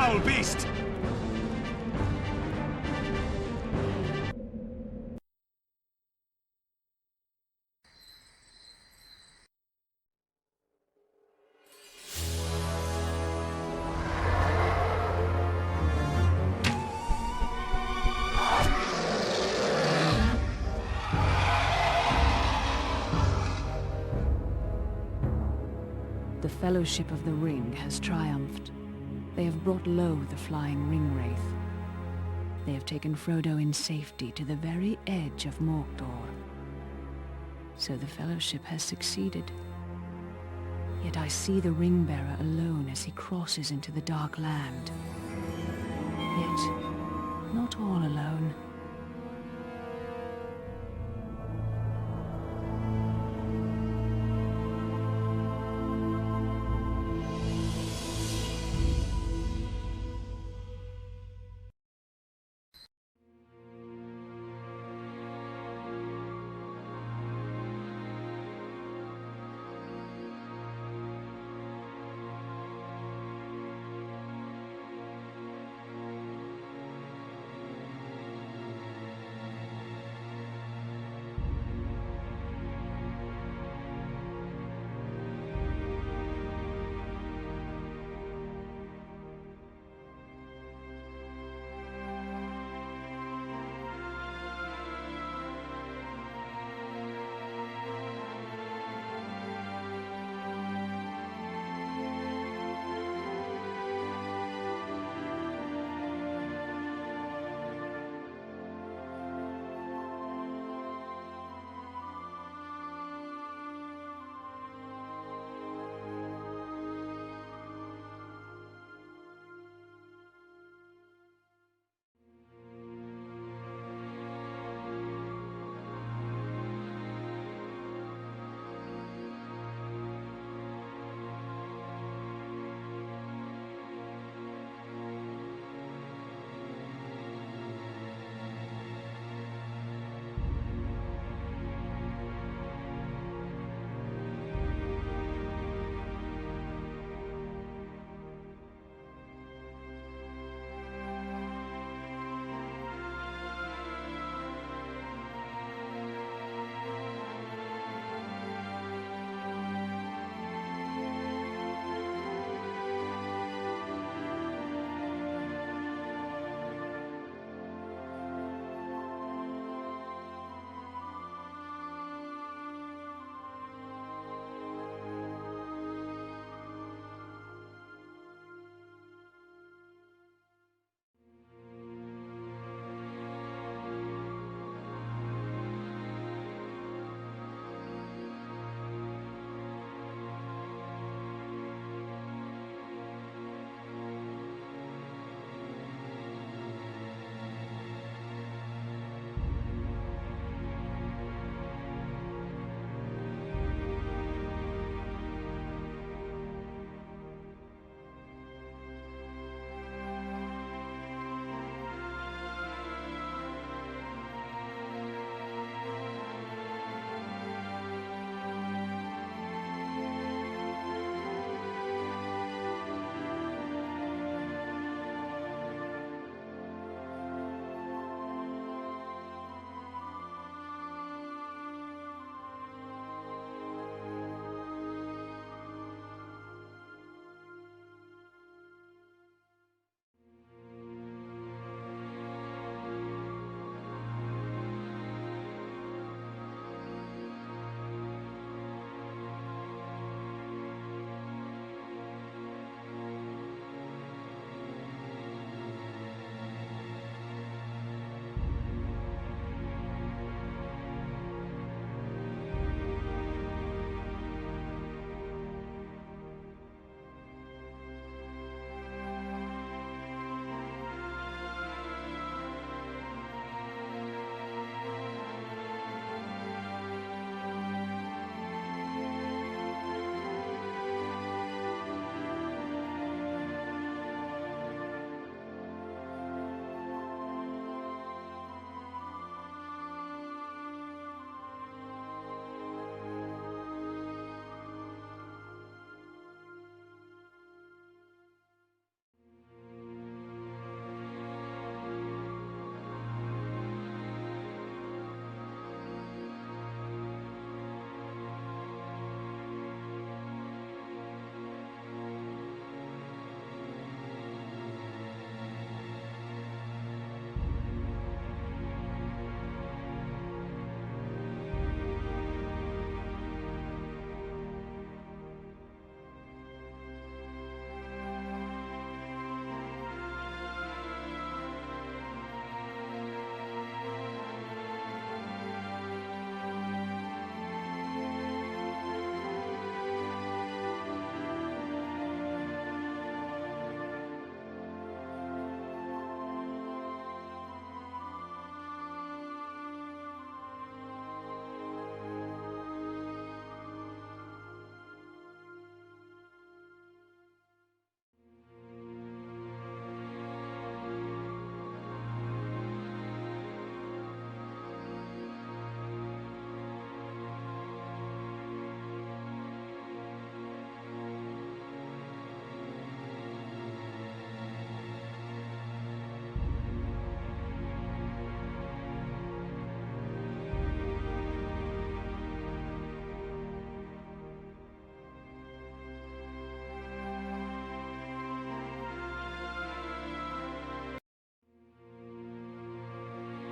foul beast! The Fellowship of the Ring has triumphed. They have brought low the flying ring wraith. They have taken Frodo in safety to the very edge of Mordor. So the Fellowship has succeeded. Yet I see the ring-bearer alone as he crosses into the Dark Land. Yet, not all alone.